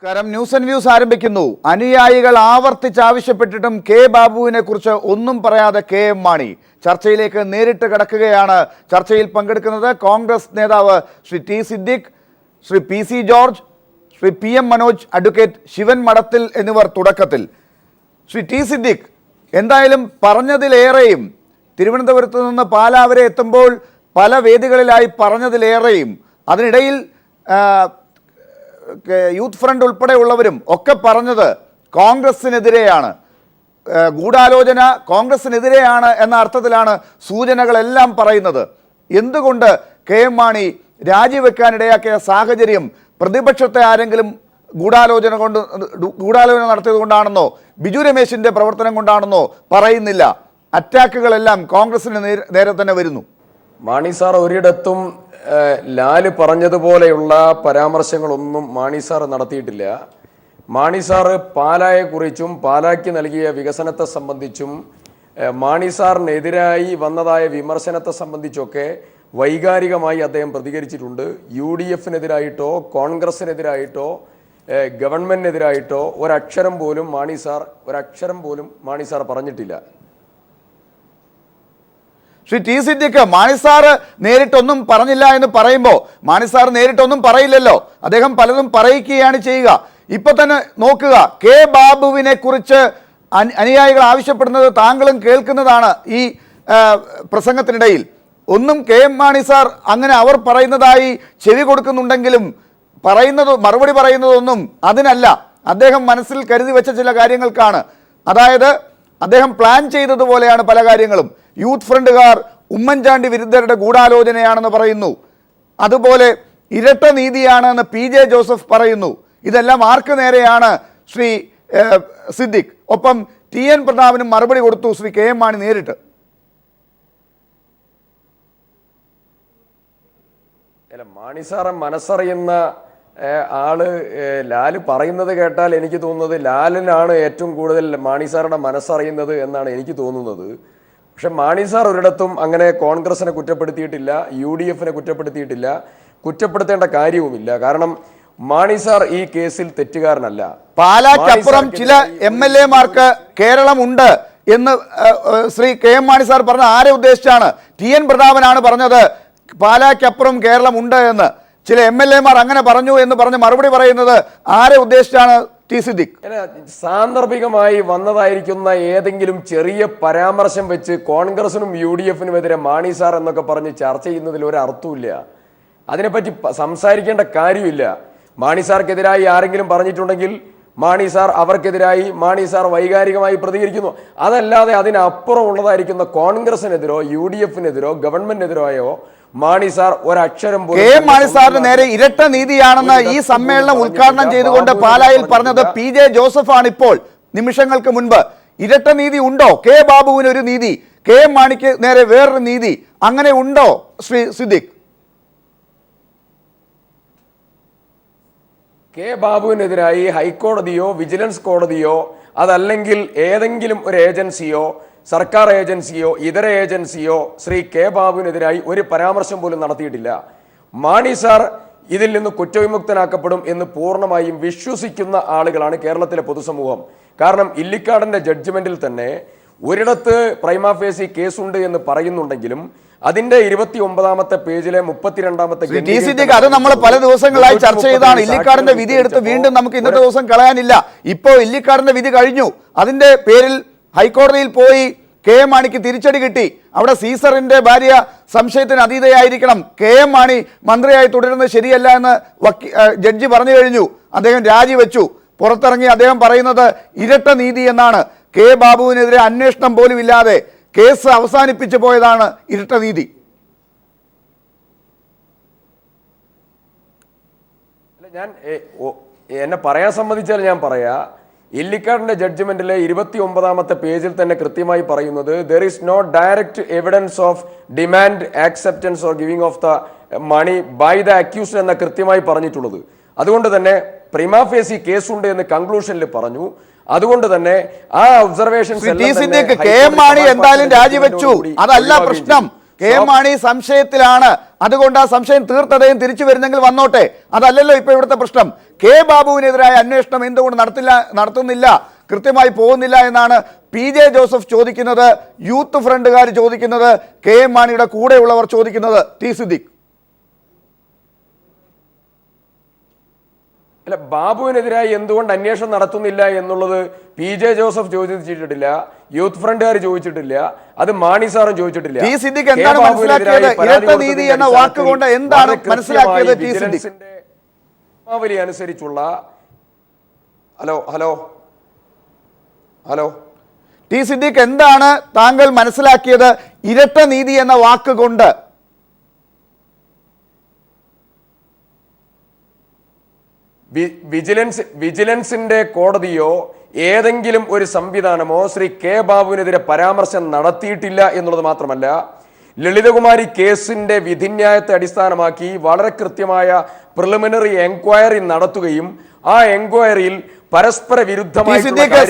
നമസ്കാരം. News and views ആരംഭിക്കുന്നു. അനുയായികൾ ആവർത്തിച്ചാവശ്യപ്പെട്ടിട്ടും കെ ബാബുവിനെ കുറിച്ച് ഒന്നും പറയാതെ കെ എം മാണി ചർച്ചയിലേക്ക് നേരിട്ട് കടക്കുകയാണ്. ചർച്ചയിൽ പങ്കെടുക്കുന്നത് കോൺഗ്രസ് നേതാവ് Shri T Siddique, Shri P C George, Shri P M Manoj, advocate Sivan Madathil എന്നിവർ തുടക്കത്തിൽ. ശ്രീ ടി സിദ്ദിഖ്, എന്തായാലും പറഞ്ഞതിലേറെയും തിരുവനന്തപുരത്ത് നിന്ന് പാലാ വരെ എത്തുമ്പോൾ പല വേദികളിലായി പറഞ്ഞതിലേറെയും അതിനിടയിൽ യൂത്ത് ഫ്രണ്ട് ഉൾപ്പെടെയുള്ളവരും ഒക്കെ പറഞ്ഞത് കോൺഗ്രസിനെതിരെയാണ്, ഗൂഢാലോചന കോൺഗ്രസിനെതിരെയാണ് എന്ന അർത്ഥത്തിലാണ് സൂചനകളെല്ലാം പറയുന്നത്. എന്തുകൊണ്ട് കെ എം മാണി രാജിവെക്കാനിടയാക്കിയ സാഹചര്യം പ്രതിപക്ഷത്തെ ആരെങ്കിലും ഗൂഢാലോചന നടത്തിയത് കൊണ്ടാണെന്നോ ബിജു രമേശിൻ്റെ പ്രവർത്തനം കൊണ്ടാണെന്നോ പറയുന്നില്ല. അറ്റാക്കുകളെല്ലാം കോൺഗ്രസിന് നേരെ തന്നെ വരുന്നു. മാണി സാർ ഒരിടത്തും ലാല് പറഞ്ഞതുപോലെയുള്ള പരാമർശങ്ങളൊന്നും മാണി സാർ നടത്തിയിട്ടില്ല. മാണി സാറ് പാലായെക്കുറിച്ചും പാലായ്ക്ക് നൽകിയ വികസനത്തെ സംബന്ധിച്ചും മാണി സാറിനെതിരായി വന്നതായ വിമർശനത്തെ സംബന്ധിച്ചൊക്കെ വൈകാരികമായി അദ്ദേഹം പ്രതികരിച്ചിട്ടുണ്ട്. UDF-നെതിരായിട്ടോ കോൺഗ്രസിനെതിരായിട്ടോ ഗവൺമെന്റിനെതിരായിട്ടോ ഒരക്ഷരം പോലും മാണി സാർ പറഞ്ഞിട്ടില്ല. ശ്രീ ടി സിദ്ദിഖ്, മാണി സാറ് നേരിട്ടൊന്നും പറഞ്ഞില്ല എന്ന് പറയുമ്പോൾ മാണി സാർ നേരിട്ടൊന്നും പറയില്ലല്ലോ, അദ്ദേഹം പലതും പറയിക്കുകയാണ് ചെയ്യുക. ഇപ്പൊ തന്നെ നോക്കുക, കെ ബാബുവിനെ കുറിച്ച് അനുയായികൾ ആവശ്യപ്പെടുന്നത് താങ്കളും കേൾക്കുന്നതാണ് ഈ പ്രസംഗത്തിനിടയിൽ. ഒന്നും കെ എം മാണി സാർ അങ്ങനെ അവർ പറയുന്നതായി ചെവി കൊടുക്കുന്നുണ്ടെങ്കിലും മറുപടി പറയുന്നതൊന്നും അതിനല്ല. അദ്ദേഹം മനസ്സിൽ കരുതി വെച്ച ചില കാര്യങ്ങൾക്കാണ്. അതായത് അദ്ദേഹം പ്ലാൻ ചെയ്തതുപോലെയാണ് പല കാര്യങ്ങളും. യൂത്ത് ഫ്രണ്ടുകാർ ഉമ്മൻചാണ്ടി വിരുദ്ധരുടെ ഗൂഢാലോചനയാണെന്ന് പറയുന്നു. അതുപോലെ ഇരട്ട നീതിയാണെന്ന് PJ ജോസഫ് പറയുന്നു. ഇതെല്ലാം ആർക്ക് നേരെയാണ് ശ്രീ സിദ്ദിഖ്? ഒപ്പം TN പ്രതാപനും മറുപടി കൊടുത്തു ശ്രീ കെ എം മാണി നേരിട്ട്. മാണി സാറെ മനസ്സറിയുന്ന ആള് ലാല് പറയുന്നത് കേട്ടാൽ എനിക്ക് തോന്നുന്നത് ലാലിനാണ് ഏറ്റവും കൂടുതൽ മാണി സാറുടെ മനസ്സറിയുന്നത് എന്നാണ് എനിക്ക് തോന്നുന്നത്. പക്ഷെ മാണി സാർ ഒരിടത്തും അങ്ങനെ കോൺഗ്രസിനെ കുറ്റപ്പെടുത്തിയിട്ടില്ല, UDF-നെ കുറ്റപ്പെടുത്തിയിട്ടില്ല, കുറ്റപ്പെടുത്തേണ്ട കാര്യവുമില്ല. കാരണം മാണി സാർ ഈ കേസിൽ തെറ്റുകാരനല്ല. പാലാക്കപ്പുറം ചില MLA-മാർക്ക് കേരളമുണ്ട് എന്ന് Shri K M Mani sir പറഞ്ഞ ആരെ ഉദ്ദേശിച്ചാണ്? TN പ്രതാപനാണ് പറഞ്ഞത് പാലാക്കപ്പുറം കേരളമുണ്ട് എന്ന്. ചില MLA-മാർ അങ്ങനെ പറഞ്ഞു എന്ന് പറഞ്ഞ് മറുപടി പറയുന്നത് ആരെ ഉദ്ദേശിച്ചാണ് ടി സിദ്ദിഖ്? സാന്ദർഭികമായി വന്നതായിരിക്കുന്ന ഏതെങ്കിലും ചെറിയ പരാമർശം വെച്ച് കോൺഗ്രസിനും UDF-നും എതിരെ മാണി സാർ എന്നൊക്കെ പറഞ്ഞ് ചർച്ച ചെയ്യുന്നതിൽ ഒരു അർത്ഥമില്ല. അതിനെപ്പറ്റി സംസാരിക്കേണ്ട കാര്യമില്ല. മാണി സാർക്കെതിരായി ആരെങ്കിലും പറഞ്ഞിട്ടുണ്ടെങ്കിൽ മാണി സാർ അവർക്കെതിരായി മാണി സാർ വൈകാരികമായി പ്രതികരിക്കുന്നു. അതല്ലാതെ അതിനപ്പുറം ഉള്ളതായിരിക്കുന്ന കോൺഗ്രസിനെതിരോ UDF-നെതിരോ ഗവൺമെന്റിനെതിരെയോ മാണി സാർ ഒരക്ഷരം കെ എം മാണി സാറിന് നേരെ ഇരട്ട നീതിയാണെന്ന് ഈ സമ്മേളനം ഉദ്ഘാടനം ചെയ്തുകൊണ്ട് പാലായിൽ പറഞ്ഞത് PJ ജോസഫ് ആണ്. ഇപ്പോൾ നിമിഷങ്ങൾക്ക് മുൻപ് ഇരട്ട നീതി ഉണ്ടോ? കെ ബാബുവിന് ഒരു നീതി, കെ എം മാണിക്ക് നേരെ വേറൊരു നീതി, അങ്ങനെ ഉണ്ടോ ശ്രീ സിദ്ദിഖ്? കെ ബാബുവിനെതിരായി ഹൈക്കോടതിയോ വിജിലൻസ് കോടതിയോ അതല്ലെങ്കിൽ ഏതെങ്കിലും ഒരു ഏജൻസിയോ സർക്കാർ ഏജൻസിയോ ഇതര ഏജൻസിയോ ശ്രീ കെ ബാബുവിനെതിരായി ഒരു പരാമർശം പോലും നടത്തിയിട്ടില്ല. മാണി സാർ ഇതിൽ നിന്ന് കുറ്റവിമുക്തനാക്കപ്പെടും എന്ന് പൂർണ്ണമായും വിശ്വസിക്കുന്ന ആളുകളാണ് കേരളത്തിലെ പൊതുസമൂഹം. കാരണം ഇല്ലിക്കാടിന്റെ ജഡ്ജ്മെന്റിൽ തന്നെ ഒരിടത്ത് പ്രൈമാ ഫേസി കേസുണ്ട് എന്ന് പറയുന്നുണ്ടെങ്കിലും അതിന്റെ 29-ാമത്തെ പേജിലെ 32-ാമത്തെ അത് നമ്മൾ പല ദിവസങ്ങളായി ചർച്ച ചെയ്താണ്. ഇല്ലിക്കാടിന്റെ വിധി എടുത്ത് വീണ്ടും നമുക്ക് ഇന്നത്തെ ദിവസം കളയാനില്ല. ഇപ്പോൾ ഇല്ലിക്കാടിന്റെ വിധി കഴിഞ്ഞു. അതിന്റെ പേരിൽ ഹൈക്കോടതിയിൽ പോയി കെ എം മാണിക്ക് തിരിച്ചടി കിട്ടി. അവിടെ സീസറിന്റെ ഭാര്യ സംശയത്തിന് അതീതയായിരിക്കണം, കെ എം മാണി മന്ത്രിയായി തുടരുന്നത് ശരിയല്ല എന്ന് ജഡ്ജി പറഞ്ഞു കഴിഞ്ഞു. അദ്ദേഹം രാജിവെച്ചു. പുറത്തിറങ്ങി അദ്ദേഹം പറയുന്നത് ഇരട്ട നീതി എന്നാണ്. കെ ബാബുവിനെതിരെ അന്വേഷണം പോലും ഇല്ലാതെ കേസ് അവസാനിപ്പിച്ചു പോയതാണ് ഇരട്ട നീതി. എന്നെ പറയാൻ സമ്മതിച്ചാൽ ഞാൻ പറയാ, ഇല്ലിക്കാടിന്റെ ജഡ്ജ്മെന്റിലെ 29-ാമത്തെ പേജിൽ തന്നെ കൃത്യമായി പറയുന്നത് there is no direct evidence of demand acceptance or giving of the money by the accused എന്ന കൃത്യമായി പറഞ്ഞിട്ടുള്ളത്. അതുകൊണ്ട് തന്നെ പ്രൈമാ ഫേസി കേസുണ്ട് എന്ന് കൺക്ലൂഷനിൽ പറഞ്ഞു. അതുകൊണ്ട് തന്നെ ആ ഒബ്സർവേഷൻസ് കെ എം മാണി എന്തായാലും രാജിവെച്ചു, അതല്ല പ്രശ്നം. കെ എം മാണി സംശയത്തിലാണ്. അതുകൊണ്ട് ആ സംശയം തീർത്തതയും തിരിച്ചു വരുന്നെങ്കിൽ വന്നോട്ടെ, അതല്ലല്ലോ ഇപ്പൊ ഇവിടുത്തെ പ്രശ്നം. കെ ബാബുവിനെതിരായ അന്വേഷണം എന്തുകൊണ്ട് നടത്തുന്നില്ല, കൃത്യമായി പോകുന്നില്ല എന്നാണ് PJ ജോസഫ് ചോദിക്കുന്നത്, യൂത്ത് ഫ്രണ്ടുകാർ ചോദിക്കുന്നത്, KM മാണിയുടെ കൂടെയുള്ളവർ ചോദിക്കുന്നത്. ടി സിദ്ദിഖ്. അല്ല, ബാബുവിനെതിരായി എന്തുകൊണ്ട് അന്വേഷണം നടത്തുന്നില്ല എന്നുള്ളത് PJ ജോസഫ് ചോദിച്ചിട്ടില്ല, യൂത്ത് ഫ്രണ്ടുകാർ ചോദിച്ചിട്ടില്ല, അത് മാണി സാറും ചോദിച്ചിട്ടില്ല. ടി സിദ്ദിഖ് എന്താണ് മനസ്സിലാക്കിയത്? ഇരട്ട നീതി എന്ന വാക്കുകൊണ്ട് എന്താണ് മനസ്സിലാക്കിയത്? ടി സിദ്ദിഖിന്റെ നിയമാവലി അനുസരിച്ചുള്ള hello hello hello T Siddique എന്താണ് താങ്കൾ മനസ്സിലാക്കിയത് ഇരട്ട നീതി എന്ന വാക്കുകൊണ്ട്? വിജിലൻസിന്റെ കോടതിയോ ഏതെങ്കിലും ഒരു സംവിധാനമോ ശ്രീ കെ ബാബുവിനെതിരെ പരാമർശം നടത്തിയിട്ടില്ല എന്നുള്ളത് മാത്രമല്ല, ലളിതകുമാരി കേസിന്റെ വിധിന്യായത്തെ അടിസ്ഥാനമാക്കി വളരെ കൃത്യമായ പ്രിലിമിനറി എൻക്വയറി നടത്തുകയും ആ എൻക്വയറിയിൽ പരസ്പര വിരുദ്ധമായ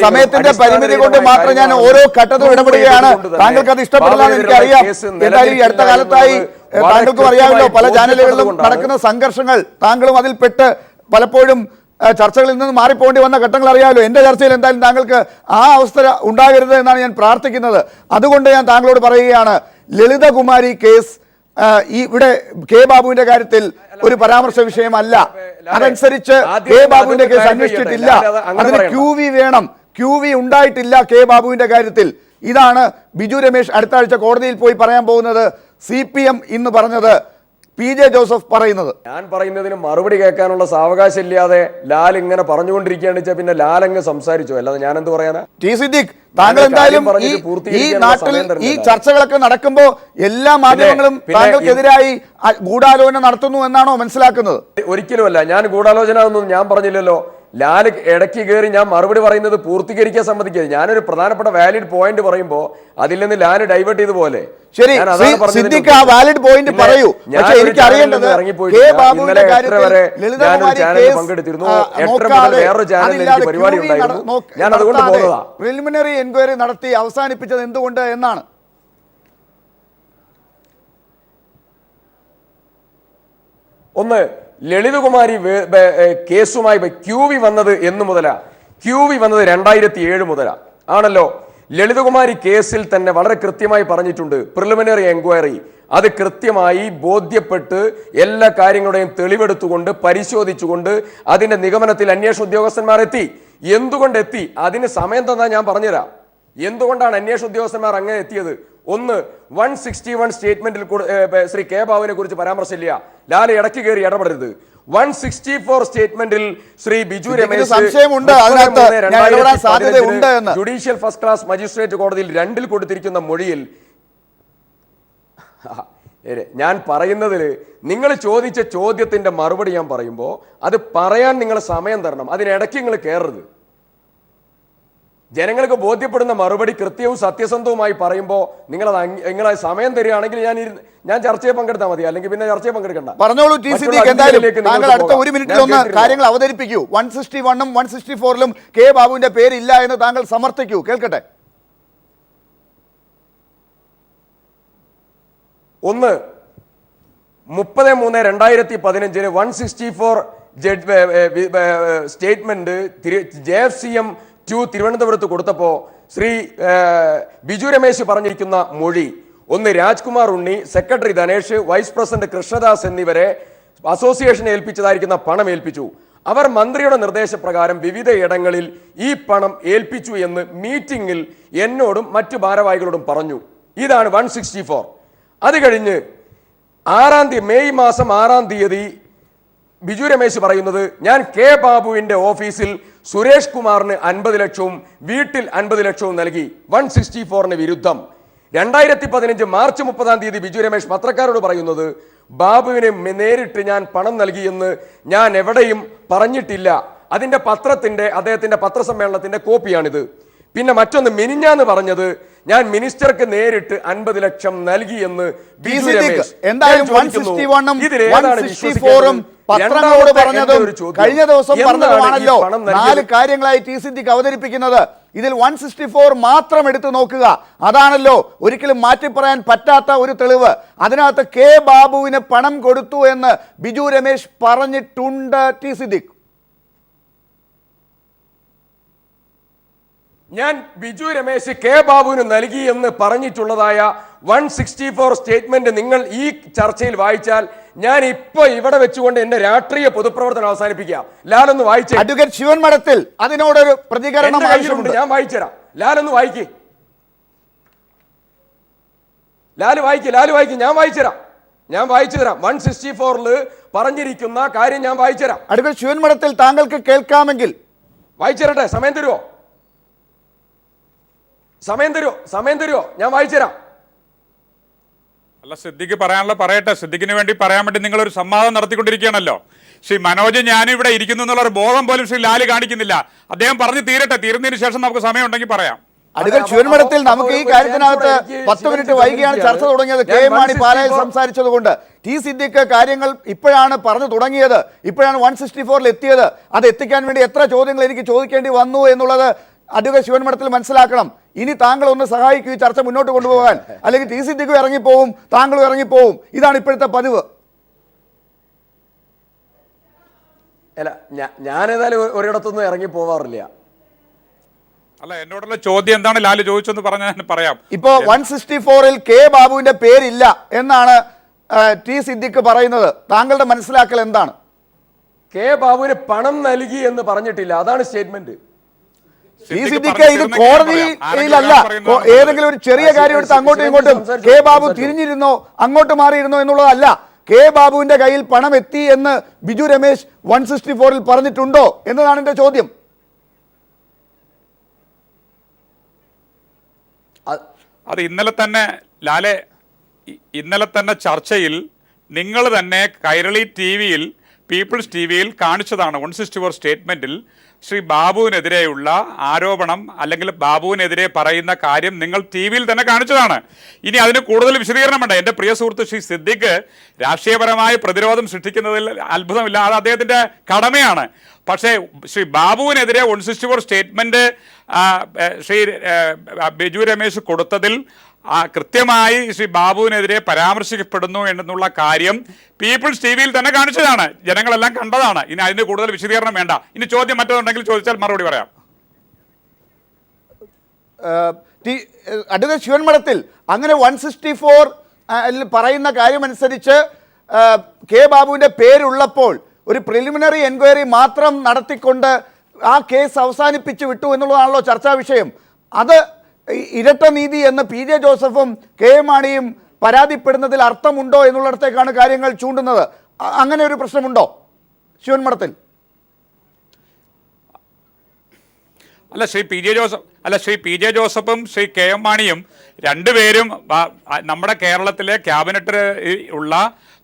സമയത്തിന്റെ പരിമിതി കൊണ്ട് മാത്രം ഞാൻ ഓരോ ഘട്ടത്തിലും ഇടപെടുകയാണ്. താങ്കൾക്ക് അത് ഇഷ്ടപ്പെടില്ലെന്ന് എനിക്കറിയാം. എന്തായാലും ഈ അടുത്ത കാലത്തായി താങ്കൾക്കും അറിയാമല്ലോ, പല ചാനലുകളിലും നടക്കുന്ന സംഘർഷങ്ങൾ, താങ്കളും അതിൽപ്പെട്ട് പലപ്പോഴും ചർച്ചകളിൽ നിന്ന് മാറിപ്പോകേണ്ടി വന്ന ഘട്ടങ്ങൾ അറിയാമല്ലോ. എൻ്റെ ചർച്ചയിൽ എന്തായാലും താങ്കൾക്ക് ആ അവസ്ഥ ഉണ്ടാകരുത് എന്നാണ് ഞാൻ പ്രാർത്ഥിക്കുന്നത്. അതുകൊണ്ട് ഞാൻ താങ്കളോട് പറയുകയാണ്, ലളിതകുമാരി കേസ് ഇവിടെ കെ ബാബുവിന്റെ കാര്യത്തിൽ ഒരു പരാമർശ വിഷയമല്ല. അതനുസരിച്ച് കെ ബാബുവിന്റെ കേസ് അന്വേഷിച്ചിട്ടില്ല. അതിന് QV വേണം. QV ഉണ്ടായിട്ടില്ല കെ ബാബുവിന്റെ കാര്യത്തിൽ. ഇതാണ് ബിജു രമേശ് അടുത്ത ആഴ്ച കോടതിയിൽ പോയി പറയാൻ പോകുന്നത്. CPM ഇന്ന് പറഞ്ഞത്, PJ ജോസഫ് പറയുന്നത്. ഞാൻ പറയുന്നതിന് മറുപടി കേൾക്കാനുള്ള സാവകാശം ഇല്ലാതെ ലാൽ ഇങ്ങനെ പറഞ്ഞുകൊണ്ടിരിക്കുകയാണ് വെച്ചാൽ പിന്നെ ലാൽ അങ്ങ് സംസാരിച്ചോ, അല്ലാതെ ഞാൻ എന്ത് പറയാനാ? ടി സിദ്ദിഖ്, താങ്കൾ എന്തായാലും ഈ നാട്ടിൽ ഈ ചർച്ചകളൊക്കെ നടക്കുമ്പോൾ എല്ലാ മാധ്യമങ്ങളും താങ്കൾക്കെതിരായി ഗൂഢാലോചന നടത്തുന്നു എന്നാണോ മനസ്സിലാക്കുന്നത്? ഒരിക്കലുമല്ല, ഞാൻ ഗൂഢാലോചന ഒന്നും ഞാൻ പറഞ്ഞില്ലല്ലോ. ലാൽ ഇടയ്ക്ക് കയറി ഞാൻ മറുപടി പറയുന്നത് പൂർത്തീകരിക്കാൻ സമ്മതിക്കരുത്. ഞാനൊരു പ്രധാനപ്പെട്ട വാലിഡ് പോയിന്റ് പറയുമ്പോൾ അതിൽ നിന്ന് ലാൽ ഡൈവേർട്ട് ചെയ്ത പോലെ. ശരി, സിദ്ദിഖ് ആ വാലിഡ് പോയിന്റ് പറയൂ. പക്ഷേ എനിക്ക് അറിയേണ്ടത് കെ ബാബുവിന്റെ കാര്യത്തിൽ ലളിതകുമാരി കേസ് പരിപാടി ഉണ്ടായിരുന്നു, ഞാൻ അതുകൊണ്ട് പോകുന്നതാ. പ്രിലിമിനറി എൻക്വയറി നടത്തി അവസാനിപ്പിച്ചത് എന്തുകൊണ്ട് എന്നാണ്? ഒന്ന്, ലളിതകുമാരി കേസുമായി QV വന്നത് എന്ന് മുതലാ? QV വന്നത് 2007 മുതലാ ആണല്ലോ. ലളിതകുമാരി കേസിൽ തന്നെ വളരെ കൃത്യമായി പറഞ്ഞിട്ടുണ്ട്, പ്രിലിമിനറി എൻക്വയറി അത് കൃത്യമായി ബോധ്യപ്പെട്ട് എല്ലാ കാര്യങ്ങളുടെയും തെളിവെടുത്തുകൊണ്ട് പരിശോധിച്ചുകൊണ്ട് അതിന്റെ നിഗമനത്തിൽ അന്വേഷണ ഉദ്യോഗസ്ഥന്മാർ എത്തി. എന്തുകൊണ്ട് എത്തി? അതിന് സമയം തന്നാൽ ഞാൻ പറഞ്ഞുതരാം എന്തുകൊണ്ടാണ് അന്വേഷണ ഉദ്യോഗസ്ഥന്മാർ അങ്ങനെ എത്തിയത്. ഒന്ന്, 161 സ്റ്റേറ്റ്മെന്റിൽ ശ്രീ കെ ബാബുവിനെ കുറിച്ച് പരാമർശമില്ല. ലാൽ ഇടയ്ക്ക് കയറി ഇടപെടരുത്. 164 സ്റ്റേറ്റ്മെന്റിൽ Shri Biju Ramesh judicial first class magistrate കോടതിയിൽ 2 കൊടുത്തിരിക്കുന്ന മൊഴിയിൽ ഞാൻ പറയുന്നതിൽ നിങ്ങൾ ചോദിച്ച ചോദ്യത്തിന്റെ മറുപടി ഞാൻ പറയുമ്പോൾ അത് പറയാൻ നിങ്ങൾ സമയം തരണം. അതിനിടയ്ക്ക് നിങ്ങൾ കയറരുത്. ജനങ്ങൾക്ക് ബോധ്യപ്പെടുന്ന മറുപടി കൃത്യവും സത്യസന്ധവുമായി പറയുമ്പോൾ നിങ്ങളെ സമയം തരികയാണെങ്കിൽ ഞാൻ ചർച്ചയെ പങ്കെടുത്താൽ മതി, അല്ലെങ്കിൽ പിന്നെ ചർച്ചയെ പങ്കെടുക്കണ്ട. പറഞ്ഞോളൂ ടി സിദ്ദിഖ്, എന്തായാലും താങ്കൾ അടുത്ത 1 മിനിറ്റിൽ ഒന്ന് കാര്യങ്ങൾ അവതരിപ്പിക്കൂ. 161-ഉം 164-ലും കെ ബാബുവിന്റെ പേരില്ല എന്ന് താങ്കൾ സമർത്ഥിക്കൂ, കേൾക്കട്ടെ. ഒന്ന്, 30/3/2015 164 സ്റ്റേറ്റ്മെന്റ് JFCM 2 തിരുവനന്തപുരത്ത് കൊടുത്തപ്പോൾ ശ്രീ ബിജു രമേശ് പറഞ്ഞിരിക്കുന്ന മൊഴി, ഒന്ന്, Rajkumar Unni, secretary Dhanesh, vice president Krishnadas എന്നിവരെ അസോസിയേഷൻ ഏൽപ്പിച്ചതായിരിക്കുന്ന പണം ഏൽപ്പിച്ചു. അവർ മന്ത്രിയുടെ നിർദ്ദേശപ്രകാരം വിവിധ ഇടങ്ങളിൽ ഈ പണം ഏൽപ്പിച്ചു എന്ന് മീറ്റിംഗിൽ എന്നോടും മറ്റു ഭാരവാഹികളോടും പറഞ്ഞു. ഇതാണ് 164. അത് കഴിഞ്ഞ് മെയ് മാസം 6-ാം തീയതി ബിജു രമേശ് പറയുന്നത്, ഞാൻ കെ ബാബുവിന്റെ ഓഫീസിൽ സുരേഷ് കുമാറിന് 50 ലക്ഷവും വീട്ടിൽ 50 ലക്ഷവും നൽകി. 164-ന് വിരുദ്ധം. 2015 മാർച്ച് 30-ാം തീയതി ബിജു രമേശ് പത്രക്കാരോട് പറയുന്നത്, ബാബുവിന് നേരിട്ട് ഞാൻ പണം നൽകിയെന്ന് ഞാൻ എവിടെയും പറഞ്ഞിട്ടില്ല. അതിന്റെ അദ്ദേഹത്തിന്റെ പത്രസമ്മേളനത്തിന്റെ കോപ്പിയാണിത്. പിന്നെ മറ്റൊന്ന്, മിനിഞ്ഞാന്ന് പറഞ്ഞത്, ഞാൻ മിനിസ്റ്റർക്ക് നേരിട്ട് 50 ലക്ഷം നൽകിയെന്ന് ബിജു രമേശ്. എന്തായാലും 161-ഉം 164-ഉം പത്രങ്ങളോട് പറഞ്ഞതും കഴിഞ്ഞ ദിവസം പറഞ്ഞതുമാണല്ലോ 4 കാര്യങ്ങളായി ടി സിദ്ദിഖ് അവതരിപ്പിക്കുന്നത്. ഇതിൽ 164 മാത്രം എടുത്തു നോക്കുക. അതാണല്ലോ ഒരിക്കലും മാറ്റിപ്പറയാൻ പറ്റാത്ത ഒരു തെളിവ്. അതിനകത്ത് കെ ബാബുവിന് പണം കൊടുത്തു എന്ന് ബിജു രമേശ് പറഞ്ഞിട്ടുണ്ട്. ടി സിദ്ദിഖ്, ഞാൻ ബിജു രമേശ് കെ ബാബുവിന് നൽകി എന്ന് പറഞ്ഞിട്ടുള്ളതായ 164 സ്റ്റേറ്റ്മെന്റ് നിങ്ങൾ ഈ ചർച്ചയിൽ വായിച്ചാൽ ഞാൻ ഇപ്പൊ ഇവിടെ വെച്ചുകൊണ്ട് എന്റെ രാഷ്ട്രീയ പൊതുപ്രവർത്തനം അവസാനിപ്പിക്കാം. ലാലൊന്ന് വായിച്ചേ. അഡ്വക്കേറ്റ് ശിവൻ മഠത്തിൽ അതിനോടൊരു പ്രതികരണം ആവശ്യമുണ്ട്. ഞാൻ വായിച്ചുതരാം. ലാലൊന്ന് വായിക്കേ. ലാല് വായിക്കും. ഞാൻ വായിച്ചു തരാം. 164 പറഞ്ഞിരിക്കുന്ന കാര്യം ഞാൻ വായിച്ചുതരാം. അഡ്വക്കേറ്റ് ശിവൻ മഠത്തിൽ താങ്കൾക്ക് കേൾക്കാമെങ്കിൽ വായിച്ചു തരട്ടെ? സമയം തരുമോ? ഞാൻ വായിച്ചുതരാം. അല്ല, സിദ്ദിഖ് പറയാനുള്ള പറയട്ടെ. സിദ്ദിഖിന് വേണ്ടി പറയാൻ വേണ്ടി നിങ്ങൾ ഒരു സംവാദം നടത്തിക്കൊണ്ടിരിക്കുകയാണല്ലോ. ശ്രീ മനോജ് ഞാനും ഇവിടെ ഇരിക്കുന്നു എന്നുള്ള ഒരു ബോധം പോലും ശ്രീ ലാല് കാണിക്കുന്നില്ല. അദ്ദേഹം പറഞ്ഞു തീരട്ടെ. തീരുന്നതിന് ശേഷം നമുക്ക് സമയം ഉണ്ടെങ്കിൽ പറയാം. അഡ്വക്കേറ്റ് ശിവൻ മഠത്തിൽ നമുക്ക് ഈ കാര്യത്തിനകത്ത് 10 മിനിറ്റ് വൈകിയാണ് ചർച്ച തുടങ്ങിയത്. കെ മാണി പാലായിൽ സംസാരിച്ചത് കൊണ്ട് ടി സിദ്ദിഖ് കാര്യങ്ങൾ ഇപ്പോഴാണ് പറഞ്ഞു തുടങ്ങിയത്. ഇപ്പോഴാണ് 164 എത്തിയത്. അത് എത്തിക്കാൻ വേണ്ടി എത്ര ചോദ്യങ്ങൾ എനിക്ക് ചോദിക്കേണ്ടി വന്നു എന്നുള്ളത് അഡ്വക്കേറ്റ് ശിവൻ മഠത്തിൽ മനസ്സിലാക്കണം. ഇനി താങ്കൾ ഒന്ന് സഹായിക്കൂ ഈ ചർച്ച മുന്നോട്ട് കൊണ്ടുപോകാൻ. അല്ലെങ്കിൽ ടി സിദ്ദിഖും ഇറങ്ങിപ്പോവും, താങ്കളും ഇറങ്ങിപ്പോവും. ഇതാണ് ഇപ്പോഴത്തെ പതിവ്. അല്ല, ഞാനേതായാലും ഒരിടത്തൊന്നും ഇറങ്ങി പോവാറില്ല. അല്ല, എന്നോടുള്ള ചോദ്യം എന്താണ് ലാല് ചോദിച്ചെന്ന് പറഞ്ഞാൽ ഞാൻ പറയാം. ഇപ്പോ 164 കെ ബാബുവിന്റെ പേരില്ല എന്നാണ് ടി സിദ്ദിഖ് പറയുന്നത്. താങ്കളുടെ മനസ്സിലാക്കൽ എന്താണ്? കെ ബാബുവിന് പണം നൽകി എന്ന് പറഞ്ഞിട്ടില്ല. അതാണ് സ്റ്റേറ്റ്മെന്റ്. ടി സിദ്ദിഖ് ഇത് കോടതിയിലല്ല, ഏതെങ്കിലും ഒരു ചെറിയ കാര്യം എടുത്ത് അങ്ങോട്ടും ഇങ്ങോട്ടും കെ ബാബു തിരിഞ്ഞിരുന്നോ അങ്ങോട്ട് മാറിയിരുന്നോ എന്നുള്ളതല്ല. കെ ബാബുവിന്റെ കയ്യിൽ പണം എത്തി എന്ന് ബിജു രമേശ് 164 പറഞ്ഞിട്ടുണ്ടോ എന്നതാണ് എന്റെ ചോദ്യം. അത് ഇന്നലെ തന്നെ ചർച്ചയിൽ നിങ്ങൾ തന്നെ കൈരളി ടി വിയിൽ, പീപ്പിൾസ് ടി വിയിൽ കാണിച്ചതാണ്. 164 സ്റ്റേറ്റ്മെന്റിൽ ശ്രീ ബാബുവിനെതിരെയുള്ള ആരോപണം അല്ലെങ്കിൽ ബാബുവിനെതിരെ പറയുന്ന കാര്യം നിങ്ങൾ ടി വിയിൽ തന്നെ കാണിച്ചതാണ്. ഇനി അതിന് കൂടുതൽ വിശദീകരണം വേണ്ട. എൻ്റെ പ്രിയ സുഹൃത്ത് ശ്രീ സിദ്ദിഖ് രാഷ്ട്രീയപരമായ പ്രതിരോധം സൃഷ്ടിക്കുന്നതിൽ അത്ഭുതമില്ല. അത് അദ്ദേഹത്തിൻ്റെ കടമയാണ്. പക്ഷേ ശ്രീ ബാബുവിനെതിരെ 164 സ്റ്റേറ്റ്മെന്റ് ശ്രീ ബിജു രമേശ് കൊടുത്തതിൽ കൃത്യമായി ശ്രീ ബാബുവിനെതിരെ പരാമർശിക്കപ്പെടുന്നു എന്നുള്ള കാര്യം പീപ്പിൾസ് ടി വിയിൽ തന്നെ കാണിച്ചതാണ്. ജനങ്ങളെല്ലാം കണ്ടതാണ്. ഇനി അതിന് കൂടുതൽ വിശദീകരണം വേണ്ട. ഇനി ചോദ്യം മറ്റൊന്നുണ്ടെങ്കിൽ ചോദിച്ചാൽ മറുപടി പറയാം. അഡ്വക്കേറ്റ് ശിവൻ മഠത്തിൽ അങ്ങനെ 164 പറയുന്ന കാര്യമനുസരിച്ച് കെ ബാബുവിന്റെ പേരുള്ളപ്പോൾ ഒരു പ്രിലിമിനറി എൻക്വയറി മാത്രം നടത്തിക്കൊണ്ട് ആ കേസ് അവസാനിപ്പിച്ചു വിട്ടു എന്നുള്ളതാണല്ലോ ചർച്ചാ വിഷയം. അത് ഇരട്ട നീതി എന്ന് പി ജെ ജോസഫും കെ മാണിയും പരാതിപ്പെടുന്നതിൽ അർത്ഥമുണ്ടോ എന്നുള്ളിടത്തേക്കാണ് കാര്യങ്ങൾ ചൂണ്ടുന്നത്. അങ്ങനെ ഒരു പ്രശ്നമുണ്ടോ ശിവൻ മഠത്തിൽ? ശ്രീ പി ജെ ജോസഫും ശ്രീ കെ എം മാണിയും രണ്ടുപേരും നമ്മുടെ കേരളത്തിലെ ക്യാബിനറ്റിൽ ഉള്ള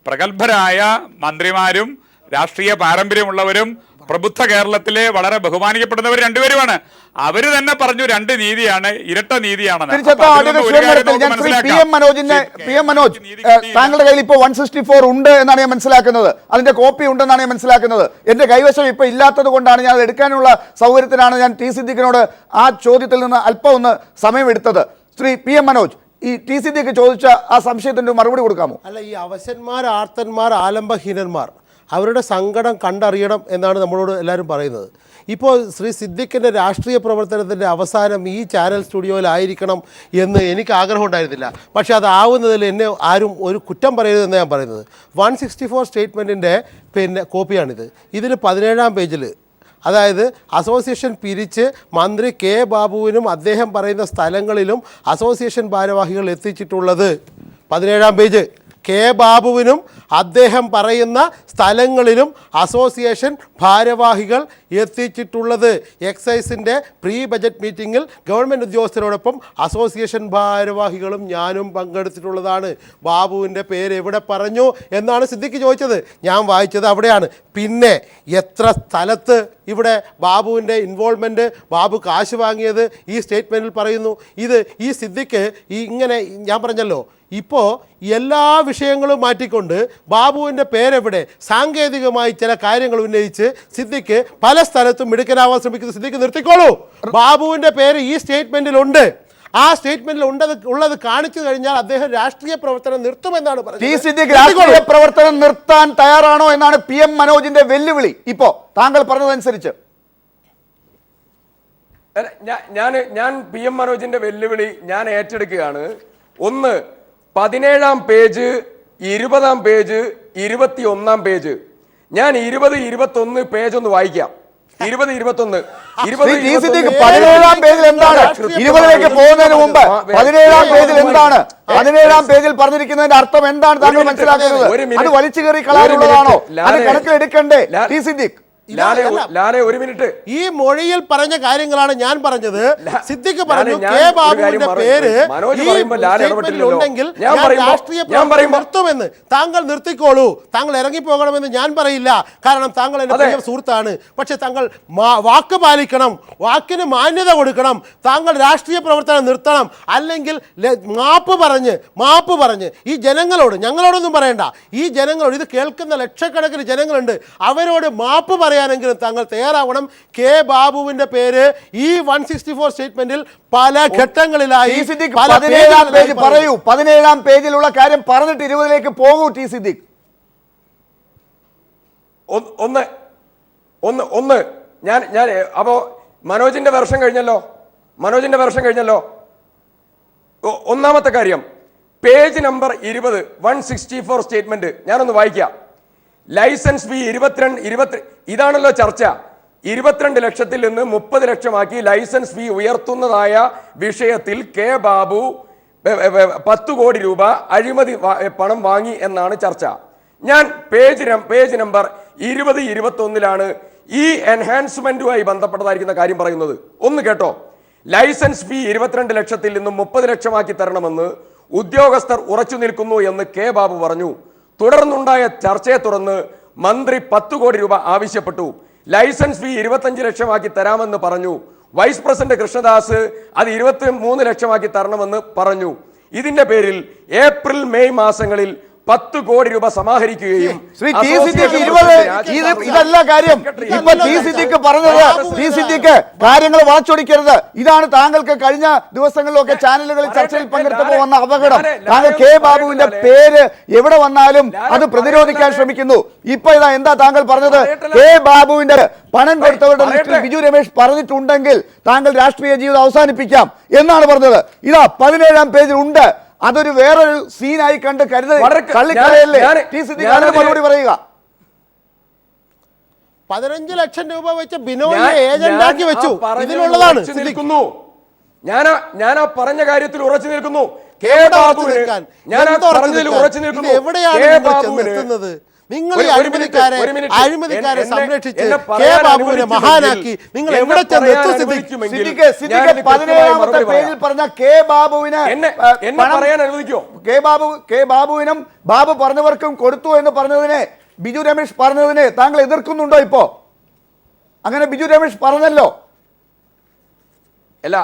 പ്രഗത്ഭരായ മന്ത്രിമാരും രാഷ്ട്രീയ പാരമ്പര്യമുള്ളവരും പ്രബുദ്ധ കേരളത്തിലെ വളരെ ബഹുമാനിക്കപ്പെടുന്നവർ രണ്ടുപേരുമാണ്. അവര് തന്നെ പറഞ്ഞു രണ്ട് നീതിയാണ്, ഇരട്ട നീതിയാണെന്ന്. താങ്കളുടെ കയ്യിൽ ഇപ്പൊ 164 ഉണ്ട് എന്നാണ് ഞാൻ മനസ്സിലാക്കുന്നത്. അതിന്റെ കോപ്പി ഉണ്ടെന്നാണ് ഞാൻ മനസ്സിലാക്കുന്നത്. എന്റെ കൈവശം ഇപ്പൊ ഇല്ലാത്തത് കൊണ്ടാണ് ഞാൻ അത് എടുക്കാനുള്ള സൗകര്യത്തിനാണ് ഞാൻ ടി സിദ്ദിഖിനോട് ആ ചോദ്യത്തിൽ നിന്ന് അല്പം ഒന്ന് സമയമെടുത്തത്. ശ്രീ പി എം മനോജ്, ഈ ടി സിദ്ദിഖ് ചോദിച്ച ആ സംശയത്തിന്റെ മറുപടി കൊടുക്കാമോ? അല്ല, ഈ അവശന്മാർ, ആർത്തന്മാർ, ആലംബഹീനന്മാർ അവരുടെ സങ്കടം കണ്ടറിയണം എന്നാണ് നമ്മളോട് എല്ലാവരും പറയുന്നത്. ഇപ്പോൾ ശ്രീ സിദ്ദിഖിൻ്റെ രാഷ്ട്രീയ പ്രവർത്തനത്തിൻ്റെ അവസാനം ഈ ചാനൽ സ്റ്റുഡിയോയിലായിരിക്കണം എന്ന് എനിക്ക് ആഗ്രഹം ഉണ്ടായിരുന്നില്ല. പക്ഷേ അതാവുന്നതിൽ എന്നെ ആരും ഒരു കുറ്റം പറയരുതെന്ന് ഞാൻ പറയുന്നത്. 164 സ്റ്റേറ്റ്മെൻറ്റിൻ്റെ കോപ്പിയാണിത്. ഇതിൽ 17-ാം പേജിൽ, അതായത് അസോസിയേഷൻ പിരിച്ച് മന്ത്രി കെ ബാബുവിനും അദ്ദേഹം പറയുന്ന സ്ഥലങ്ങളിലും അസോസിയേഷൻ ഭാരവാഹികൾ എത്തിച്ചിട്ടുള്ളത് 17-ാം പേജ്. കെ ബാബുവിനും അദ്ദേഹം പറയുന്ന സ്ഥലങ്ങളിലും അസോസിയേഷൻ ഭാരവാഹികൾ എത്തിച്ചിട്ടുള്ളത്. എക്സൈസിൻ്റെ പ്രീ ബജറ്റ് മീറ്റിങ്ങിൽ ഗവൺമെൻറ് ഉദ്യോഗസ്ഥരോടൊപ്പം അസോസിയേഷൻ ഭാരവാഹികളും ഞാനും പങ്കെടുത്തിട്ടുള്ളതാണ്. ബാബുവിൻ്റെ പേര് എവിടെ പറഞ്ഞു എന്നാണ് സിദ്ദിഖ് ചോദിച്ചത്. ഞാൻ വായിച്ചത് അവിടെയാണ്. പിന്നെ എത്ര സ്ഥലത്ത് ഇവിടെ ബാബുവിൻ്റെ ഇൻവോൾവ്മെൻറ്റ്, ബാബു കാശ് വാങ്ങിയത് ഈ സ്റ്റേറ്റ്മെൻറ്റിൽ പറയുന്നു. ഈ സിദ്ദിഖ് ഇങ്ങനെ ഞാൻ പറഞ്ഞല്ലോ, ഇപ്പോൾ എല്ലാ വിഷയങ്ങളും മാറ്റിക്കൊണ്ട് ബാബുവിൻ്റെ പേരെവിടെ, സാങ്കേതികമായി ചില കാര്യങ്ങൾ ഉന്നയിച്ച് സിദ്ദിഖ് പല സ്ഥലത്തും മിടുക്കനാവാൻ ശ്രമിക്കുന്നത്. സിദ്ദിഖ് നിർത്തിക്കോളൂ. ബാബുവിൻ്റെ പേര് ഈ സ്റ്റേറ്റ്മെൻറ്റിലുണ്ട്. ആ സ്റ്റേറ്റ്മെന്റിൽ ഉള്ളത് കാണിച്ചു കഴിഞ്ഞാൽ അദ്ദേഹം രാഷ്ട്രീയ പ്രവർത്തനം നിർത്തുമെന്നാണ് പറഞ്ഞത്. രാഷ്ട്രീയ പ്രവർത്തനം നിർത്താൻ തയ്യാറാണോ എന്നാണ് പി എം മനോജിന്റെ വെല്ലുവിളി. ഇപ്പോ താങ്കൾ പറഞ്ഞതനുസരിച്ച് ഞാൻ പി എം മനോജിന്റെ വെല്ലുവിളി ഞാൻ ഏറ്റെടുക്കുകയാണ്. ഒന്ന് 17-ാം പേജ്, 20-ാം പേജ്, 21-ാം പേജ്. ഞാൻ 20-21 പേജ് ഒന്ന് വായിക്കാം. 20-21 17-ാം പേജിൽ എന്താണ്? 20-ലേക്ക് പോകുന്നതിന് മുമ്പ് 17-ാം പേജിൽ എന്താണ്? 17-ാം പേജിൽ പറഞ്ഞിരിക്കുന്നതിന്റെ അർത്ഥം എന്താണ് താങ്കൾ മനസ്സിലാക്കുന്നത്? അത് വലിച്ചു കയറി കളയാനുള്ളതാണോ? അത് കണക്കിലെടുക്കണ്ടേ ടി സിദ്ദിഖ്? ലാലെ ഒരു മിനിറ്റ്. ഈ മൊഴിയിൽ പറഞ്ഞ കാര്യങ്ങളാണ് ഞാൻ പറഞ്ഞത്. സിദ്ദിഖ് പറഞ്ഞു കെ ബാബുവിന്റെ പേര് ഉണ്ടെങ്കിൽ രാഷ്ട്രീയ പ്രവർത്തനം നിർത്തുമെന്ന്. താങ്കൾ നിർത്തിക്കോളൂ, താങ്കൾ ഇറങ്ങിപ്പോകണമെന്ന് ഞാൻ പറയില്ല, കാരണം താങ്കൾ എന്റെ പ്രിയ സുഹൃത്താണ്. പക്ഷെ താങ്കൾ വാക്ക് പാലിക്കണം, വാക്കിന് മാന്യത കൊടുക്കണം. താങ്കൾ രാഷ്ട്രീയ പ്രവർത്തനം നിർത്തണം, അല്ലെങ്കിൽ മാപ്പ് പറഞ്ഞ് ഈ ജനങ്ങളോട്, ഞങ്ങളോടൊന്നും പറയണ്ട, ഈ ജനങ്ങളോട്, ഇത് കേൾക്കുന്ന ലക്ഷക്കണക്കിന് ജനങ്ങളുണ്ട്, അവരോട് മാപ്പ് പറയാനെങ്കിലും താങ്കൾ തയ്യാറാവണം. കെ ബാബുവിന്റെ പേര് ഈ 164 സ്റ്റേറ്റ്മെന്റിൽ പല ഘട്ടങ്ങളിലായി 17-ാം പേജിലുള്ള കാര്യം പറഞ്ഞിട്ട് 20-ലേക്ക് പോകൂ ടി സിദ്ദിഖ്. ഒന്ന് ഞാൻ അപ്പോ മനോജിന്റെ വെർഷൻ കഴിഞ്ഞല്ലോ. ഒന്നാമത്തെ കാര്യം, പേജ് നമ്പർ 20 164 സ്റ്റേറ്റ്മെന്റ് ഞാനൊന്ന് വായിക്കാം. ലൈസൻസ് ഫീ 22 ഇതാണല്ലോ ചർച്ച. 22 ലക്ഷത്തിൽ നിന്ന് 30 ലക്ഷമാക്കി ലൈസൻസ് ഫീ ഉയർത്തുന്നതായ വിഷയത്തിൽ കെ ബാബു 10 കോടി രൂപ അഴിമതി പണം വാങ്ങി എന്നാണ് ചർച്ച. ഞാൻ പേജ് നമ്പർ 20-21 ഈ എൻഹാൻസ്മെന്റുമായി ബന്ധപ്പെട്ടതായിരിക്കുന്ന കാര്യം പറയുന്നത്. ഒന്ന് കേട്ടോ. ലൈസൻസ് ഫീ 22 ലക്ഷത്തിൽ നിന്നും 30 ലക്ഷമാക്കി തരണമെന്ന് ഉദ്യോഗസ്ഥർ ഉറച്ചു നിൽക്കുന്നു എന്ന് കെ ബാബു പറഞ്ഞു. തുടർന്നുണ്ടായ ചർച്ചയെ തുടർന്ന് മന്ത്രി 10 കോടി രൂപ ആവശ്യപ്പെട്ടു. ലൈസൻസ് ഫീ 25 ലക്ഷമാക്കി തരാമെന്ന് പറഞ്ഞു. വൈസ് പ്രസിഡന്റ് കൃഷ്ണദാസ് അത് 23 ലക്ഷമാക്കി തരണമെന്ന് പറഞ്ഞു. ഇതിന്റെ പേരിൽ ഏപ്രിൽ മെയ് മാസങ്ങളിൽ 10 കോടി രൂപ സമാഹരിക്കുകയും ഇതല്ല കാര്യം. ഇപ്പൊ ടി സിദ്ദിഖ് പറഞ്ഞത്, ടി സിദ്ദിഖ് കാര്യങ്ങൾ വളച്ചൊടിക്കരുത്. ഇതാണ് താങ്കൾക്ക് കഴിഞ്ഞ ദിവസങ്ങളിലൊക്കെ ചാനലുകളിൽ ചർച്ചയിൽ പങ്കെടുത്തപ്പോൾ വന്ന അപകടം. താങ്കൾ കെ ബാബുവിന്റെ പേര് എവിടെ വന്നാലും അത് പ്രതിരോധിക്കാൻ ശ്രമിക്കുന്നു. ഇപ്പൊ ഇതാ എന്താ താങ്കൾ പറഞ്ഞത്? കെ ബാബുവിന്റെ പണം കൊടുത്തവരുടെ ലിസ്റ്റിൽ ബിജു രമേശ് പറഞ്ഞിട്ടുണ്ടെങ്കിൽ താങ്കൾ രാഷ്ട്രീയ ജീവിതം അവസാനിപ്പിക്കാം എന്നാണ് പറഞ്ഞത്. ഇതാ 17-ാം പേജിൽ ഉണ്ട്. അതൊരു വേറൊരു സീനായി കണ്ട് കള്ളിക്കളയല്ലേ ടി സിദ്ദിഖ്? മറുപടി പറയുക. 15 ലക്ഷം രൂപ വെച്ച് ബിനോയിയെ ഏജന്റാക്കി വെച്ചു. ഇതിലുള്ളതാണ്. ഞാൻ ആ പറഞ്ഞ കാര്യത്തിൽ ഉറച്ചു നിൽക്കുന്നു. കെ ബാബുവിന് ഞാൻ പറഞ്ഞതിൽ ഉറച്ചു നിൽക്കുന്നു. എവിടെയാണ് നിങ്ങൾ ഈ അഴിമതിക്കാരെ സംരക്ഷിച്ച് കെ ബാബുവിനെ മഹാനാക്കി നിങ്ങൾ എവിടെ ചെന്ന് എത്തും? കെ ബാബുവിനും ബാബു പറഞ്ഞവർക്കും കൊടുത്തു എന്ന് പറഞ്ഞതിനെ ബിജു രമേശ് പറഞ്ഞതിനെ താങ്കൾ എതിർക്കുന്നുണ്ടോ? ഇപ്പോ അങ്ങനെ ബിജു രമേശ് പറഞ്ഞല്ലോ. അല്ല,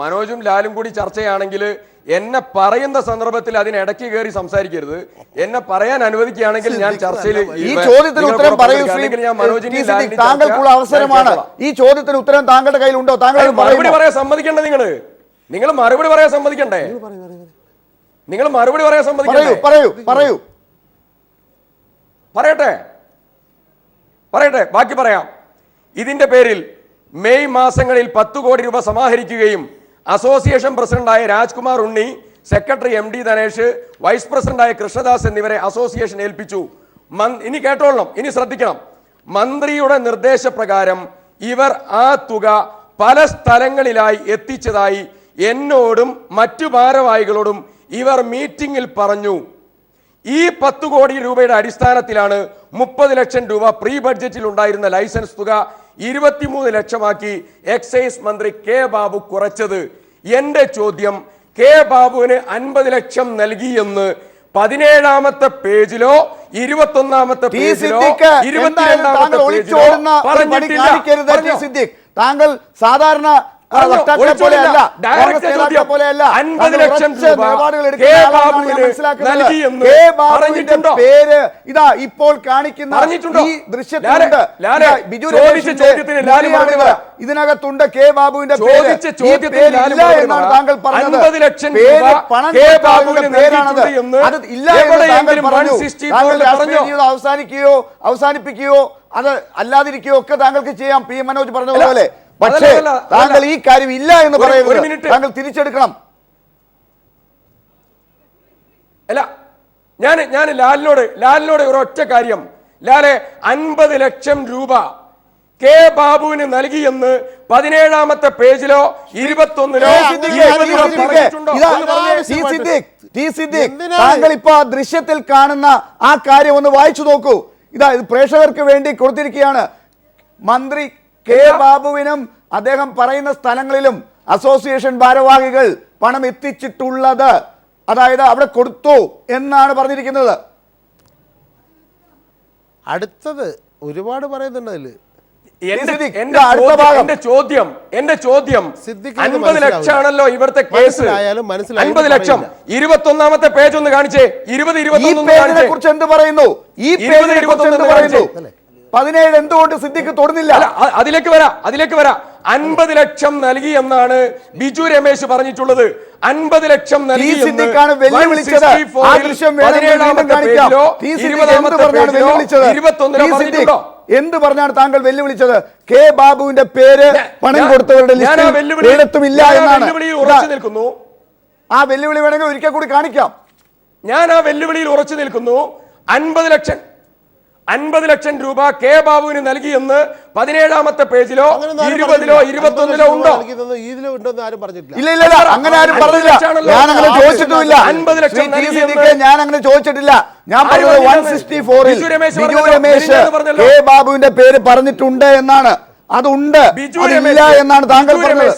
മനോജും ലാലും കൂടി ചർച്ചയാണെങ്കിൽ എന്നെ പറയുന്ന സന്ദർഭത്തിൽ അതിനിടയ്ക്ക് കയറി സംസാരിക്കരുത്. എന്നെ പറയാൻ അനുവദിക്കുകയാണെങ്കിൽ ഞാൻ ചർച്ചയിൽ ഈ ചോദ്യത്തിന് ഉത്തരം പറയൂ. താങ്കൾക്കുള്ള അവസരമാണ്. ഈ ചോദ്യത്തിന് ഉത്തരം താങ്കളുടെ കയ്യിലുണ്ടോ? താങ്കൾ മറുപടി പറയാൻ സമ്മതിക്കണ്ടേ? നിങ്ങൾ മറുപടി പറയാൻ സമ്മതിക്കണ്ടേ? പറയൂ. പറയട്ടെ, ബാക്കി പറയാം. ഇതിന്റെ പേരിൽ മെയ് മാസങ്ങളിൽ 10 കോടി രൂപ സമാഹരിക്കുകയും അസോസിയേഷൻ പ്രസിഡന്റായ Rajkumar Unni, secretary MD Dhanesh, vice പ്രസിഡന്റായ കൃഷ്ണദാസ് എന്നിവരെ അസോസിയേഷൻ ഏൽപ്പിച്ചു. ഇനി കേട്ടോളണം, ഇനി ശ്രദ്ധിക്കണം. മന്ത്രിയുടെ നിർദ്ദേശപ്രകാരം ഇവർ ആ തുക പല സ്ഥലങ്ങളിലായി എത്തിച്ചതായി എന്നോടും മറ്റു ഭാരവാഹികളോടും ഇവർ മീറ്റിംഗിൽ പറഞ്ഞു. ഈ 10 കോടി രൂപയുടെ അടിസ്ഥാനത്തിലാണ് 30 ലക്ഷം രൂപ പ്രീ ബഡ്ജറ്റിൽ ഉണ്ടായിരുന്ന ലൈസൻസ് തുക 23 ലക്ഷമാക്കി എക്സൈസ് മന്ത്രി കെ ബാബു കുറച്ചത്. എന്റെ ചോദ്യം, കെ ബാബുവിന് 50 ലക്ഷം നൽകിയെന്ന് 17-ാമത്തെ പേജിലോ 21-ാമത്തെ പേജിലോ 22-ാമത്തെ പേജിലോ പറഞ്ഞിട്ടില്ല. താങ്കൾ സാധാരണ 50 ലക്ഷം രൂപ കെ ബാബുവിന് നൽകിയെന്ന് പറഞ്ഞിട്ടുണ്ടോ? പേര് ഇതാ ഇപ്പോൾ കാണിക്കുന്ന ഈ ദൃശ്യത്തിലുണ്ട്. ഇതിനകത്തുണ്ട് കെ ബാബുവിന്റെ പേര്. എന്നാണ് താങ്കൾ പറഞ്ഞത്. 50 ലക്ഷം പണം പേരാണത്. അത് ഇല്ല എന്ന് താങ്കൾ പറഞ്ഞു. താങ്കൾ രാഷ്ട്രീയ ജീവിതം അവസാനിപ്പിക്കുകയോ അത് അല്ലാതിരിക്കുകയോ ഒക്കെ താങ്കൾക്ക് ചെയ്യാം. പി എം മനോജ് പറഞ്ഞതുപോലെ പക്ഷേ അതല്ല, താങ്കൾ ഈ കാര്യം ഇല്ല എന്ന് ഒരു പറയുന്നത് മിനിറ്റ്. താങ്കൾ തിരിച്ചെടുക്കണം. അല്ല, ഞാൻ ലാലിനോട് ഒരൊറ്റ കാര്യം. ലാലെ 50 ലക്ഷം രൂപ കെ ബാബുവിന് നൽകിയെന്ന് 17ാമത്തെ പേജിലോ 21-ലോ താങ്കൾ ഇപ്പൊ ആ ദൃശ്യത്തിൽ കാണുന്ന ആ കാര്യം ഒന്ന് വായിച്ചു നോക്കൂ. ഇത് പ്രേക്ഷകർക്ക് വേണ്ടി കൊടുത്തിരിക്കുകയാണ്. മന്ത്രി കെ ബാബുവിനും അദ്ദേഹം പറയുന്ന സ്ഥലങ്ങളിലും അസോസിയേഷൻ ഭാരവാഹികൾ പണം എത്തിച്ചിട്ടുള്ളത്, അതായത് അവിടെ കൊടുത്തു എന്നാണ് പറഞ്ഞിരിക്കുന്നത്. അടുത്തത് ഒരുപാട് പറയുന്നുണ്ട് അതില്. എന്റെ ചോദ്യം സിദ്ദിഖിന് 50 ലക്ഷമാണല്ലോ ഇവിടുത്തെ കേസ്. മനസ്സിലായാലും 50 ലക്ഷം. 21ാമത്തെ പേജ് ഒന്ന് കാണിച്ചേ. 20-21 കുറിച്ച് എന്ത് പറയുന്നു? ഈ പേജിനെ കുറിച്ച് എന്ത് പറയുന്നു? 17 എന്തുകൊണ്ട് സിദ്ദിഖ് തൊടുന്നില്ല? അതിലേക്ക് വരാ 50 ലക്ഷം നൽകി എന്നാണ് ബിജു രമേശ് പറഞ്ഞിട്ടുള്ളത്. 50 ലക്ഷം നൽകി സിദ്ദിഖാണ് വെല്ലുവിളിച്ചത്. ആ ദൃശ്യം വേണമെങ്കിൽ കാണിക്കാം. എന്ത് പറഞ്ഞാണ് താങ്കൾ വെല്ലുവിളിച്ചത്? കെ ബാബുവിന്റെ പേര് പണം കൊടുത്തവരുടെ ലിസ്റ്റിൽ ഇല്ല എന്നാണ്. ആ വെല്ലുവിളി വേണമെങ്കിൽ ഒരിക്കൽ കൂടി കാണിക്കാം. ഞാൻ ആ വെല്ലുവിളിയിൽ ഉറച്ചു നിൽക്കുന്നു. 50 ലക്ഷം രൂപ കെ ബാബുവിന് നൽകിയെന്ന് 17ാമത്തെ പേജിലോ 20-ലോ 21-ലോ ഉണ്ടോ? ഇല്ല, അങ്ങനെ ആരും പറഞ്ഞില്ല. ഞാൻ അങ്ങനെ ചോദിച്ചിട്ടുമില്ല. 50 ലക്ഷം ഞാൻ അങ്ങനെ ചോദിച്ചിട്ടില്ല. ഞാൻ പറഞ്ഞത് 164-ൽ ബിജു രമേശ് കെ ബാബുവിന്റെ പേര് പറഞ്ഞിട്ടുണ്ട് എന്നാണ്. അതുണ്ട്, അതില്ല എന്നാണ് താങ്കൾ പറഞ്ഞത്.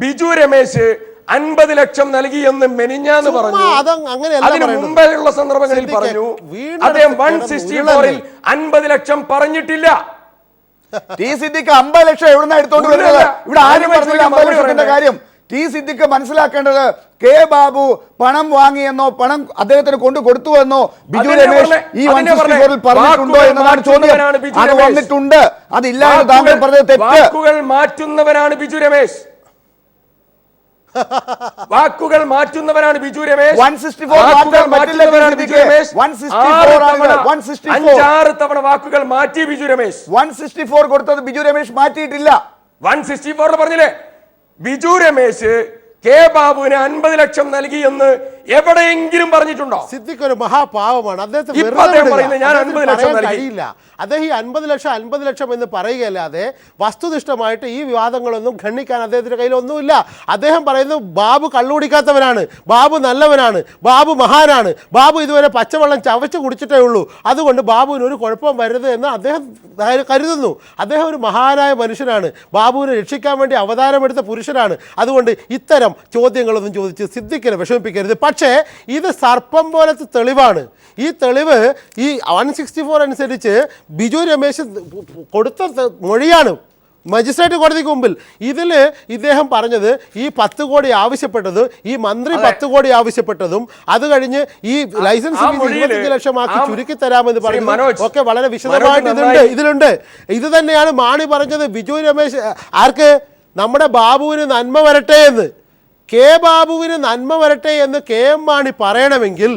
ബിജു രമേശ് 50 ലക്ഷം നൽകി എന്ന് മെനിഞ്ഞാന്ന് പറഞ്ഞു. അതിന് മുമ്പേയുള്ള സന്ദർഭങ്ങളിൽ പറഞ്ഞു. അദ്ദേഹം 164-ൽ 50 ലക്ഷം പറഞ്ഞിട്ടില്ല. ടി സിദ്ദിഖ് 50 ലക്ഷം എവിടുന്ന എടുത്തോണ്ട് വരുന്നത്? ഇവിടെ ആരും പറഞ്ഞില്ല 50 ലക്ഷത്തിന്റെ കാര്യം. ടി സിദ്ദിഖ് മനസ്സിലാക്കേണ്ടത് കെ ബാബു പണം വാങ്ങിയെന്നോ പണം അദ്ദേഹത്തിന് കൊണ്ടു കൊടുത്തുവെന്നോ ബിജു രമേശ് ഈ 164-ൽ പറഞ്ഞിട്ടുണ്ടോ എന്നതാണ് ചോദ്യം. അത് വന്നിട്ടുണ്ട്, അതില്ല എന്ന് താങ്കൾ പറഞ്ഞത് തെറ്റ്. വാക്കുകൾ മാറ്റുന്നവരാണ് ബിജു രമേശ്. വാക്കുകൾ മാറ്റുന്നവരാണ് ബിജു രമേശ്. 5-6 തവണ വാക്കുകൾ മാറ്റി ബിജു രമേശ്. 164 കൊടുത്തത് ബിജു രമേശ് മാറ്റിയിട്ടില്ല. 164 പറഞ്ഞില്ലേ? ബിജു രമേശ് കെ ബാബുവിന് 50 ലക്ഷം നൽകി എന്ന് എവിടെയെങ്കിലും പറഞ്ഞിട്ടുണ്ടോ? സിദ്ദിഖ് ഒരു മഹാപാവമാണ്. അദ്ദേഹത്തെ കഴിയില്ല. അദ്ദേഹം ഈ 50 ലക്ഷം എന്ന് പറയുകയല്ലാതെ വസ്തുനിഷ്ഠമായിട്ട് ഈ വിവാദങ്ങളൊന്നും ഖണ്ഡിക്കാൻ അദ്ദേഹത്തിന്റെ കയ്യിൽ ഒന്നുമില്ല. അദ്ദേഹം പറയുന്നത് ബാബു കള്ളുകുടിക്കാത്തവനാണ്, ബാബു നല്ലവനാണ്, ബാബു മഹാനാണ്, ബാബു ഇതുവരെ പച്ചവെള്ളം ചവച്ച് കുടിച്ചിട്ടേ ഉള്ളൂ, അതുകൊണ്ട് ബാബുവിന് ഒരു കുഴപ്പം വരരുത് എന്ന് അദ്ദേഹം കരുതുന്നു. അദ്ദേഹം ഒരു മഹാനായ മനുഷ്യനാണ്, ബാബുവിനെ രക്ഷിക്കാൻ വേണ്ടി അവതാരമെടുത്ത പുരുഷനാണ്. അതുകൊണ്ട് ഇത്തരം ചോദ്യങ്ങളൊന്നും ചോദിച്ച് സിദ്ദിഖിനെ വിഷമിപ്പിക്കരുത്. പക്ഷേ ഇത് സർപ്പം പോലത്തെ തെളിവാണ്. ഈ തെളിവ് ഈ 164 അനുസരിച്ച് ബിജു രമേശ് കൊടുത്ത മൊഴിയാണ് മജിസ്ട്രേറ്റ് കോടതിക്ക് മുമ്പിൽ. ഇതിൽ ഇദ്ദേഹം പറഞ്ഞത് ഈ 10 കോടി ആവശ്യപ്പെട്ടത്, ഈ മന്ത്രി 10 കോടി ആവശ്യപ്പെട്ടതും, അത് കഴിഞ്ഞ് ഈ ലൈസൻസ് 25 ലക്ഷമാക്കി ചുരുക്കി തരാമെന്ന് പറയുന്നത് ഒക്കെ വളരെ വിശദമായിട്ട് ഇതിലുണ്ട്. ഇത് തന്നെയാണ് മാണി പറഞ്ഞത്. ബിജു രമേശ് ആർക്ക്? നമ്മുടെ ബാബുവിന് നന്മ വരട്ടെ എന്ന്. കെ ബാബുവിന് നന്മ വരട്ടെ എന്ന് കെ എം മാണി പറയണമെങ്കിൽ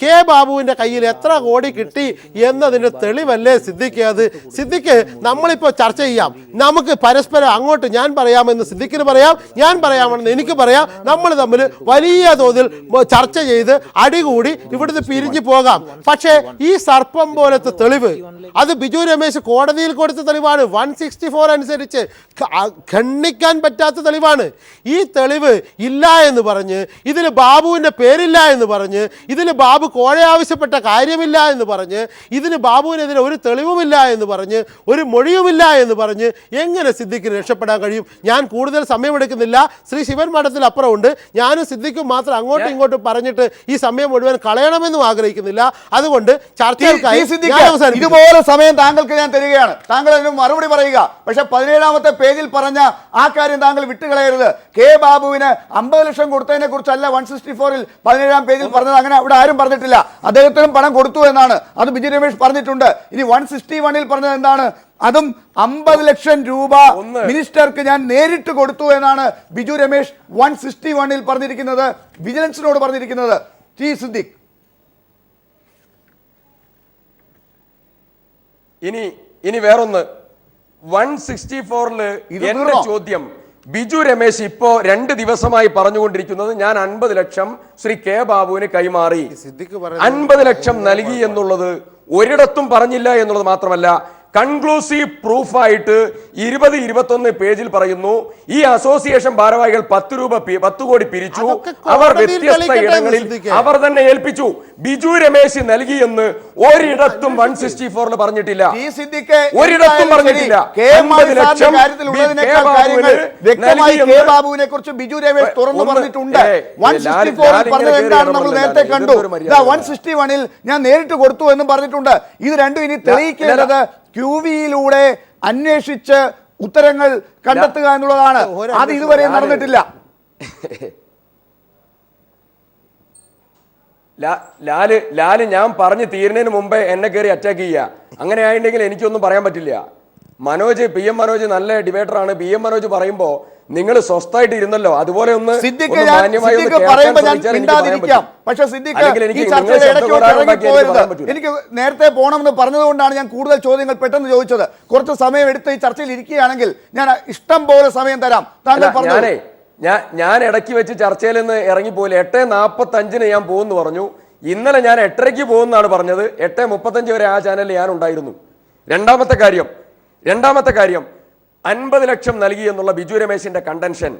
കെ ബാബുവിൻ്റെ കയ്യിൽ എത്ര കോടി കിട്ടി എന്നതിൻ്റെ തെളിവല്ലേ സിദ്ദിഖ്? അത് സിദ്ദിഖ് നമ്മളിപ്പോൾ ചർച്ച ചെയ്യാം, നമുക്ക് പരസ്പരം അങ്ങോട്ട് ഞാൻ പറയാമെന്ന് സിദ്ദിഖിന് പറയാം, ഞാൻ പറയാമെന്ന് എനിക്ക് പറയാം. നമ്മൾ തമ്മിൽ വലിയ തോതിൽ ചർച്ച ചെയ്ത് അടികൂടി ഇവിടുന്ന് പിരിഞ്ഞു പോകാം. പക്ഷേ ഈ സർപ്പം പോലത്തെ തെളിവ് അത് ബിജു രമേശ് കോടതിയിൽ കൊടുത്ത തെളിവാണ്. 164 അനുസരിച്ച് ഖണ്ഡിക്കാൻ പറ്റാത്ത തെളിവാണ്. ഈ തെളിവ് ഇല്ല എന്ന് പറഞ്ഞ്, ഇതിൽ ബാബുവിൻ്റെ പേരില്ല എന്ന് പറഞ്ഞ്, ഇതിൽ ബാബു കോഴ ആവശ്യപ്പെട്ട കാര്യമില്ല എന്ന് പറഞ്ഞ്, ഇതിന് ബാബുവിനെതിരെ ഒരു തെളിവുമില്ല എന്ന് പറഞ്ഞ്, ഒരു മൊഴിയുമില്ല എന്ന് പറഞ്ഞ് എങ്ങനെ സിദ്ദിഖിന് രക്ഷപ്പെടാൻ കഴിയും? ഞാൻ കൂടുതൽ സമയമെടുക്കുന്നില്ല. ശ്രീ ശിവൻ മഠത്തിൽ അപ്പുറമുണ്ട്. ഞാനും സിദ്ദിഖും മാത്രം അങ്ങോട്ടും ഇങ്ങോട്ടും പറഞ്ഞിട്ട് ഈ സമയം മുഴുവൻ കളയണമെന്നും ആഗ്രഹിക്കുന്നില്ല. അതുകൊണ്ട് ചർച്ചകൾക്കായി ഇതുപോലെ സമയം താങ്കൾക്ക് ഞാൻ തരികയാണ്. താങ്കൾ അതിന് മറുപടി പറയുക. പക്ഷെ 17ാമത്തെ പേജിൽ പറഞ്ഞ ആ കാര്യം താങ്കൾ വിട്ടുകളയരുത്. കെ ബാബുവിന് 50 ലക്ഷം കൊടുത്തതിനെ കുറിച്ചല്ല 164-ൽ 17ാം പേജിൽ പറഞ്ഞത്. അങ്ങനെ അവിടെ ആരും പറഞ്ഞിട്ടില്ല. അദ്ദേഹത്തിനും പണം കൊടുത്തു എന്നാണ്. അത് ബിജു രമേശ് പറഞ്ഞിട്ടുണ്ട്. ഇനി 161-ൽ പറഞ്ഞത് എന്താണ്? അതും 50 ലക്ഷം രൂപ മിനിസ്റ്റർക്ക് ഞാൻ നേരിട്ട് കൊടുത്തു എന്നാണ് ബിജു രമേശ് 161-ൽ പറഞ്ഞിരിക്കുന്നത്, വിജിലൻസിനോട് പറഞ്ഞിരിക്കുന്നത്. ടി സിദ്ദിഖ് ഇനി വേറൊന്ന് 164-ല് എന്റെ ചോദ്യം, ബിജു രമേശ് ഇപ്പോ 2 ദിവസമായി പറഞ്ഞുകൊണ്ടിരിക്കുന്നത് ഞാൻ 50 ലക്ഷം ശ്രീ കെ ബാബുവിന് കൈമാറി, 50 ലക്ഷം നൽകി എന്നുള്ളത് ഒരിടത്തും പറഞ്ഞില്ല എന്നുള്ളത് മാത്രമല്ല, കൺക്ലൂസീവ് പ്രൂഫായിട്ട് 20-21 പേജിൽ പറയുന്നു ഈ അസോസിയേഷൻ ഭാരവാഹികൾ 10 കോടി പിരിച്ചു, അവർ വ്യത്യസ്ത ഇടങ്ങളിൽ അവർ തന്നെ ഏൽപ്പിച്ചു. ബിജു രമേശ് നൽകിയെന്ന് ഒരിടത്തും 164-ൽ പറഞ്ഞിട്ടില്ല, ഒരിടത്തും പറഞ്ഞിട്ടില്ല. 50 ലക്ഷം ബാബുവിനെ കുറിച്ച് ബിജു രമേശ് തുറന്നു പറഞ്ഞിട്ടുണ്ട്. 164-ൽ പറഞ്ഞത് എന്താണെന്ന് നമ്മൾ നേരത്തെ കണ്ടു. 161-ൽ ഞാൻ നേരിട്ട് കൊടുത്തു എന്നും പറഞ്ഞിട്ടുണ്ട്. ഇത് രണ്ടും ഇനി തെളിയിക്കേണ്ടത് ക്യൂവിയിലൂടെ അന്വേഷിച്ച് ഉത്തരങ്ങൾ കണ്ടെത്തുക എന്നുള്ളതാണ്. അത് ഇതുവരെ നടന്നിട്ടില്ല. ലാല് ഞാൻ പറഞ്ഞു തീരുന്നതിന് മുമ്പേ എന്നെ കയറി അറ്റാക്ക് ചെയ്യുക. അങ്ങനെ ആയിട്ടുണ്ടെങ്കിൽ എനിക്കൊന്നും പറയാൻ പറ്റില്ല. PM മനോജ് നല്ല ഡിബേറ്ററാണ്. PM മനോജ് പറയുമ്പോ നിങ്ങൾ സ്വസ്ഥമായിട്ട് ഇരുന്നല്ലോ, അതുപോലെ ഒന്ന് എനിക്ക് നേരത്തെ പോകണമെന്ന് പറഞ്ഞതുകൊണ്ടാണ് ഞാൻ കൂടുതൽ ചോദ്യങ്ങൾ പെട്ടെന്ന് ചോദിച്ചത്. കുറച്ച് സമയം എടുത്ത് ഈ ചർച്ചയിൽ ഇരിക്കുകയാണെങ്കിൽ ഞാൻ ഇഷ്ടം പോലെ സമയം തരാം. താങ്കൾ പറഞ്ഞേ. ഞാൻ ഇടയ്ക്ക് വെച്ച് ചർച്ചയിൽ നിന്ന് ഇറങ്ങിപ്പോയില്ല. 8:45-ന് ഞാൻ പോകുന്നു പറഞ്ഞു. ഇന്നലെ ഞാൻ 8:30-ക്ക് പോകുന്നാണ് പറഞ്ഞത്. 8:35 വരെ ആ ചാനലിൽ ഞാൻ ഉണ്ടായിരുന്നു. രണ്ടാമത്തെ കാര്യം 50 ലക്ഷം നൽകി എന്നുള്ള ബിജു രമേശിന്റെ കണ്ടൻഷൻ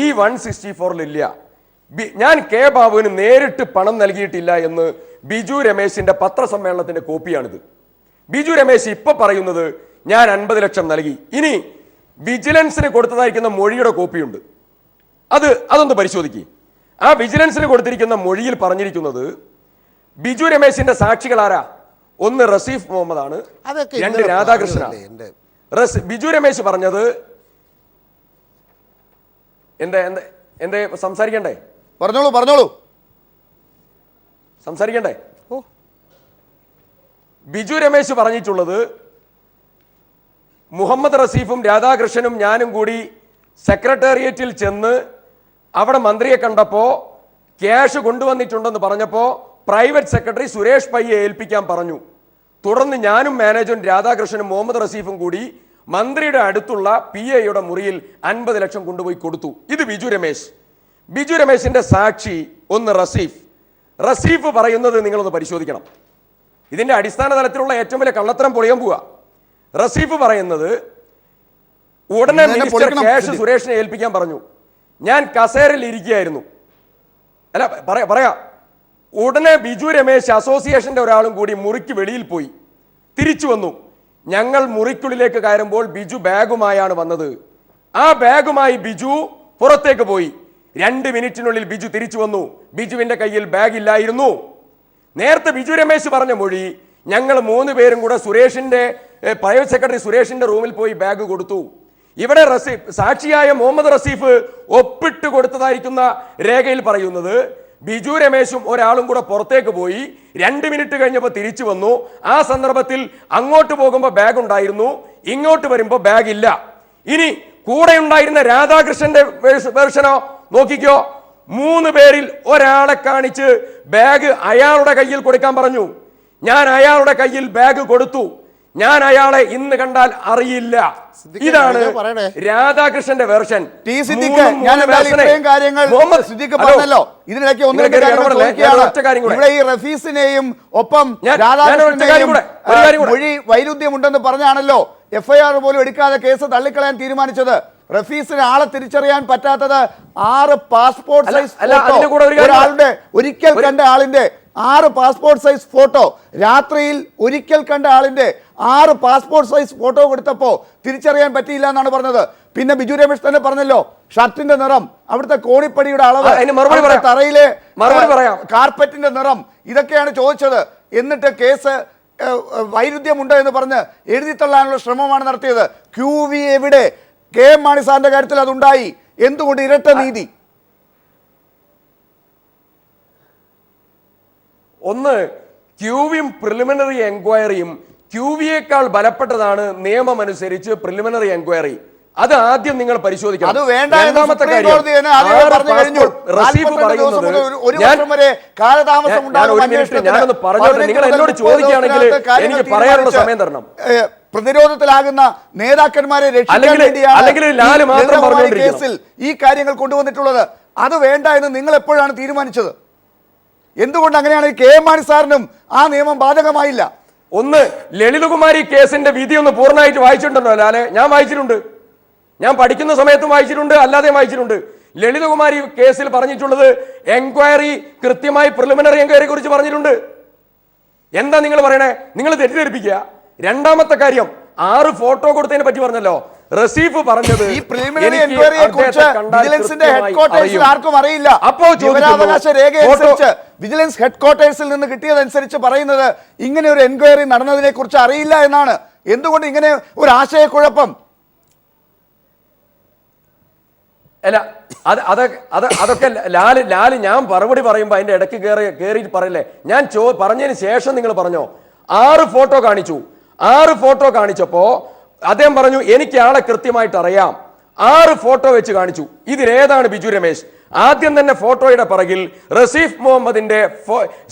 ഈ 164-ൽ ഇല്ല. ഞാൻ കെ ബാബുവിന് നേരിട്ട് പണം നൽകിയിട്ടില്ല എന്ന് ബിജു രമേശിന്റെ പത്രസമ്മേളനത്തിന്റെ കോപ്പിയാണിത്. ബിജു രമേശ് ഇപ്പൊ പറയുന്നത് ഞാൻ 50 ലക്ഷം നൽകി. ഇനി വിജിലൻസിന് കൊടുത്തതായിരിക്കുന്ന മൊഴിയുടെ കോപ്പിയുണ്ട്, അതൊന്ന് പരിശോധിക്കുക. ആ വിജിലൻസിന് കൊടുത്തിരിക്കുന്ന മൊഴിയിൽ പറഞ്ഞിരിക്കുന്നത് ബിജു രമേശിന്റെ സാക്ഷികൾ ആരാ? ഒന്ന് റസീഫ് മുഹമ്മദ് ആണ്, 2 രാധാകൃഷ്ണനാണ്. ബിജു രമേശ് പറഞ്ഞത് എന്തേ സംസാരിക്കണ്ടേ? പറഞ്ഞോളൂ. സംസാരിക്കണ്ടേ? ബിജു രമേശ് പറഞ്ഞിട്ടുള്ളത് മുഹമ്മദ് റസീഫും രാധാകൃഷ്ണനും ഞാനും കൂടി സെക്രട്ടേറിയറ്റിൽ ചെന്ന് അവിടെ മന്ത്രിയെ കണ്ടപ്പോ ക്യാഷ് കൊണ്ടുവന്നിട്ടുണ്ടെന്ന് പറഞ്ഞപ്പോ പ്രൈവറ്റ് സെക്രട്ടറി സുരേഷ് പയ്യെ ഏൽപ്പിക്കാൻ പറഞ്ഞു. തുടർന്ന് ഞാനും മാനേജറും രാധാകൃഷ്ണനും മുഹമ്മദ് റസീഫും കൂടി മന്ത്രിയുടെ അടുത്തുള്ള PAയുടെ മുറിയിൽ 50 ലക്ഷം കൊണ്ടുപോയി കൊടുത്തു. ഇത് ബിജു രമേശിന്റെ സാക്ഷി ഒന്ന് റസീഫ് പറയുന്നത് നിങ്ങളൊന്ന് പരിശോധിക്കണം. ഇതിന്റെ അടിസ്ഥാന തലത്തിലുള്ള ഏറ്റവും വലിയ കള്ളത്തരം പൊളിയാൻ പോവുക. റസീഫ് പറയുന്നത് ഉടനെ മിനിസ്റ്റർ ക്യാഷ് സുരേഷിനെ ഏൽപ്പിക്കാൻ പറഞ്ഞു. ഞാൻ കസേരയിൽ ഇരിക്കുകയായിരുന്നു. അല്ല പറയാ ഉടനെ ബിജു രമേശ് അസോസിയേഷന്റെ ഒരാളും കൂടി മുറിക്ക് വെളിയിൽ പോയി, തിരിച്ചു വന്നു. ഞങ്ങൾ മുറിക്കുള്ളിലേക്ക് കയറുമ്പോൾ ബിജു ബാഗുമായാണ് വന്നത്. ആ ബാഗുമായി ബിജു പുറത്തേക്ക് പോയി. 2 മിനിറ്റിനുള്ളിൽ ബിജു തിരിച്ചു വന്നു. ബിജുവിന്റെ കയ്യിൽ ബാഗ് ഇല്ലായിരുന്നു. നേരത്തെ ബിജു രമേശ് പറഞ്ഞ മൊഴി ഞങ്ങൾ 3 പേരും കൂടെ പ്രൈവറ്റ് സെക്രട്ടറി സുരേഷിന്റെ റൂമിൽ പോയി ബാഗ് കൊടുത്തു. ഇവിടെ സാക്ഷിയായ മുഹമ്മദ് റസീഫ് ഒപ്പിട്ട് കൊടുത്തതായിരിക്കുന്ന രേഖയിൽ പറയുന്നത് ബിജു രമേശും ഒരാളും കൂടെ പുറത്തേക്ക് പോയി, 2 മിനിറ്റ് കഴിഞ്ഞപ്പോൾ തിരിച്ചു വന്നു. ആ സന്ദർഭത്തിൽ അങ്ങോട്ട് പോകുമ്പോൾ ബാഗ് ഉണ്ടായിരുന്നു, ഇങ്ങോട്ട് വരുമ്പോൾ ബാഗ് ഇല്ല. ഇനി കൂടെ ഉണ്ടായിരുന്ന രാധാകൃഷ്ണന്റെ വേർഷനോ നോക്കിക്കോ. 3 പേരിൽ ഒരാളെ കാണിച്ച് ബാഗ് അയാളുടെ കയ്യിൽ കൊടുക്കാൻ പറഞ്ഞു. ഞാൻ അയാളുടെ കയ്യിൽ ബാഗ് കൊടുത്തു. ഞാൻ അയാളെ ഇന്ന് കണ്ടാൽ അറിയില്ല. ഇതാണ് രാധാകൃഷ്ണന്റെ വേർഷൻ. ഇവിടെ ഈ റഫീസിനെയും ഒപ്പം മൊഴി വൈരുദ്ധ്യമുണ്ടെന്ന് പറഞ്ഞാണല്ലോ FIR പോലും എടുക്കാതെ കേസ് തള്ളിക്കളയാൻ തീരുമാനിച്ചത്. റഫീസിന് ആളെ തിരിച്ചറിയാൻ പറ്റാത്തത് 6 പാസ്പോർട്ട് സൈസ് ഫോട്ടോ, ഒരാളുടെ ഒരിക്കൽ കണ്ട ആളിന്റെ 6 പാസ്പോർട്ട് സൈസ് ഫോട്ടോ, രാത്രിയിൽ ഒരിക്കൽ കണ്ട ആളിന്റെ 6 പാസ്പോർട്ട് സൈസ് ഫോട്ടോ കൊടുത്തപ്പോ തിരിച്ചറിയാൻ പറ്റിയില്ല എന്നാണ് പറഞ്ഞത്. പിന്നെ ബിജു രമേശ് തന്നെ പറഞ്ഞല്ലോ ഷർട്ടിന്റെ നിറം, അവിടുത്തെ കോണിപ്പടിയുടെ അളവ്, തറയിലെ കാർപ്പറ്റിന്റെ നിറം, ഇതൊക്കെയാണ് ചോദിച്ചത്. എന്നിട്ട് കേസ് വൈരുദ്ധ്യമുണ്ട് എന്ന് പറഞ്ഞ് എഴുതിത്തള്ളാനുള്ള ശ്രമമാണ് നടത്തിയത്. QV എവിടെ? KM മാണി സാറിന്റെ കാര്യത്തിൽ അതുണ്ടായി. എന്തുകൊണ്ട് ഇരട്ട നീതി? ഒന്ന്, ക്യൂവിയും പ്രിലിമിനറി എൻക്വയറിയും QVയേക്കാൾ ബലപ്പെട്ടതാണ് നിയമമനുസരിച്ച് പ്രിലിമിനറി എൻക്വയറി. അത് ആദ്യം നിങ്ങൾ പരിശോധിക്കണം. അത് വേണ്ട എന്ന് രണ്ടാമത്തെ സുപ്രീം കാര്യം, കോടതി തന്നെ ആദ്യമേ 6 പറഞ്ഞു കഴിഞ്ഞു. പാസ്പോർട്ട് റസീഫ് 42 ദിവസം പറയുന്നത് മുതൽ ഒരു വർഷം വരെ കാലതാമസം ഉണ്ടാകും അന്വേഷണത്തിന്. ഞാനൊന്ന് പറഞ്ഞോട്ടെ, നിങ്ങൾ എന്നോട് ചോദിക്കുകയാണെങ്കിൽ എനിക്ക് പറയാനുള്ള സമയം തരണം. പ്രതിരോധത്തിലാകുന്ന നേതാക്കന്മാരെ രക്ഷിക്കാൻ അല്ലെങ്കിൽ വേണ്ടിയാണ് ലാല് മാത്രം ലളിതകുമാരി പറഞ്ഞുകൊണ്ടിരിക്കണം. കേസിൽ ഈ കാര്യങ്ങൾ കൊണ്ടുവന്നിട്ടുള്ളത്. അത് വേണ്ട എന്ന് നിങ്ങൾ എപ്പോഴാണ് തീരുമാനിച്ചത്? എന്തുകൊണ്ട് അങ്ങനെയാണ്? കെ എം മാണി സാറിനും ആ നിയമം ബാധകമായില്ല. ഒന്ന്, ലളിതകുമാരി കേസിന്റെ വിധി ഒന്ന് പൂർണ്ണമായിട്ട് വായിച്ചിട്ടുണ്ടോ ലാലെ? ഞാൻ വായിച്ചിട്ടുണ്ട്. ഞാൻ പഠിക്കുന്ന സമയത്തും വായിച്ചിട്ടുണ്ട്, അല്ലാതെ വായിച്ചിട്ടുണ്ട്. ലളിതകുമാരി കേസിൽ പറഞ്ഞിട്ടുള്ളത് എൻക്വയറി കൃത്യമായി പ്രിലിമിനറി എൻക്വയറിയെ കുറിച്ച് പറഞ്ഞിട്ടുണ്ട്. എന്താ നിങ്ങൾ പറയണേ? നിങ്ങൾ തെറ്റിദ്ധരിപ്പിക്കുക. രണ്ടാമത്തെ കാര്യം, 6 ഫോട്ടോ കൊടുത്തതിനെ പറ്റി പറഞ്ഞല്ലോ. റസീഫ് പറഞ്ഞത് ഈ പ്രിലിമിനറി എൻക്വയറിയെ കുറിച്ച് വിജിലൻസിന്റെ ഹെഡ്ക്വാർട്ടേഴ്സിൽ ആർക്കും അറിയില്ല. അപ്പോൾ വിവരാവകാശ രേഖ അനുസരിച്ച് വിജിലൻസ് ഹെഡ്ക്വാർട്ടേഴ്സിൽ നിന്ന് കിട്ടിയതനുസരിച്ച് പറയുന്നത് ഇങ്ങനെ ഒരു എൻക്വയറി നടന്നതിനെ കുറിച്ച് അറിയില്ല എന്നാണ്. എന്തുകൊണ്ട് ഇങ്ങനെ ഒരു ആശയക്കുഴപ്പം? അല്ല, അതൊക്കെ ലാല് ഞാൻ മറുപടി പറയുമ്പോ അതിന്റെ ഇടയ്ക്ക് കയറി പറയില്ലേ? ഞാൻ പറഞ്ഞതിന് ശേഷം നിങ്ങൾ പറഞ്ഞോ 6 ഫോട്ടോ കാണിച്ചു. 6 ഫോട്ടോ കാണിച്ചപ്പോ അദ്ദേഹം പറഞ്ഞു എനിക്ക് ആളെ കൃത്യമായിട്ട് അറിയാം. 6 ഫോട്ടോ വെച്ച് കാണിച്ചു. ഇതിലേതാണ് ബിജു രമേശ്? ആദ്യം തന്നെ ഫോട്ടോയുടെ പിറകിൽ റസീഫ് മുഹമ്മദിന്റെ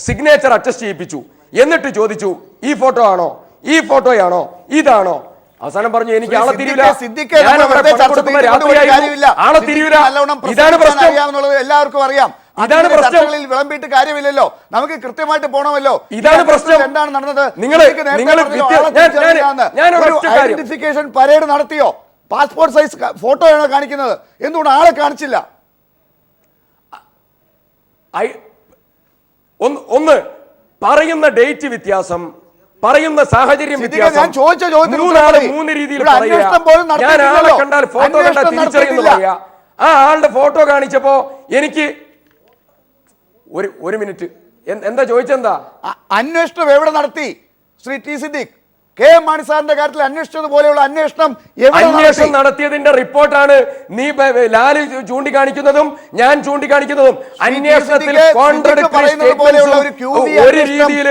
സിഗ്നേച്ചർ അറ്റസ്റ്റ് ചെയ്യിപ്പിച്ചു. എന്നിട്ട് ചോദിച്ചു ഈ ഫോട്ടോ ആണോ, ഈ ഫോട്ടോയാണോ, ഇതാണോ? അവസാനം പറഞ്ഞു എനിക്ക് ആളെ തിരിയില്ല. ആളെ തിരിയില്ല. ഇതാണ് പ്രശ്നം. എല്ലാവർക്കും അറിയാം. ഇതാണ് പ്രശ്നം. വിളമ്പിയിട്ട് കാര്യമില്ലല്ലോ, നമുക്ക് കൃത്യമായിട്ട് പോണമല്ലോ. ഇതാണ് പ്രശ്നം. എന്താണ് നടന്നത്? ഐഡന്റിഫിക്കേഷൻ പരേഡ് നടത്തിയോ? പാസ്പോർട്ട് സൈസ് ഫോട്ടോയാണോ കാണിക്കുന്നത്? എന്തുകൊണ്ട് ആളെ കാണിച്ചില്ല? ഒന്ന്, പറയുന്ന ഡേറ്റ് വ്യത്യാസം, പറയുന്ന സാഹചര്യം വ്യത്യാസം. ഞാൻ ചോദിച്ച ചോദ്യത്തിന് 3 രീതിയിൽ ഞാൻ ആളെ കണ്ടാൽ ഫോട്ടോ കണ്ടാൽ തിരിച്ചറിയുന്നു പറയാ. ആ ആളുടെ ഫോട്ടോ കാണിച്ചപ്പോ എനിക്ക് ഒരു മിനിറ്റ്, എന്താ ചോദിച്ചെന്താ? അന്വേഷണം എവിടെ നടത്തി Shri T Siddique? K M Mani സാറിന്റെ കാര്യത്തിൽ അന്വേഷിച്ചതുപോലെയുള്ള അന്വേഷണം നടത്തിയതിന്റെ റിപ്പോർട്ടാണ് നീ ലാല് ചൂണ്ടിക്കാണിക്കുന്നതും ഞാൻ ചൂണ്ടിക്കാണിക്കുന്നതും. അന്വേഷണത്തിൽ ഒരു രീതിയിൽ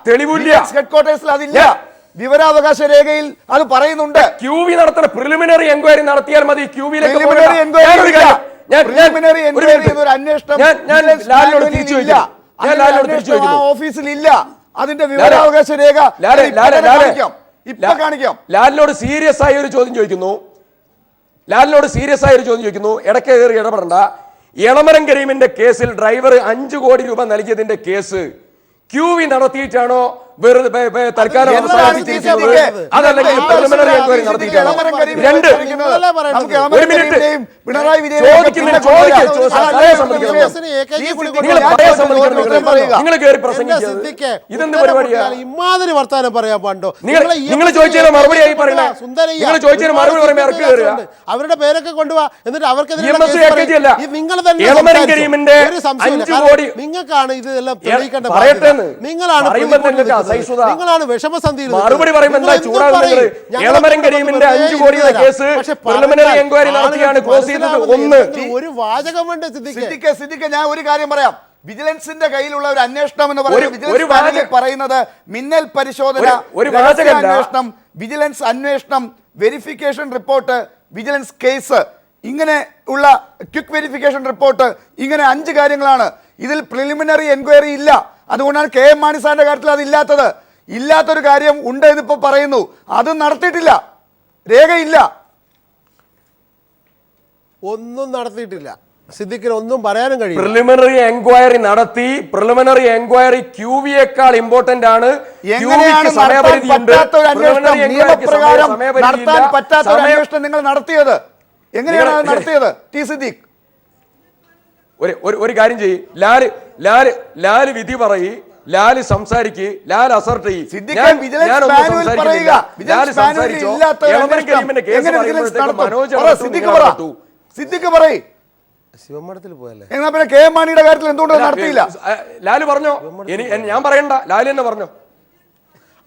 തെളിവില്ല. ഹെഡ്ക്വാർട്ടേഴ്സിൽ അതില്ല. വിവരാവകാശ രേഖയിൽ അത് പറയുന്നുണ്ട്. QV നടത്തുന്ന പ്രിലിമിനറി എൻക്വയറി നടത്തിയാൽ മതി. QV-യിലേക്ക് ഓഫീസിലില്ല. അതിന്റെ വിവരാവകാശ രേഖ കാണിക്കാം. ലാലിനോട് സീരിയസ് ആയ ഒരു ചോദ്യം ചോദിക്കുന്നു. ഇടയ്ക്ക് കയറി ഇടപെടണ്ട. എളമരം കരീമിന്റെ കേസിൽ ഡ്രൈവർ 5 കോടി രൂപ നൽകിയതിന്റെ കേസ് QV നടത്തിയിട്ടാണോ വെറുതെ തൽക്കാലം അതല്ലെങ്കിൽ പ്രിലിമിനറി എൻക്വയറി നടത്തിയിട്ടാണോ? 2, ഒരു മിനിറ്റ് നിങ്ങൾ കയറി പ്രസംഗിക്കുന്നത് ഇതെന്ത് പരിപാടിയാ? ഇമാതിരി വർത്താനം പറയാൻ പാടോ? നിങ്ങൾ ചോദിച്ചതിന് മറുപടിയായി പറയണ. നിങ്ങൾ ചോദിച്ചതിന് മറുപടി പറയുമ്പോൾ ഇറക്കി കയറുക. അവരുടെ പേരൊക്കെ കൊണ്ടുപോവാ, എന്നിട്ട് അവർക്ക് നിങ്ങൾ നിങ്ങൾക്കാണ് ഇതെല്ലാം തെളിയിക്കേണ്ട. നിങ്ങളാണ് വിഷമസന്ധിയിൽ മറുപടി പറയുമ്പോൾ എന്താ ചൂടാകുന്നത്? എളമരം കരീമിന്റെ 5 കോടിയുടെ കേസ് പ്രിലിമിനറി എൻക്വയറി നടത്തിയാണ് ക്ലോസ് ചെയ്തത്. ഒരു വാചകം വേണ്ട സിദ്ദിഖ്. ഞാൻ ഒരു കാര്യം പറയാം. വിജിലൻസിന്റെ കയ്യിലുള്ള ഒരു അന്വേഷണം എന്ന് പറയുന്നത് മിന്നൽ പരിശോധന, അന്വേഷണം, വിജിലൻസ് അന്വേഷണം, വെരിഫിക്കേഷൻ റിപ്പോർട്ട്, വിജിലൻസ് കേസ്, ഇങ്ങനെ ഉള്ള ക്വിക്ക് വെരിഫിക്കേഷൻ റിപ്പോർട്ട്, ഇങ്ങനെ 5 കാര്യങ്ങളാണ്. ഇതിൽ പ്രിലിമിനറി എൻക്വയറി ഇല്ല. അതുകൊണ്ടാണ് കെ എം മാണി സാറിന്റെ കാര്യത്തിൽ അത് ഇല്ലാത്തൊരു കാര്യം ഉണ്ട് എന്നിപ്പോ പറയുന്നു. അത് നടത്തിയിട്ടില്ല, രേഖയില്ല, ഒന്നും നടത്തിയിട്ടില്ല. സിദ്ദിഖിന് ഒന്നും പറയാനും കഴിയും. പ്രിലിമിനറി എൻക്വയറി നടത്തി. പ്രിലിമിനറി എൻക്വയറി QV-യേക്കാൾ ഇമ്പോർട്ടന്റ് ആണ്. നിയമപ്രകാരം നടത്താൻ പറ്റാത്ത ഒരു അന്വേഷണം നിങ്ങൾ നടത്തിയത് എങ്ങനെയാണ് നടത്തിയത്? ടി സിദ്ദീഖ് ഒരു കാര്യം ചെയ്യ്. ലാല് വിധി പറയ്, ലാല് സംസാരിക്ക്, ലാല് അസർട്ട് ചെയ്യ്. ശിവമഠത്തിൽ പോയല്ലേ? എന്നാ പിന്നെ കെ എം മാണിയുടെ കാര്യത്തിൽ എന്തുകൊണ്ട് നടത്തിയില്ല? ലാല് പറഞ്ഞോ? ഞാൻ പറയണ്ട, ലാല് തന്നെ പറഞ്ഞോ.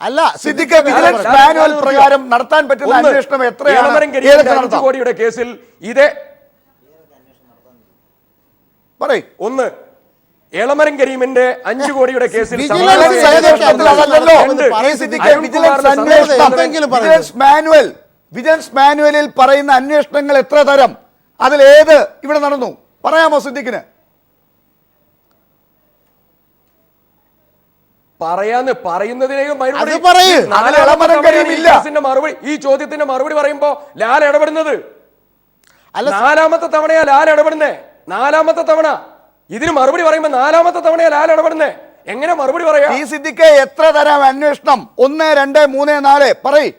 അല്ല സിദ്ദിഖ്, വിജിലൻസ് മാനുവൽ പ്രകാരം നടത്താൻ പറ്റുന്ന അന്വേഷണം എത്രയാണ്? 5 കോടിയുടെ കേസിൽ ഇതേ പറയ്. ഒന്ന്, എളമരം കരീമിന്റെ 5 കോടിയുടെ കേസിൽ മാനുവൽ വിജിലൻസ് മാനുവലിൽ പറയുന്ന അന്വേഷണങ്ങൾ എത്ര തരം, അതിലേത് ഇവിടെ നടന്നു? പറയാമോ സിദ്ദിഖിന്? പറയുന്നതിനേക്കും അത് പറയ്. മറുപടി, ഈ ചോദ്യത്തിന്റെ മറുപടി പറയുമ്പോ ലാൽ ഇടപെടുന്നത് അല്ല, നാലാമത്തെ തവണയാ ലാൽ ഇടപെടുന്നേ. നാലാമത്തെ തവണ ഇതിന് മറുപടി പറയുമ്പോ നാലാമത്തെ തവണയാ ലാൽ ഇടപെടുന്നേ. എങ്ങനെ മറുപടി പറയാ? ഈ സിദ്ദിഖ് എത്ര തരം അന്വേഷണം? 1, 2, 3, 4 പറയ്.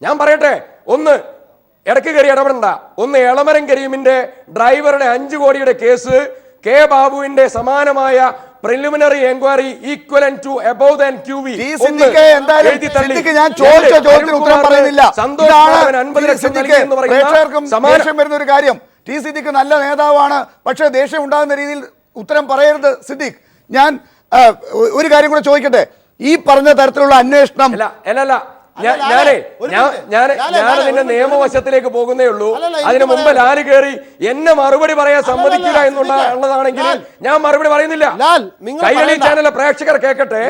ഞാൻ പറയട്ടെ. ഒന്ന്, ഇടയ്ക്ക് കയറി ഇടപെടണ്ട. ഒന്ന്, എളമരം കരീമിന്റെ ഡ്രൈവറുടെ 5 കോടിയുടെ കേസ്, കെ ബാബുവിന്റെ സമാനമായ preliminary enquiry equivalent to above than QV. ഞാൻ ചോദിച്ച ചോദ്യത്തിന് ഉത്തരം പറയുന്നില്ല. ദേഷ്യം വരുന്ന ഒരു കാര്യം, ടി സിദ്ദിഖ് നല്ല നേതാവാണ്, പക്ഷേ ദേഷ്യം ഉണ്ടാകുന്ന രീതിയിൽ ഉത്തരം പറയരുത് സിദ്ദിഖ്. ഞാൻ ഒരു കാര്യം കൂടെ ചോദിക്കട്ടെ. ഈ പറഞ്ഞ തരത്തിലുള്ള അന്വേഷണം ഞാനതിന്റെ നിയമവശത്തിലേക്ക് പോകുന്നേ ഉള്ളൂ. അതിനു മുമ്പ് ലാല് കയറി എന്നെ മറുപടി പറയാൻ സമ്മതിക്കില്ല എന്നുള്ളതാണെങ്കിൽ ഞാൻ മറുപടി പറയുന്നില്ല. കൈരളി ചാനലിലെ പ്രേക്ഷകർ കേൾക്കട്ടെ.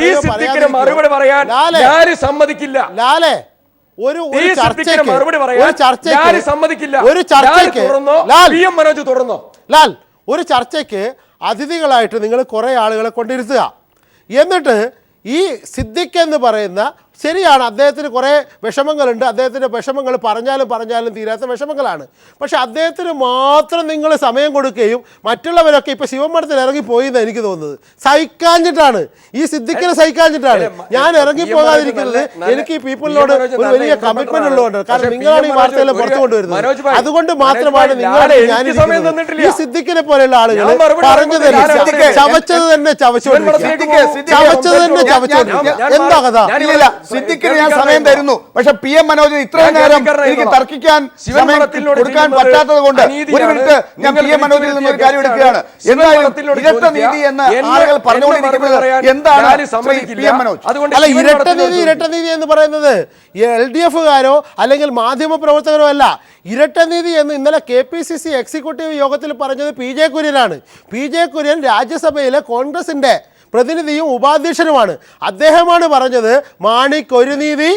ടി സിദ്ദിഖിന് മറുപടി പറയാൻ ലാല് സമ്മതിക്കില്ല. മറുപടി പറയാൻ ലാല് സമ്മതിക്കില്ല. PM മനോജ് തുടർന്നോ. ലാൽ, ഒരു ചർച്ചയ്ക്ക് അതിഥികളായിട്ട് നിങ്ങൾ കുറെ ആളുകളെ കൊണ്ടിരുത്തുക. എന്നിട്ട് ഈ സിദ്ദിഖ് എന്ന് പറയുന്ന, ശരിയാണ്, അദ്ദേഹത്തിന് കുറേ വിഷമങ്ങളുണ്ട്. അദ്ദേഹത്തിൻ്റെ വിഷമങ്ങൾ പറഞ്ഞാലും തീരാത്ത വിഷമങ്ങളാണ്. പക്ഷെ അദ്ദേഹത്തിന് മാത്രം നിങ്ങൾ സമയം കൊടുക്കുകയും മറ്റുള്ളവരൊക്കെ ഇപ്പോൾ ശിവമഠത്തിൽ ഇറങ്ങിപ്പോയി എന്ന് എനിക്ക് തോന്നുന്നത് സഹിക്കാഞ്ഞിട്ടാണ്. ഈ സിദ്ദിഖിനെ സഹിക്കാഞ്ഞിട്ടാണ് ഞാൻ ഇറങ്ങിപ്പോകാതിരിക്കുന്നത്. എനിക്ക് ഈ പീപ്പിളിനോട് ഒരു വലിയ കമ്മിറ്റ്മെന്റ് ഉള്ളതുകൊണ്ട്. കാരണം നിങ്ങളാണ് ഈ വാർത്തയെല്ലാം പുറത്തു കൊണ്ടുവരുന്നത്. അതുകൊണ്ട് മാത്രമാണ് നിങ്ങളാണ് ഞാൻ ഈ സിദ്ദിഖിനെ പോലെയുള്ള ആളുകൾ പറഞ്ഞത് ചവച്ചത് തന്നെ ചവച്ചുകൊണ്ടിരിക്കുക. എന്താ കഥ? സിദ്ദിഖിന് ഞാൻ സമയം തരുന്നു, പക്ഷെ PM മനോജിന് ഇത്രയും നേരം എനിക്ക് തർക്കിക്കാൻ സമയം കൊടുക്കാൻ പറ്റാത്തത് കൊണ്ട് 1 മിനിറ്റ് ഞാൻ PM മനോജിൽ നിന്ന് ഒരു കാര്യം എടുക്കുകയാണ്. എന്തായാലും ഇരട്ട നീതി എന്ന് ആളുകൾ പറഞ്ഞുകൊണ്ടിരിക്കുന്നത് എന്താണ് PM മനോജ്? അല്ല, ഇരട്ട നീതി എന്ന് പറയുന്നത് LDF-കാരോ അല്ലെങ്കിൽ മാധ്യമ പ്രവർത്തകരോ അല്ല. ഇരട്ട നീതി എന്ന് ഇന്നലെ KPCC എക്സിക്യൂട്ടീവ് യോഗത്തിൽ പറഞ്ഞത് PJ കുര്യനാണ്. PJ കുര്യൻ രാജ്യസഭയിലെ കോൺഗ്രസിന്റെ പ്രതിനിധിയും ഉപാധ്യക്ഷനുമാണ്. അദ്ദേഹമാണ് പറഞ്ഞത് മാണിക്ക് ഒരു നീതി,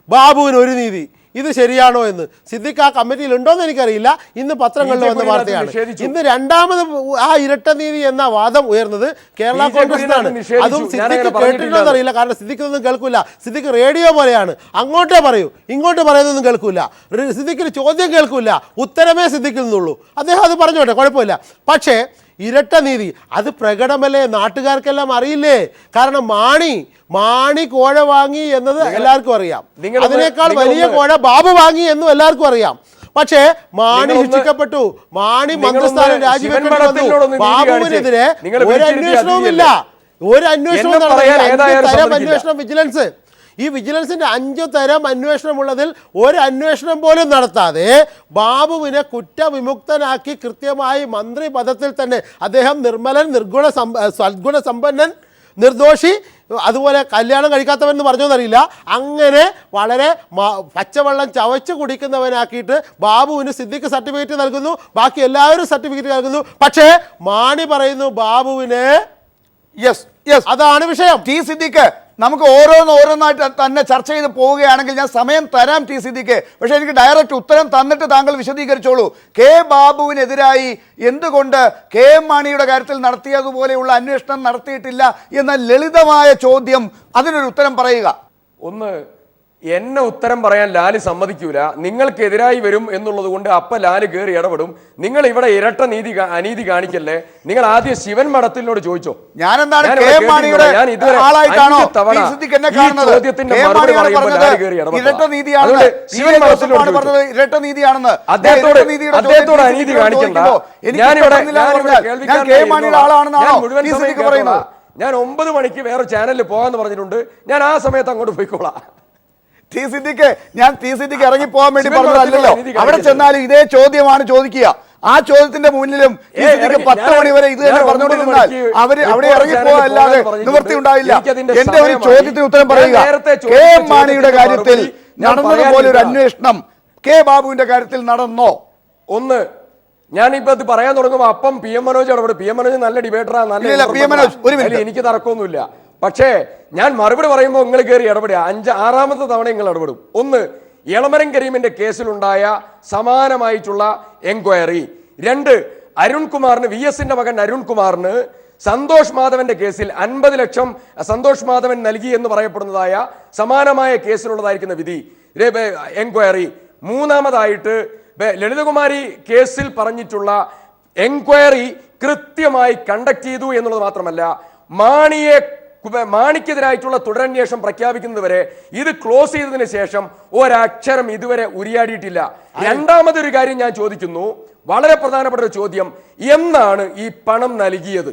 ബാബുവിന് ഒരു നീതി. ഇത് ശരിയാണോ എന്ന്. സിദ്ദിഖ് ആ കമ്മിറ്റിയിൽ ഉണ്ടോയെന്ന് എനിക്കറിയില്ല. ഇന്ന് പത്രങ്ങളിൽ വന്ന വാർത്തയാണ്. ഇന്ന് രണ്ടാമത് ആ ഇരട്ട നീതി എന്ന വാദം ഉയർന്നത് കേരള കോൺഗ്രസിനാണ്. അതും സിദ്ദിഖ് കേട്ടിട്ടോന്ന് അറിയില്ല. കാരണം സിദ്ദിഖ് ഒന്നും കേൾക്കൂല. സിദ്ദിഖ് റേഡിയോ പോലെയാണ്, അങ്ങോട്ടേ പറയൂ, ഇങ്ങോട്ട് പറയുന്നൊന്നും കേൾക്കൂല. സിദ്ദിഖിന് ചോദ്യം കേൾക്കൂല, ഉത്തരമേ സിദ്ദിഖിൽ നിന്നുള്ളൂ. അദ്ദേഹം അത് പറഞ്ഞോട്ടെ, കുഴപ്പമില്ല. പക്ഷേ ഇരട്ട നീതി അത് പ്രകടമല്ലേ, നാട്ടുകാർക്കെല്ലാം അറിയില്ലേ? കാരണം മാണി കോഴ വാങ്ങി എന്നത് എല്ലാവർക്കും അറിയാം. അതിനേക്കാൾ വലിയ കോഴ ബാബു വാങ്ങി എന്നും എല്ലാവർക്കും അറിയാം. പക്ഷേ മാണി ശിക്ഷിക്കപ്പെട്ടു, മാണി മന്ത്രിസ്ഥാനം രാജിവെക്കേണ്ടി വന്നു. ബാബുവിനെതിരെ ഒരു അന്വേഷണവുമില്ല. ഒരു അന്വേഷണവും അന്വേഷണം വിജിലൻസ്, ഈ വിജിലൻസിന്റെ 5 തരം അന്വേഷണമുള്ളതിൽ ഒരു അന്വേഷണം പോലും നടത്താതെ ബാബുവിനെ കുറ്റവിമുക്തനാക്കി കൃത്യമായി മന്ത്രി പദത്തിൽ തന്നെ അദ്ദേഹം നിർമ്മലൻ, സദ്ഗുണ സമ്പന്നൻ, നിർദോഷി, അതുപോലെ കല്യാണം കഴിക്കാത്തവൻ പറഞ്ഞോന്നറിയില്ല, അങ്ങനെ വളരെ പച്ചവെള്ളം ചവച്ച് കുടിക്കുന്നവനാക്കിയിട്ട് ബാബുവിന് സിദ്ദിഖ് സർട്ടിഫിക്കറ്റ് നൽകുന്നു, ബാക്കി എല്ലാവരും സർട്ടിഫിക്കറ്റ് നൽകുന്നു. പക്ഷേ മാണി പറയുന്നു ബാബുവിന്. അതാണ് വിഷയം. ടി സിദ്ദിഖ്, നമുക്ക് ഓരോന്നായിട്ട് തന്നെ ചർച്ച ചെയ്ത് പോവുകയാണെങ്കിൽ ഞാൻ സമയം തരാം ടി സിദ്ദിഖ്. പക്ഷേ എനിക്ക് ഡയറക്റ്റ് ഉത്തരം തന്നിട്ട് താങ്കൾ വിശദീകരിച്ചോളൂ. കെ ബാബുവിനെതിരായി എന്തുകൊണ്ട് KM മാണിയുടെ കാര്യത്തിൽ നടത്തിയതുപോലെയുള്ള അന്വേഷണം നടത്തിയിട്ടില്ല എന്ന ലളിതമായ ചോദ്യം, അതിനൊരു ഉത്തരം പറയുക. ഒന്ന്, എന്നെ ഉത്തരം പറയാൻ ലാല് സമ്മതിക്കൂല. നിങ്ങൾക്കെതിരായി വരും എന്നുള്ളത് കൊണ്ട് അപ്പ ലാല് കയറി ഇടപെടും. നിങ്ങൾ ഇവിടെ ഇരട്ട അനീതി കാണിക്കല്ലേ. നിങ്ങൾ ആദ്യം ശിവൻ മഠത്തിനോട് ചോദിച്ചോ. ചോദ്യത്തിന്റെ മറുപടി പറയുമ്പോൾ ലാല് കയറി ഇടപെടും. അദ്ദേഹത്തോട് അനീതി കാണിക്കണ്ട. ഞാൻ 9 മണിക്ക് വേറെ ചാനലിൽ പോകാന്ന് പറഞ്ഞിട്ടുണ്ട്. ഞാൻ ആ സമയത്ത് അങ്ങോട്ട് പോയിക്കോളാം. ടി സിദ്ദിഖ് ഇറങ്ങി പോകാൻ വേണ്ടി പറഞ്ഞതല്ലോ. അവിടെ ചെന്നാലും ഇതേ ചോദ്യമാണ് ചോദിക്കുക. ആ ചോദ്യത്തിന്റെ മുന്നിലും 10 മണി വരെ ഇത് തന്നെ പറഞ്ഞുകൊണ്ടിരുന്നാൽ അവര് അവിടെ ഇറങ്ങിപ്പോകാല്ലാതെ നിവൃത്തി ഉണ്ടാവില്ല. എന്റെ ഒരു ചോദ്യത്തിന് ഉത്തരം പറയുക. KM മാണിയുടെ കാര്യത്തിൽ നടന്നതുപോലെ ഒരു അന്വേഷണം കെ ബാബുവിന്റെ കാര്യത്തിൽ നടന്നോ? ഒന്ന്, ഞാനിപ്പോ ഇത് പറയാൻ തുടങ്ങുമ്പോ PM മനോജ് ഇടപെടും. PM മനോജ് നല്ല ഡിബേറ്ററാണ്, നല്ല, എനിക്ക് തർക്കമൊന്നുമില്ല. പക്ഷേ ഞാൻ മറുപടി പറയുമ്പോൾ നിങ്ങൾ കയറി ഇടപെടുക. ആറാമത്തെ തവണ നിങ്ങൾ ഇടപെടും. ഒന്ന്, എളമരം കരീമിന്റെ കേസിലുണ്ടായ സമാനമായിട്ടുള്ള എൻക്വയറി. രണ്ട്, അരുൺകുമാറിന്, VSന്റെ മകൻ അരുൺകുമാറിന് സന്തോഷ് മാധവന്റെ കേസിൽ 50 ലക്ഷം സന്തോഷ് മാധവൻ നൽകി എന്ന് പറയപ്പെടുന്നതായ സമാനമായ കേസിലുള്ളതായിരിക്കുന്ന വിധി, എൻക്വയറി. മൂന്നാമതായിട്ട് ലളിതകുമാരി കേസിൽ പറഞ്ഞിട്ടുള്ള എൻക്വയറി കൃത്യമായി കണ്ടക്ട് ചെയ്തു എന്നുള്ളത് മാത്രമല്ല, മാണിക്കെതിരായിട്ടുള്ള തുടരന്വേഷണം പ്രഖ്യാപിക്കുന്നതുവരെ ഇത് ക്ലോസ് ചെയ്തതിന് ശേഷം ഒരക്ഷരം ഇതുവരെ ഉരിയാടിയിട്ടില്ല. രണ്ടാമതൊരു കാര്യം ഞാൻ ചോദിക്കുന്നു, വളരെ പ്രധാനപ്പെട്ട ഒരു ചോദ്യം, എന്നാണ് ഈ പണം നൽകിയത്?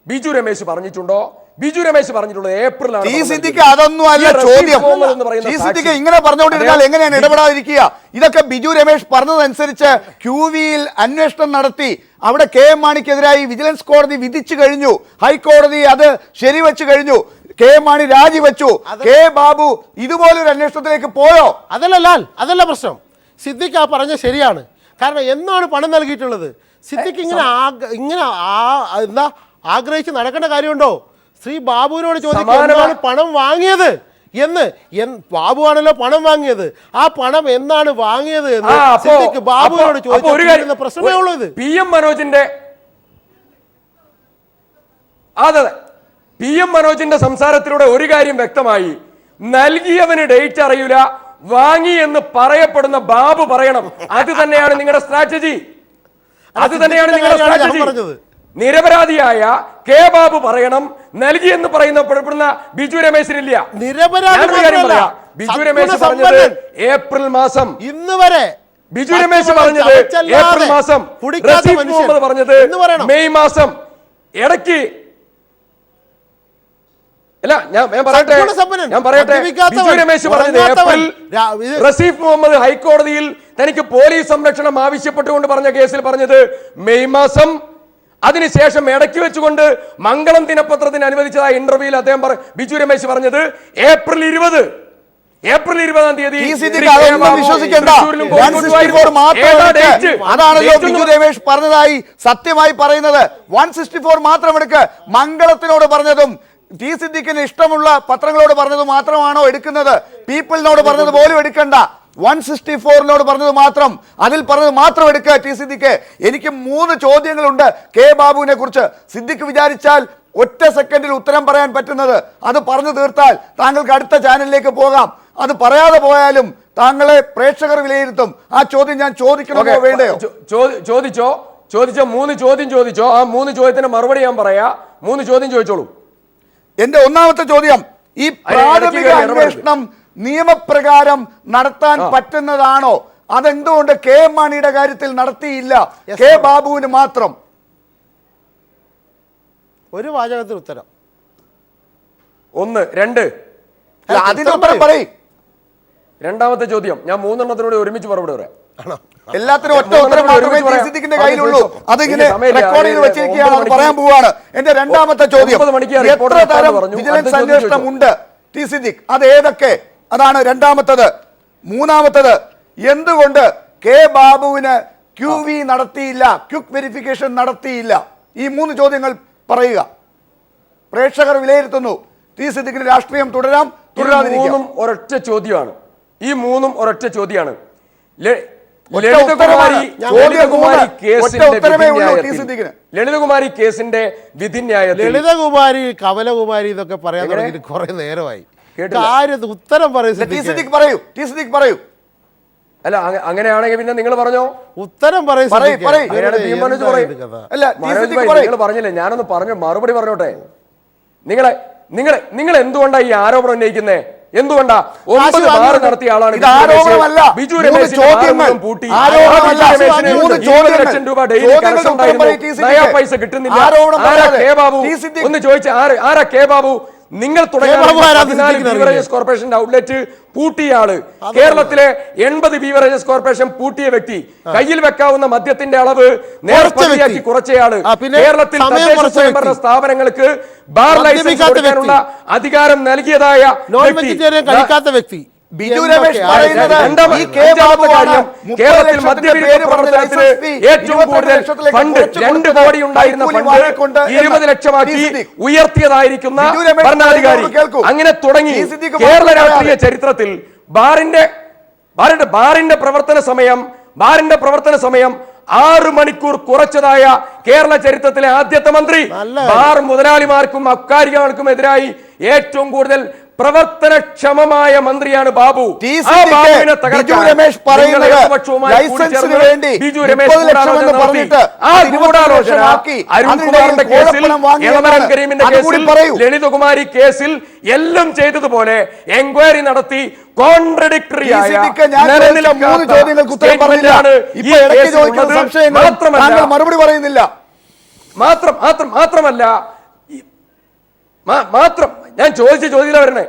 ബിജു രമേശ് പറഞ്ഞിട്ടുണ്ടോ? ബിജു രമേശ് പറഞ്ഞിട്ടുള്ളത് ഏപ്രിലാണ്. അതൊന്നും അല്ല ചോദ്യം. ഇങ്ങനെ പറഞ്ഞുകൊണ്ടിരുന്നാൽ എങ്ങനെയാണ് ഇടപെടാതിരിക്കുക? ഇതൊക്കെ ബിജു രമേശ് പറഞ്ഞതനുസരിച്ച് QVയിൽ അന്വേഷണം നടത്തി അവിടെ KM മാണിക്കെതിരായി വിജിലൻസ് കോടതി വിധിച്ചു കഴിഞ്ഞു. ഹൈക്കോടതി അത് ശരിവെച്ചു കഴിഞ്ഞു. KM മാണി രാജിവെച്ചു. K ബാബു ഇതുപോലൊരു അന്വേഷണത്തിലേക്ക് പോയോ? അതല്ല പ്രശ്നം. സിദ്ദിഖ് ആ പറഞ്ഞ ശരിയാണ്. കാരണം എന്നാണ് പണം നൽകിയിട്ടുള്ളത്? സിദ്ദിഖ് ഇങ്ങനെ എന്താ ആഗ്രഹിച്ച് നടക്കേണ്ട കാര്യമുണ്ടോ? ശ്രീ ബാബുവിനോട് ചോദിക്കാൻ പണം വാങ്ങിയത് എന്ന്. ബാബുവാണല്ലോ പണം വാങ്ങിയത്. ആ പണം എന്നാണ് വാങ്ങിയത് എന്ന് സിദ്ദിഖ് ബാബുവിനോട് ചോദിക്കുന്ന പ്രശ്നമേ ഉള്ളൂ. ഇത് PM മനോജിന്റെ PM മനോജിന്റെ സംസാരത്തിലൂടെ ഒരു കാര്യം വ്യക്തമായി. നൽകിയവന് ഡേറ്റ് അറിയില്ല, വാങ്ങി എന്ന് പറയപ്പെടുന്ന ബാബു പറയണം. അത് തന്നെയാണ് നിങ്ങളുടെ സ്ട്രാറ്റജി. അത് തന്നെയാണ് നിങ്ങളുടെ സ്ട്രാറ്റജി. നിരപരാധിയായ K ബാബു പറയണം, നൽകി എന്ന് പെടുന്ന ബിജു രമേശിനില്ല. ബിജു രമേശ് പറഞ്ഞത് ഏപ്രിൽ മാസം, ഇന്ന് വരെ ബിജു രമേശ് പറഞ്ഞത് ഏപ്രിൽ മാസം, മുഹമ്മദ് പറഞ്ഞത് മെയ് മാസം. ഇടയ്ക്ക് ഞാൻ പറയട്ടെ ബിജു രമേശ് പറഞ്ഞത് ഏപ്രിൽ. റസീഫ് മുഹമ്മദ് ഹൈക്കോടതിയിൽ തനിക്ക് പോലീസ് സംരക്ഷണം ആവശ്യപ്പെട്ടുകൊണ്ട് പറഞ്ഞ കേസിൽ പറഞ്ഞത് മെയ് മാസം. അതിനുശേഷം ഇടയ്ക്ക് വെച്ചുകൊണ്ട് മംഗളം ദിനപത്രത്തിന് അനുവദിച്ചതായ ഇന്റർവ്യൂവിൽ അദ്ദേഹം ബിജു രമേശ് പറഞ്ഞത് ഏപ്രിൽ 20-ആം തീയതി. അതാണല്ലോ ബിജു രമേശ് പറഞ്ഞതായി സത്യമായി പറയുന്നത്. 164 മാത്രം എടുക്ക്. മംഗളത്തിനോട് പറഞ്ഞതും ടി സിദ്ദിഖിന് ഇഷ്ടമുള്ള പത്രങ്ങളോട് പറഞ്ഞത് മാത്രമാണോ എടുക്കുന്നത്? പീപ്പിളിനോട് പറഞ്ഞത് പോലും എടുക്കണ്ട. 164 പറഞ്ഞത് മാത്രം, അതിൽ പറഞ്ഞത് മാത്രം എടുക്കുക ടി സിദ്ദിഖ്. എനിക്ക് 3 ചോദ്യങ്ങളുണ്ട് K ബാബുവിനെ കുറിച്ച്. സിദ്ദിഖ് വിചാരിച്ചാൽ ഒറ്റ സെക്കൻഡിൽ ഉത്തരം പറയാൻ പറ്റുന്നത്. അത് പറഞ്ഞു തീർത്താൽ താങ്കൾക്ക് അടുത്ത ചാനലിലേക്ക് പോകാം. അത് പറയാതെ പോയാലും താങ്കളെ പ്രേക്ഷകർ വിലയിരുത്തും. ആ ചോദ്യം ഞാൻ ചോദിക്കണമോ വേണ്ടയോ? ചോദിച്ചോ. 3 ചോദ്യം ചോദിച്ചോ. ആ 3 ചോദ്യത്തിന് മറുപടി ഞാൻ പറയാ. 3 ചോദ്യം ചോദിച്ചോളൂ. എന്റെ ഒന്നാമത്തെ ചോദ്യം, ഈ പ്രാഥമിക അന്വേഷണം നിയമപ്രകാരം നടത്താൻ പറ്റുന്നതാണോ? അതെന്തുകൊണ്ട് KM മാണിയുടെ കാര്യത്തിൽ നടത്തിയില്ല, K ബാബുവിന് മാത്രം? ഒരു വാചകത്തിൽ ഉത്തരം. 1, 2. അതിനുത്തരം പറയും. രണ്ടാമത്തെ ചോദ്യം ഞാൻ 3 എണ്ണത്തിനോട് ഒരുമിച്ച് മറുപടി പറയാം. എല്ലാത്തിനും ഒറ്റ ഉത്തരം മാത്രമേ ടി സിദ്ദിഖിന്റെ കയ്യിലുള്ളൂ. അതിങ്ങനെ റെക്കോർഡ് ചെയ്ത് വെച്ചിരിക്കുകയാണ്. അത് പറയാൻ പോവാണ്. എന്റെ രണ്ടാമത്തെ ചോദ്യം, എത്ര തരം വിജിലൻസ് അന്വേഷണം ഉണ്ട് ടി സിദ്ദിഖ്? അത് ഏതൊക്കെ? അതാണ് രണ്ടാമത്തത്. മൂന്നാമത്തത്, എന്തുകൊണ്ട് K ബാബുവിന് QV നടത്തിയില്ല, ക്വിക്ക് വെരിഫിക്കേഷൻ നടത്തിയില്ല? ഈ 3 ചോദ്യങ്ങൾ പറയുക. പ്രേക്ഷകർ വിലയിരുത്തുന്നു. ടി സിദ്ദിഖിന് രാഷ്ട്രീയം തുടരാം, തുടരാതിരിക്കാം. ഒരൊറ്റ ചോദ്യമാണ്. ഈ 3 ഒരൊറ്റ ചോദ്യമാണ്. ലളിതകുമാരി കേസിന്റെ വിധിന്യായത്തിൽ ലളിതകുമാരി, കമലകുമാരി ഇതൊക്കെ പറയാൻ തുടങ്ങിയിട്ട് കുറെ നേരമായി. ഉത്തരം പറയൂ. അല്ല, അങ്ങനെയാണെങ്കിൽ പിന്നെ നിങ്ങൾ പറഞ്ഞോ. ഉത്തരം നിങ്ങൾ പറഞ്ഞില്ലേ? ഞാനൊന്ന് പറഞ്ഞു മറുപടി പറഞ്ഞോട്ടെ. നിങ്ങൾ എന്തുകൊണ്ടാ ഈ ആരോപണം ഉന്നയിക്കുന്നേ? എന്തുകൊണ്ടാ 9 ബാർ നടത്തിയ ആളാണ് ബിജു രമേശ്. പൂട്ടി 20 ലക്ഷം രൂപ ഡെയിലി കളക്ഷൻ ഉണ്ടായിരുന്നു. പൈസ കിട്ടുന്നില്ല. ആരാ K ബാബു? ഒന്ന് ചോദിച്ച ആരാ K ബാബു? നിങ്ങൾ ബീവറേജസ് കോർപ്പറേഷന്റെ ഔട്ട്ലെറ്റ് പൂട്ടിയ ആള്, കേരളത്തിലെ 80 ബീവറേജസ് കോർപ്പറേഷൻ പൂട്ടിയ വ്യക്തി, കയ്യിൽ വെക്കാവുന്ന മദ്യത്തിന്റെ അളവ് നേർപ്പടിയാക്കി കുറച്ചയാള്, കേരളത്തിൽ തദ്ദേശ സ്വയംഭരണ സ്ഥാപനങ്ങൾക്ക് ബാർ ലൈസൻസ് കൊടുക്കാനുള്ള അധികാരം നൽകിയതായ വ്യക്തി. ബിജു രമേശ് പറയുന്നത് ഈ കെ ബാബുവാണ് 30 ലക്ഷത്തിന്റെ പേര് പറഞ്ഞ ലൈസൻസ് ഫീ ഏറ്റവും കൂടുതൽ ഫണ്ട് 2 കോടി ഉണ്ടായിരുന്ന ഫണ്ട് 20 ലക്ഷമാക്കി ഉയർത്തിയതായിരിക്കുന്ന ഭരണാധികാരി. അങ്ങനെ തുടങ്ങി കേരള രാഷ്ട്രീയ ചരിത്രത്തിൽ ബാറിന്റെ പ്രവർത്തന സമയം 6 മണിക്കൂർ കുറച്ചതായ കേരള ചരിത്രത്തിലെ ആദ്യത്തെ മന്ത്രി. ബാർ മുതലാളിമാർക്കും അബ്കാരികൾക്കും എതിരായി ഏറ്റവും കൂടുതൽ പ്രവർത്തനക്ഷമമായ മന്ത്രിയാണ് ബാബു. ബിജു രമേശ് പറയുന്നത് ലൈസൻസിന് വേണ്ടി 30 ലക്ഷം എന്ന് പറഞ്ഞിട്ട് അരുൺകുമാറിന്റെ കേസിൽ, എളമരം കരീമിന്റെ കേസിൽ, ലളിതകുമാരി കേസിൽ എല്ലാം ചെയ്തതുപോലെ എൻക്വയറി നടത്തി കോൺട്രഡിക്ടറി ആയ മറുപടി പറയുന്നില്ല. മാത്രം ഞാൻ ചോദിച്ച ചോദ്യം വരണേ.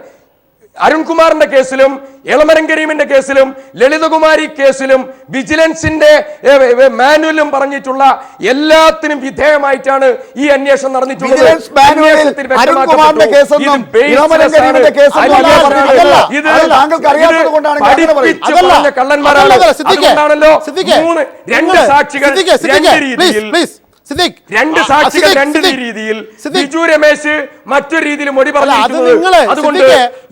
അരുൺകുമാറിന്റെ കേസിലും എളമരം കരീമിന്റെ കേസിലും ലളിതകുമാരി കേസിലും വിജിലൻസിന്റെ മാനുവലും പറഞ്ഞിട്ടുള്ള എല്ലാത്തിനും വിധേയമായിട്ടാണ് ഈ അന്വേഷണം നടന്നിട്ടുള്ളത്. കള്ളന്മാരാണല്ലോ. രണ്ട് സാക്ഷികൾ രണ്ട് സാക്ഷികൾ രണ്ട് രീതിയിൽ, ബിജു രമേശ് മറ്റൊരു രീതിയിൽ മൊഴി പറഞ്ഞിരിക്കുന്നത്. അതുകൊണ്ട്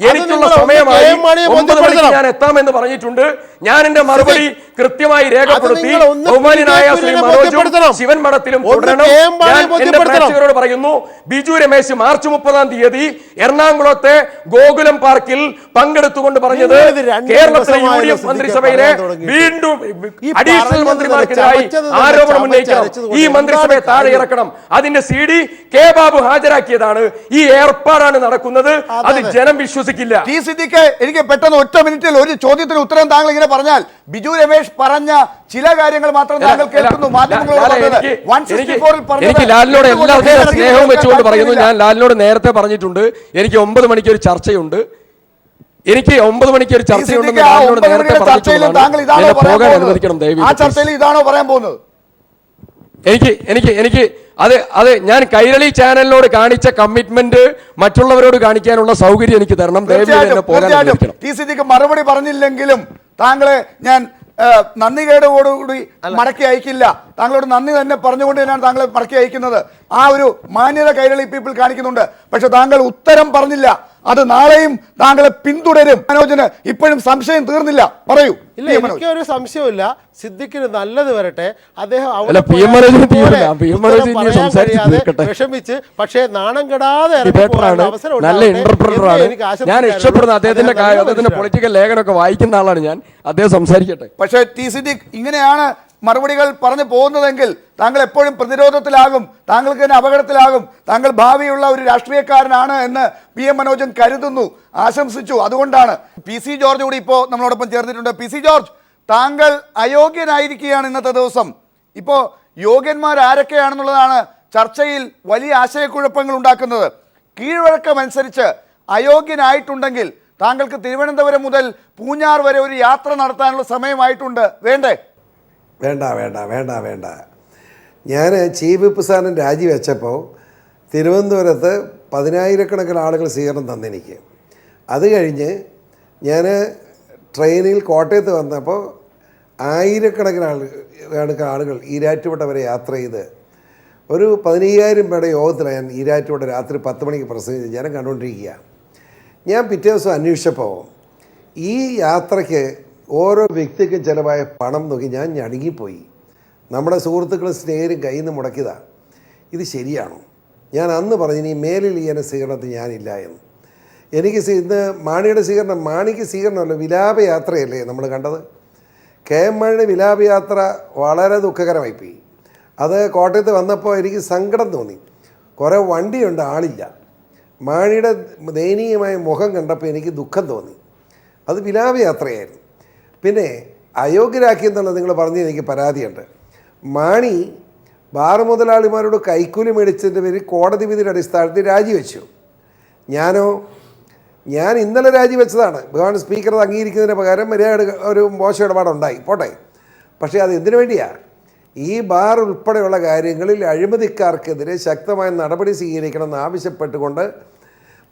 എനിക്കുള്ള സമയമായി 9 മണിക്ക് ഞാൻ എത്താമെന്ന് പറഞ്ഞിട്ടുണ്ട്. ഞാൻ എന്റെ മറുപടി കൃത്യമായി രേഖപ്പെടുത്തി ബഹുമാനായ ശ്രീ മനോജും ശിവൻ മഠത്തിലും തുടരണം. ഞാൻ എന്റെ പ്രേക്ഷകരോട് പറയുന്നു, ബിജു രമേശ് മാർച്ച് 30-ാം തീയതി എറണാകുളത്തെ ഗോകുലം പാർക്കിൽ പങ്കെടുത്തുകൊണ്ട് പറഞ്ഞത് കേരളത്തിലെ UDF മന്ത്രിസഭയിലെ വീണ്ടും അഡീഷണൽ മന്ത്രിമാർക്കെതിരായി ആരോപണം ഉന്നയിക്കണം, ഈ മന്ത്രിസഭയെ താഴെ ഇറക്കണം. അതിന്റെ CD കെ ബാബു ഹാജരാക്കിയതാണ്. ഈ ഏർപ്പാടാണ് നടക്കുന്നത്. അത് ജനം വിശ്വസിക്കില്ല. എനിക്ക് പെട്ടെന്ന് 1 മിനിറ്റിൽ ഒരു ചോദ്യത്തിന് ഉത്തരം താങ്കൾ ഇങ്ങനെ പറഞ്ഞാൽ, ബിജു രമേശ് പറഞ്ഞ ചില കാര്യങ്ങൾ മാത്രം താങ്കൾ കേൾക്കുന്നു. എനിക്ക് ലാലിനോട് എല്ലാവരും സ്നേഹവും വെച്ചുകൊണ്ട് പറയുന്നു. ഞാൻ ലാലിനോട് നേരത്തെ പറഞ്ഞിട്ടുണ്ട്, എനിക്ക് 9 മണിക്ക് ഒരു ചർച്ചയുണ്ട്. എനിക്ക് 9 മണിക്ക് ഒരു ചർച്ചയുണ്ടെന്ന് ലാലിനോട് നേരത്തെ പറഞ്ഞിട്ടുള്ളതാണ്. പോകാൻ അനുവദിക്കണം ദയവ്. ആ ചർച്ചയിൽ ഇതാണോ പറയാൻ പോകുന്നത്? എനിക്ക് അത് ഞാൻ കൈരളി ചാനലിനോട് കാണിച്ച കമ്മിറ്റ്മെന്റ് മറ്റുള്ളവരോട് കാണിക്കാനുള്ള സൗകര്യം എനിക്ക് തരണം. TCDക്ക് മറുപടി പറഞ്ഞില്ലെങ്കിലും താങ്കളെ ഞാൻ നന്ദികേടോടുകൂടി മടക്കി അയക്കില്ല. താങ്കളോട് നന്ദി തന്നെ പറഞ്ഞുകൊണ്ട് തന്നെയാണ് താങ്കളെ മടക്കി അയക്കുന്നത്. ആ ഒരു മാന്യത കൈരളി പീപ്പിൾ കാണിക്കുന്നുണ്ട്. പക്ഷെ താങ്കൾ ഉത്തരം പറഞ്ഞില്ല. അത് നാളെയും താങ്കളെ പിന്തുടരും. മനോജിന് ഇപ്പോഴും സംശയം തീർന്നില്ല. പറയൂ. ഇല്ല, എനിക്കൊരു സംശയമില്ല. സിദ്ദിഖിന് നല്ലത് വരട്ടെ. അദ്ദേഹം വിഷമിച്ച് പക്ഷേ നാണം കെടാതെ നല്ല ഇന്റർപ്രറ്ററാണ്. ഞാൻ ഇഷ്ടപ്പെടുന്ന അദ്ദേഹത്തിന്റെ പൊളിറ്റിക്കൽ ലേഖനമൊക്കെ വായിക്കുന്ന ആളാണ് ഞാൻ. അദ്ദേഹം സംസാരിക്കട്ടെ. പക്ഷേ TCD ഇങ്ങനെയാണ് മറുപടികൾ പറഞ്ഞു പോകുന്നതെങ്കിൽ താങ്കൾ എപ്പോഴും പ്രതിരോധത്തിലാകും, താങ്കൾക്ക് തന്നെ അപകടത്തിലാകും. താങ്കൾ ഭാവിയുള്ള ഒരു രാഷ്ട്രീയക്കാരനാണ് എന്ന് PM മനോജൻ കരുതുന്നു, ആശംസിച്ചു. അതുകൊണ്ടാണ് PC ജോർജ് കൂടി ഇപ്പോൾ നമ്മളോടൊപ്പം ചേർന്നിട്ടുണ്ട്. PC ജോർജ്, താങ്കൾ അയോഗ്യനായിരിക്കുകയാണ് ഇന്നത്തെ ദിവസം. ഇപ്പോൾ യോഗ്യന്മാർ ആരൊക്കെയാണെന്നുള്ളതാണ് ചർച്ചയിൽ വലിയ ആശയക്കുഴപ്പങ്ങൾ ഉണ്ടാക്കുന്നത്. കീഴ്വഴക്കമനുസരിച്ച് അയോഗ്യനായിട്ടുണ്ടെങ്കിൽ താങ്കൾക്ക് തിരുവനന്തപുരം മുതൽ പൂഞ്ഞാർ വരെ ഒരു യാത്ര നടത്താനുള്ള സമയമായിട്ടുണ്ട്. വേണ്ടേ? വേണ്ട. ഞാൻ ചീഫ് വിപ്പ് സ്ഥാനം രാജിവെച്ചപ്പോൾ തിരുവനന്തപുരത്ത് 10,000-കണക്കിന് ആളുകൾ സ്വീകരണം തന്നെനിക്ക്. അത് കഴിഞ്ഞ് ഞാൻ ട്രെയിനിൽ കോട്ടയത്ത് വന്നപ്പോൾ 1000-കണക്കിന് ആളുകൾ ഈരാറ്റുപേട്ട വരെ യാത്ര ചെയ്ത് ഒരു 15,000 പേരുടെ യോഗത്തിലാണ് ഞാൻ ഈരാറ്റുപേട്ട രാത്രി 10 മണിക്ക് പ്രസംഗിച്ച് ജനം കണ്ടുകൊണ്ടിരിക്കുക. ഞാൻ പിറ്റേ ദിവസം അന്വേഷിച്ചപ്പോൾ ഈ യാത്രയ്ക്ക് ഓരോ വ്യക്തിക്കും ചിലവായ പണം നോക്കി ഞാൻ ഞടുങ്ങിപ്പോയി. നമ്മുടെ സുഹൃത്തുക്കളും സ്നേഹരും കയ്യിൽ നിന്ന് മുടക്കിയതാണ്. ഇത് ശരിയാണോ? ഞാൻ അന്ന് പറഞ്ഞു, ഇനി മേലിൽ ഈ സ്വീകരണത്തിൽ ഞാനില്ല എന്ന്. എനിക്ക് ഇന്ന് മാണിയുടെ സ്വീകരണം, മാണിക്ക് സ്വീകരണമല്ല, വിലാപയാത്രയല്ലേ നമ്മൾ കണ്ടത്. KM മാണിയുടെ വിലാപയാത്ര വളരെ ദുഃഖകരമായിപ്പോയി. അത് കോട്ടയത്ത് വന്നപ്പോൾ എനിക്ക് സങ്കടം തോന്നി. കുറേ വണ്ടിയുണ്ട്, ആളില്ല. മാണിയുടെ ദയനീയമായ മുഖം കണ്ടപ്പോൾ എനിക്ക് ദുഃഖം തോന്നി. അത് വിലാപയാത്രയായിരുന്നു. പിന്നെ അയോഗ്യരാക്കിയെന്നുള്ളത് നിങ്ങൾ പറഞ്ഞ് എനിക്ക് പരാതിയുണ്ട്. മാണി ബാർ മുതലാളിമാരോട് കൈക്കൂലി മേടിച്ചതിൻ്റെ പേരിൽ കോടതി വിധിയുടെ അടിസ്ഥാനത്തിൽ രാജിവെച്ചു. ഞാൻ ഇന്നലെ രാജിവെച്ചതാണ്. ബഹുമാൻ സ്പീക്കർ അത് അംഗീകരിക്കുന്നതിന് പകരം ഒരു മോശം ഇടപാടുണ്ടായി, പോട്ടെ. പക്ഷേ അത് എന്തിനു വേണ്ടിയാണ്? ഈ ബാർ ഉൾപ്പെടെയുള്ള കാര്യങ്ങളിൽ അഴിമതിക്കാർക്കെതിരെ ശക്തമായ നടപടി സ്വീകരിക്കണമെന്ന് ആവശ്യപ്പെട്ടുകൊണ്ട്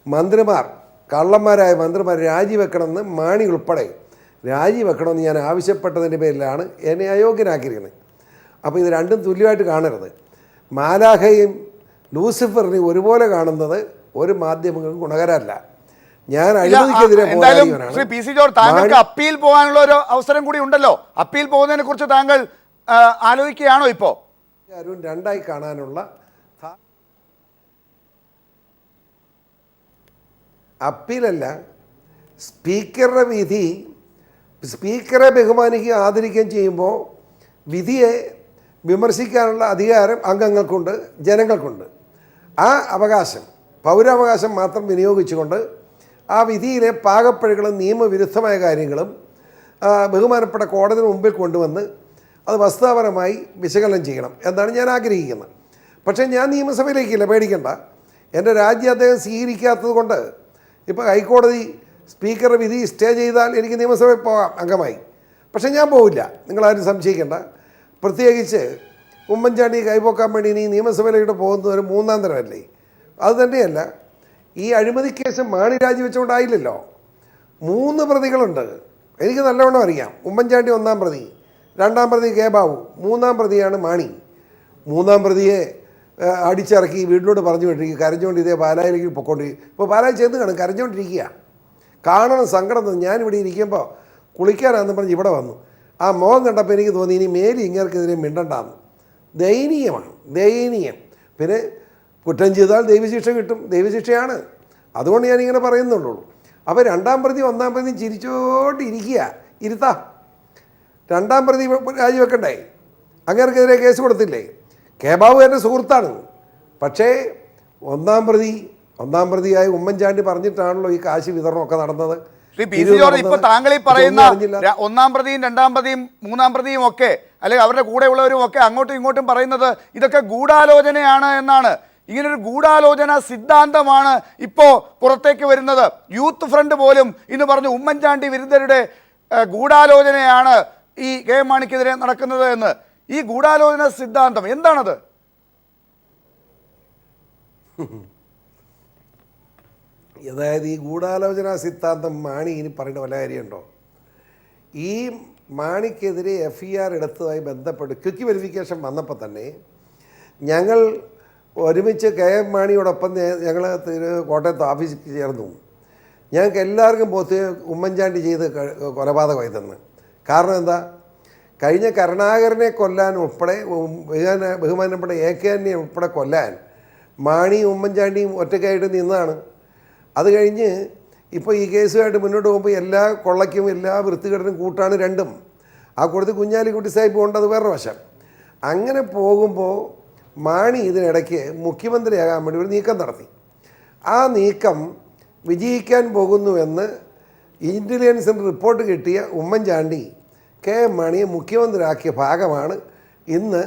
മന്ത്രിമാർ കള്ളന്മാരായ മന്ത്രിമാർ രാജിവെക്കണമെന്ന് മാണി ഉൾപ്പെടെ രാജിവെക്കണമെന്ന് ഞാൻ ആവശ്യപ്പെട്ടതിൻ്റെ പേരിലാണ് എന്നെ അയോഗ്യനാക്കിയിരിക്കുന്നത്. അപ്പോൾ ഇത് രണ്ടും തുല്യമായിട്ട് കാണരുത്. മാലാഖയും ലൂസിഫറിനെയും ഒരുപോലെ കാണുന്നത് ഒരു മാധ്യമങ്ങൾക്കും ഗുണകരമല്ല. ഞാൻ അഴിമതിക്കെതിരെ എന്തായാലും ശ്രീ പി സി ജോർജ്, താങ്കൾക്ക് അപ്പീൽ പോകാനുള്ള ഒരു അവസരം കൂടി ഉണ്ടല്ലോ. അപ്പീൽ പോകുന്നതിനെ കുറിച്ച് താങ്കൾ ആലോചിക്കുകയാണോ ഇപ്പോ? രണ്ടായി കാണാനുള്ള അപ്പീലല്ല, സ്പീക്കറുടെ വിധി സ്പീക്കറെ ബഹുമാനിക്കുകയും ആദരിക്കുകയും ചെയ്യുമ്പോൾ വിധിയെ വിമർശിക്കാനുള്ള അധികാരം അംഗങ്ങൾക്കുണ്ട്, ജനങ്ങൾക്കുണ്ട്. ആ അവകാശം, പൗരാവകാശം മാത്രം വിനിയോഗിച്ചുകൊണ്ട് ആ വിധിയിലെ പാകപ്പിഴകളും നിയമവിരുദ്ധമായ കാര്യങ്ങളും ബഹുമാനപ്പെട്ട കോടതി മുമ്പിൽ കൊണ്ടുവന്ന് അത് വസ്തുതാപരമായി വിശകലനം ചെയ്യണം എന്നാണ് ഞാൻ ആഗ്രഹിക്കുന്നത്. പക്ഷേ ഞാൻ നിയമസഭയിലേക്കില്ല, പേടിക്കണ്ട. എൻ്റെ രാജ്യം അദ്ദേഹം സ്വീകരിക്കാത്തത് കൊണ്ട് ഇപ്പോൾ ഹൈക്കോടതി സ്പീക്കറുടെ വിധി സ്റ്റേ ചെയ്താൽ എനിക്ക് നിയമസഭയിൽ പോകാം അംഗമായി. പക്ഷേ ഞാൻ പോവില്ല, നിങ്ങളാരും സംശയിക്കേണ്ട. പ്രത്യേകിച്ച് ഉമ്മൻചാണ്ടി കൈപോക്കാൻ വേണ്ടി ഇനി നിയമസഭയിലേക്ക് പോകുന്നത് ഒരു മൂന്നാം തരമല്ലേ? അതുതന്നെയല്ല, ഈ അഴിമതി കേസ് മാണി രാജിവെച്ചുകൊണ്ടായില്ലല്ലോ. 3 പ്രതികളുണ്ട്, എനിക്ക് നല്ലവണ്ണം അറിയാം. ഉമ്മൻചാണ്ടി 1-ാം പ്രതി, 2-ാം പ്രതി കെ ബാബു, 3-ാം പ്രതിയാണ് മാണി. 3-ാം പ്രതിയെ അടിച്ചിറക്കി വീട്ടിലോട്ട് പറഞ്ഞു വിട്ടിരിക്കുക, കരഞ്ഞുകൊണ്ട് ഇതേ പാലായിലേക്ക് പൊയ്ക്കൊണ്ടിരിക്കും. ഇപ്പോൾ പാലായി ചെന്ന് കാണും, കരഞ്ഞുകൊണ്ടിരിക്കുക. കാണണം, സങ്കടം തോന്നി. ഞാനിവിടെ ഇരിക്കുമ്പോൾ കുളിക്കാനാണെന്ന് പറഞ്ഞ് ഇവിടെ വന്നു. ആ മുഖം കണ്ടപ്പോൾ എനിക്ക് തോന്നി ഇനി മേലി ഇങ്ങേർക്കെതിരെ മിണ്ടണ്ടാന്ന്. ദയനീയമാണ്, ദയനീയം. പിന്നെ കുറ്റം ചെയ്താൽ ദൈവശിക്ഷ കിട്ടും, ദൈവശിക്ഷയാണ്. അതുകൊണ്ട് ഞാനിങ്ങനെ പറയുന്നുള്ളൂ. അപ്പോൾ 2-ാം പ്രതി 1-ാം പ്രതി ചിരിച്ചോണ്ടിരിക്കുക, ഇരുത്താം. 2-ാം പ്രതി രാജിവെക്കണ്ടേ? അങ്ങേർക്കെതിരെ കേസ് കൊടുത്തില്ലേ? കെ ബാബു എൻ്റെ സുഹൃത്താണ്. പക്ഷേ 1-ാം പ്രതിയായി ഉമ്മൻചാണ്ടി പറഞ്ഞിട്ടാണല്ലോ ഈ കാശ് വിതരണമൊക്കെ നടന്നത്. ശ്രീ പി സി ജോർജ്, ഇപ്പൊ താങ്കൾ ഈ പറയുന്ന 1-ാം പ്രതിയും 2-ാം പ്രതിയും 3-ാം പ്രതിയും ഒക്കെ, അല്ലെങ്കിൽ അവരുടെ കൂടെയുള്ളവരും ഒക്കെ അങ്ങോട്ടും ഇങ്ങോട്ടും പറയുന്നത് ഇതൊക്കെ ഗൂഢാലോചനയാണ് എന്നാണ്. ഇങ്ങനൊരു ഗൂഢാലോചന സിദ്ധാന്തമാണ് ഇപ്പോൾ പുറത്തേക്ക് വരുന്നത്. യൂത്ത് ഫ്രണ്ട് പോലും ഇന്ന് പറഞ്ഞു ഉമ്മൻചാണ്ടി വിരുദ്ധരുടെ ഗൂഢാലോചനയാണ് ഈ കെ എം മാണിക്കെതിരെ നടക്കുന്നത് എന്ന്. ഈ ഗൂഢാലോചന സിദ്ധാന്തം എന്താണത്? അതായത് ഈ ഗൂഢാലോചന സിദ്ധാന്തം മാണി ഇനി പറയേണ്ട വല്ല കാര്യമുണ്ടോ? ഈ മാണിക്കെതിരെ FIR എടുത്തതുമായി ബന്ധപ്പെട്ട് ക്വിക്ക് വെരിഫിക്കേഷൻ വന്നപ്പോൾ തന്നെ ഞങ്ങൾ ഒരുമിച്ച് കെ എം മാണിയോടൊപ്പം ഞങ്ങൾ കോട്ടയത്ത് ഓഫീസിൽ ചേർന്നു. ഞങ്ങൾക്ക് എല്ലാവർക്കും ഉമ്മൻചാണ്ടി ചെയ്ത് കൊലപാതകമായതെന്ന്. കാരണം എന്താ? കഴിഞ്ഞ കരുണാകരനെ കൊല്ലാൻ ഉൾപ്പെടെ ബഹുമാനപ്പെട്ട AK ആന്റണിയെ ഉൾപ്പെടെ കൊല്ലാൻ മാണിയും ഉമ്മൻചാണ്ടിയും ഒറ്റയ്ക്കായിട്ട് നിന്നതാണ്. അത് കഴിഞ്ഞ് ഇപ്പോൾ ഈ കേസുമായിട്ട് മുന്നോട്ട് പോകുമ്പോൾ എല്ലാ കൊള്ളയ്ക്കും എല്ലാ വൃത്തികേടിനും കൂട്ടാണ് രണ്ടും. ആ കൂട്ടത്തിൽ കുഞ്ഞാലിക്കുട്ടി സാഹിബ് കൊണ്ട് അത് വേറൊരു വശം. അങ്ങനെ പോകുമ്പോൾ മാണി ഇതിനിടയ്ക്ക് മുഖ്യമന്ത്രിയാകാൻ വേണ്ടി ഒരു നീക്കം നടത്തി. ആ നീക്കം വിജയിക്കാൻ പോകുന്നുവെന്ന് ഇൻ്റലിജൻസിന് റിപ്പോർട്ട് കിട്ടിയ ഉമ്മൻചാണ്ടി കെ എം മാണിയെ മുഖ്യമന്ത്രിയാക്കിയ ഭാഗമാണ് ഇന്ന്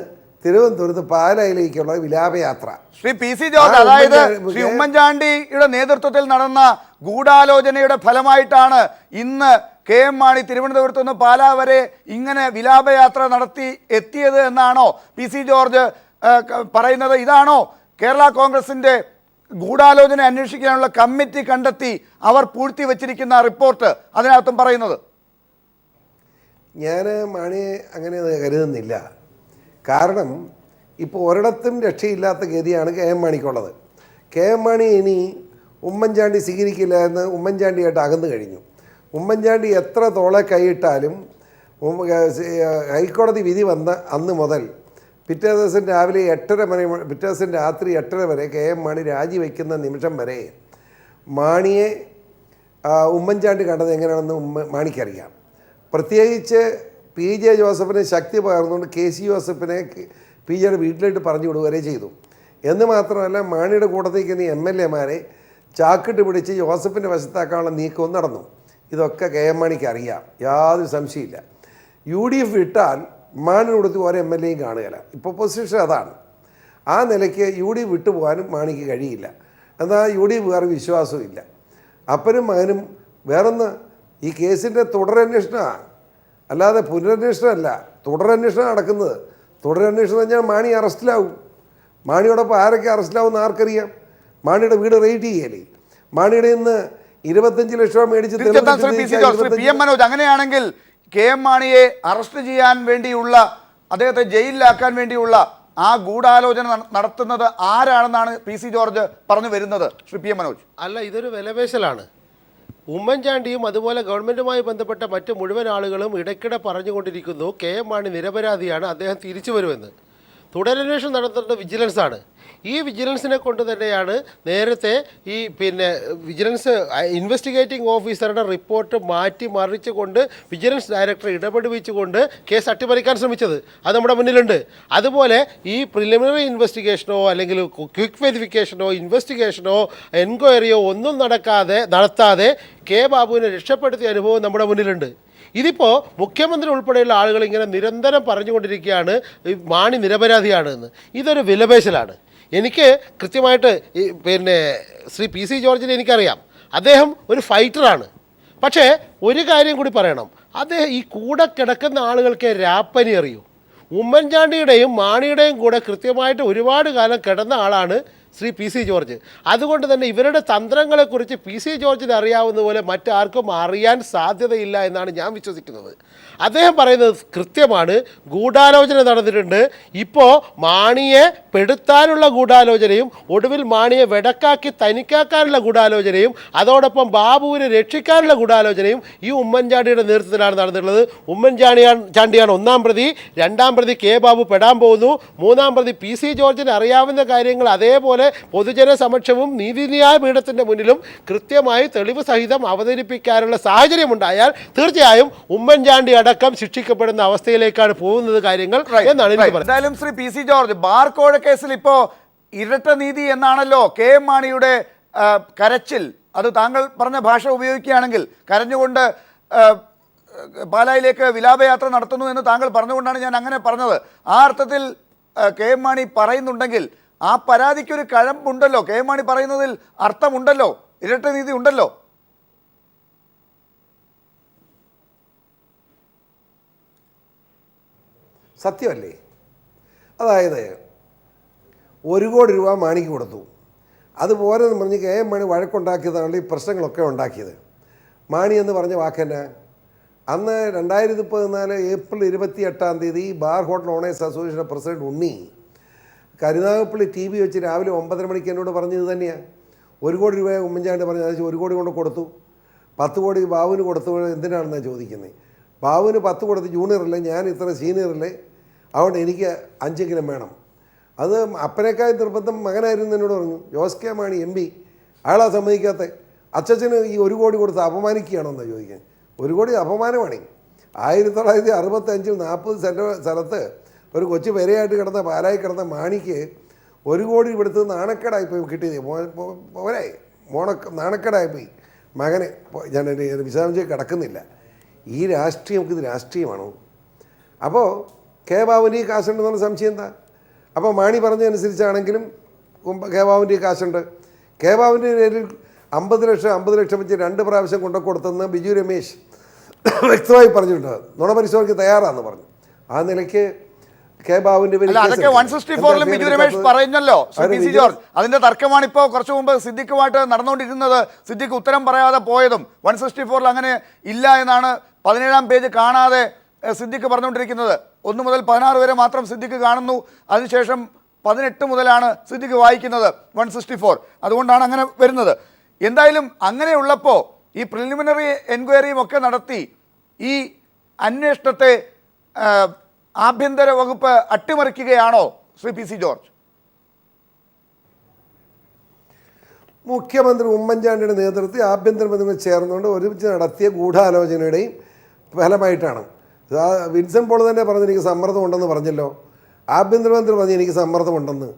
തിരുവനന്തപുരത്ത് പാലായിലേക്കുള്ള വിലാപയാത്ര. ശ്രീ പി സി ജോർജ്, അതായത് ശ്രീ ഉമ്മൻചാണ്ടിയുടെ നേതൃത്വത്തിൽ നടന്ന ഗൂഢാലോചനയുടെ ഫലമായിട്ടാണ് ഇന്ന് കെ എം മാണി തിരുവനന്തപുരത്ത് നിന്ന് പാലാ വരെ ഇങ്ങനെ വിലാപയാത്ര നടത്തി എത്തിയത് എന്നാണോ പി സി ജോർജ് പറയുന്നത്? ഇതാണോ കേരള കോൺഗ്രസിന്റെ ഗൂഢാലോചന അന്വേഷിക്കാനുള്ള കമ്മിറ്റി കണ്ടെത്തി അവർ പൂഴ്ത്തി വച്ചിരിക്കുന്ന റിപ്പോർട്ട് അതിനകത്തും പറയുന്നത്? ഞാൻ മാണിയെ അങ്ങനെ കരുതുന്നില്ല. കാരണം ഇപ്പോൾ ഒരിടത്തും രക്ഷയില്ലാത്ത ഗതിയാണ് കെ എം മാണിക്കുള്ളത്. കെ എം മാണി ഇനി ഉമ്മൻചാണ്ടി സ്വീകരിക്കില്ല എന്ന് ഉമ്മൻചാണ്ടിയായിട്ട് അകന്നു കഴിഞ്ഞു. ഉമ്മൻചാണ്ടി എത്ര തോളെ കൈയിട്ടാലും ഹൈക്കോടതി വിധി വന്ന അന്ന് മുതൽ പിറ്റേ ദിവസം രാവിലെ 8:30 വരെ, പിറ്റേ ദിവസം രാത്രി 8:30 വരെ കെ എം മാണി രാജിവെക്കുന്ന നിമിഷം വരെ മാണിയെ ഉമ്മൻചാണ്ടി കണ്ടത് എങ്ങനെയാണെന്ന് മാണിക്കറിയാം. പ്രത്യേകിച്ച് PJ ജോസഫിന് ശക്തി പകർന്നുകൊണ്ട് KC ജോസഫിനെ PJയുടെ വീട്ടിലേക്ക് പറഞ്ഞു വിടുക ചെയ്തു. എന്ന് മാത്രമല്ല, മാണിയുടെ കൂട്ടത്തേക്ക് MLA-മാരെ ചാക്കിട്ട് പിടിച്ച് ജോസഫിൻ്റെ വശത്താക്കാനുള്ള നീക്കവും നടന്നു. ഇതൊക്കെ കെ എം മാണിക്ക് അറിയാം, യാതൊരു സംശയമില്ല. UDF വിട്ടാൽ മാണിയുടെ കൊടുത്ത് ഓരോ MLA-യും കാണുകയില്ല. ഇപ്പോൾ പൊസിഷൻ അതാണ്. ആ നിലയ്ക്ക് UDF വിട്ടുപോകാനും മാണിക്ക് കഴിയില്ല. എന്നാൽ UDF വേറെ വിശ്വാസവും ഇല്ല. അപ്പനും മകനും വേറൊന്ന് ഈ കേസിൻ്റെ തുടരന്വേഷണമാണ്, അല്ലാതെ പുനരന്വേഷണമല്ല. തുടരന്വേഷണം നടക്കുന്നത്. തുടരന്വേഷണം കഴിഞ്ഞാൽ മാണി അറസ്റ്റിലാവും. മാണിയോടൊപ്പം ആരൊക്കെ അറസ്റ്റിലാവുമെന്ന് ആർക്കറിയാം? മാണിയുടെ വീട് റെയ്ഡ് ചെയ്യലേ. മാണിയുടെ ഇന്ന് 25 ലക്ഷം രൂപ മേടിച്ച് തിരിച്ചെത്താൻ Shri P C George, Shri P M Manoj, അങ്ങനെയാണെങ്കിൽ കെ എം മാണിയെ അറസ്റ്റ് ചെയ്യാൻ വേണ്ടിയുള്ള, അദ്ദേഹത്തെ ജയിലിലാക്കാൻ വേണ്ടിയുള്ള ആ ഗൂഢാലോചന നടത്തുന്നത് ആരാണെന്നാണ് പി സി ജോർജ് പറഞ്ഞു വരുന്നത് ശ്രീ പി എം മനോജ്? അല്ല, ഇതൊരു വിലപേശലാണ്. ഉമ്മൻചാണ്ടിയും അതുപോലെ ഗവൺമെൻറ്റുമായി ബന്ധപ്പെട്ട മറ്റ് മുഴുവൻ ആളുകളും ഇടയ്ക്കിടെ പറഞ്ഞുകൊണ്ടിരിക്കുന്നു കെ എം മാണി നിരപരാധിയാണ്, അദ്ദേഹം തിരിച്ചു വരുമെന്ന്. തുടരന്വേഷണം നടത്തേണ്ടത് വിജിലൻസാണ്. ഈ വിജിലൻസിനെ കൊണ്ട് തന്നെയാണ് നേരത്തെ ഈ വിജിലൻസ് ഇൻവെസ്റ്റിഗേറ്റിംഗ് ഓഫീസറുടെ റിപ്പോർട്ട് മാറ്റി മറിച്ചുകൊണ്ട് വിജിലൻസ് ഡയറക്ടറെ ഇടപെടുവിച്ചുകൊണ്ട് കേസ് അട്ടിമറിക്കാൻ ശ്രമിച്ചത്. അത് നമ്മുടെ മുന്നിലുണ്ട്. അതുപോലെ ഈ പ്രിലിമിനറി ഇൻവെസ്റ്റിഗേഷനോ അല്ലെങ്കിൽ ക്വിക്ക് വെരിഫിക്കേഷനോ ഇൻവെസ്റ്റിഗേഷനോ എൻക്വയറിയോ ഒന്നും നടത്താതെ കെ ബാബുവിനെ രക്ഷപ്പെടുത്തിയ അനുഭവം നമ്മുടെ മുന്നിലുണ്ട്. ഇതിപ്പോൾ മുഖ്യമന്ത്രി ഉൾപ്പെടെയുള്ള ആളുകൾ ഇങ്ങനെ നിരന്തരം പറഞ്ഞുകൊണ്ടിരിക്കുകയാണ് മാണി നിരപരാധിയാണ് എന്ന്. ഇതൊരു വിലപേശലാണ്. എനിക്ക് കൃത്യമായിട്ട് ശ്രീ പി സി ജോർജിനെ എനിക്കറിയാം, അദ്ദേഹം ഒരു ഫൈറ്ററാണ്. പക്ഷേ ഒരു കാര്യം കൂടി പറയണം, അദ്ദേഹം ഈ കൂടെ കിടക്കുന്ന ആളുകൾക്ക് രാപ്പനി അറിയൂ. ഉമ്മൻചാണ്ടിയുടെയും മാണിയുടെയും കൂടെ കൃത്യമായിട്ട് ഒരുപാട് കാലം കിടന്ന ആളാണ് ശ്രീ പി സി ജോർജ്. അതുകൊണ്ട് തന്നെ ഇവരുടെ തന്ത്രങ്ങളെക്കുറിച്ച് പി സി ജോർജിന് അറിയാവുന്ന പോലെ മറ്റാർക്കും അറിയാൻ സാധ്യതയില്ല എന്നാണ് ഞാൻ വിശ്വസിക്കുന്നത്. അദ്ദേഹം പറയുന്നത് കൃത്യമാണ്, ഗൂഢാലോചന നടന്നിട്ടുണ്ട്. ഇപ്പോൾ മാണിയെ പെടുത്താനുള്ള ഗൂഢാലോചനയും ഒടുവിൽ മാണിയെ വെടക്കാക്കി തനിക്കാക്കാനുള്ള ഗൂഢാലോചനയും അതോടൊപ്പം ബാബുവിനെ രക്ഷിക്കാനുള്ള ഗൂഢാലോചനയും ഈ ഉമ്മൻചാണ്ടിയുടെ നേതൃത്വത്തിലാണ് നടന്നിട്ടുള്ളത്. ഉമ്മൻചാണ്ടിയാണ് ഒന്നാം പ്രതി, രണ്ടാം പ്രതി കെ ബാബു പെടാൻ പോകുന്നു, മൂന്നാം പ്രതി പി സി ജോർജിന് അറിയാവുന്ന കാര്യങ്ങൾ അതേപോലെ പൊതുജന സമക്ഷവും നീതിന്യായ പീഠത്തിൻ്റെ മുന്നിലും കൃത്യമായി തെളിവ് സഹിതം അവതരിപ്പിക്കാനുള്ള സാഹചര്യമുണ്ടായാൽ തീർച്ചയായും ഉമ്മൻചാണ്ടി അടക്കം ശിക്ഷിക്കപ്പെടുന്ന അവസ്ഥയിലേക്കാണ് പോകുന്നത് കാര്യങ്ങൾ എന്നാണ് എനിക്ക് പറയുന്നത്. എന്തായാലും ശ്രീ പി സി ജോർജ്, ബാർകോഴ കേസിൽ ഇപ്പോ ഇരട്ട നീതി എന്നാണല്ലോ കെ എം മാണിയുടെ കരച്ചിൽ. അത് താങ്കൾ പറഞ്ഞ ഭാഷ ഉപയോഗിക്കുകയാണെങ്കിൽ കരഞ്ഞുകൊണ്ട് പാലായിലേക്ക് വിലാപയാത്ര നടത്തുന്നു എന്ന് താങ്കൾ പറഞ്ഞുകൊണ്ടാണ് ഞാൻ അങ്ങനെ പറഞ്ഞത്. ആ അർത്ഥത്തിൽ കെ എം മാണി പറയുന്നുണ്ടെങ്കിൽ ആ പരാതിക്കൊരു കഴമ്പുണ്ടല്ലോ, കെ എം മാണി പറയുന്നതിൽ അർത്ഥമുണ്ടല്ലോ, ഇരട്ട നീതി ഉണ്ടല്ലോ. സത്യമല്ലേ? അതായത് 1 കോടി രൂപ മാണിക്ക് കൊടുത്തു. അതുപോലെ എന്ന് പറഞ്ഞ് കെ എം മാണി വഴക്കുണ്ടാക്കിയതാണ് ഈ പ്രശ്നങ്ങളൊക്കെ ഉണ്ടാക്കിയത്. മാണി എന്ന് പറഞ്ഞ വാക്കെന്നാ? അന്ന് 2014 April 28 bar hotel owners association president Unni Karunagappally TV വെച്ച് രാവിലെ 9:30 മണിക്ക് എന്നോട് പറഞ്ഞത് തന്നെയാണ്. 1 കോടി രൂപ ഉമ്മൻചാണ്ടി പറഞ്ഞു, അത് 1 കോടി കൊണ്ട് കൊടുത്തു. 10 കോടി ബാബുവിന് കൊടുത്തു. എന്തിനാണെന്നാണ് ചോദിക്കുന്നത്? ബാബുവിന് 10 കൊടുത്ത് ജൂനിയറല്ലേ, ഞാൻ ഇത്ര സീനിയറല്ലേ, അതുകൊണ്ട് എനിക്ക് 5 വേണം. അത് അപ്പനേക്കായ നിർബന്ധം മകനായിരുന്നു എന്നോട് പറഞ്ഞു. Jose K Mani MP, അയാളാ സമ്മതിക്കാത്ത. അച്ഛന് ഈ 1 കോടി കൊടുത്ത് അപമാനിക്കുകയാണോ എന്നാണ് ചോദിക്കാൻ. 1 കോടി അപമാനമാണ്. 1965 40 സെൻറ്റ് സ്ഥലത്ത് ഒരു കൊച്ചു പെരയായിട്ട് കിടന്ന പാലായി കിടന്ന മാണിക്ക് 1 കോടി ഇവിടുത്തെ നാണക്കേടായിപ്പോയി കിട്ടിയത്. നാണക്കേടായിപ്പോയി മകന്. ഞാൻ വിശദാംശം കിടക്കുന്നില്ല. ഈ രാഷ്ട്രീയം, ഇത് രാഷ്ട്രീയമാണോ? അപ്പോൾ കെ ബാബുവിൻ്റെ ഈ കാശുണ്ടെന്നുള്ള സംശയം എന്താ? അപ്പോൾ മാണി പറഞ്ഞതനുസരിച്ചാണെങ്കിലും കെ ബാബുവിൻ്റെ ഈ കാശുണ്ട്. കെ ബാബുവിൻ്റെ പേരിൽ 50 ലക്ഷം വെച്ച് 2 പ്രാവശ്യം കൊണ്ടുകൊടുത്തെന്ന് ബിജു രമേശ് വ്യക്തമായി പറഞ്ഞിട്ടുണ്ട്. നുണ പരിശോധനയ്ക്ക് തയ്യാറാണെന്ന് പറഞ്ഞു. ആ നിലയ്ക്ക് കെ ബാബുവിന്റെ അതൊക്കെ 164 ബിജു രമേശ് പറഞ്ഞല്ലോ പി സി ജോർജ്. അതിന്റെ തർക്കമാണ് ഇപ്പോൾ കുറച്ചു മുമ്പ് സിദ്ദിഖുമായിട്ട് നടന്നുകൊണ്ടിരുന്നത്. സിദ്ദിഖ് ഉത്തരം പറയാതെ പോയതും 164 അങ്ങനെ ഇല്ല എന്നാണ് 17-ാം പേജ് കാണാതെ സിദ്ദിഖ് പറഞ്ഞുകൊണ്ടിരിക്കുന്നത്. 1 മുതൽ 16 വരെ മാത്രം സിദ്ദിഖ് കാണുന്നു. അതിനുശേഷം 18 മുതലാണ് സിദ്ദിഖ് വായിക്കുന്നത് 164. അതുകൊണ്ടാണ് അങ്ങനെ വരുന്നത്. എന്തായാലും അങ്ങനെയുള്ളപ്പോൾ ഈ പ്രിലിമിനറി എൻക്വയറിയും ഒക്കെ നടത്തി ഈ അന്വേഷണത്തെ ആഭ്യന്തര വകുപ്പ് അട്ടിമറിക്കുകയാണോ ശ്രീ പി സി ജോർജ്? മുഖ്യമന്ത്രി ഉമ്മൻചാണ്ടിയുടെ നേതൃത്വത്തിൽ ആഭ്യന്തര മന്ത്രികൾ ചേർന്നുകൊണ്ട് ഒരുമിച്ച് നടത്തിയ ഗൂഢാലോചനയുടെയും ഫലമായിട്ടാണ്. വിൻസെൻ്റ് പോൾ തന്നെ പറഞ്ഞു എനിക്ക് സമ്മർദ്ദം ഉണ്ടെന്ന് പറഞ്ഞല്ലോ. ആഭ്യന്തരമന്ത്രി പറഞ്ഞു എനിക്ക് സമ്മർദ്ദമുണ്ടെന്ന്.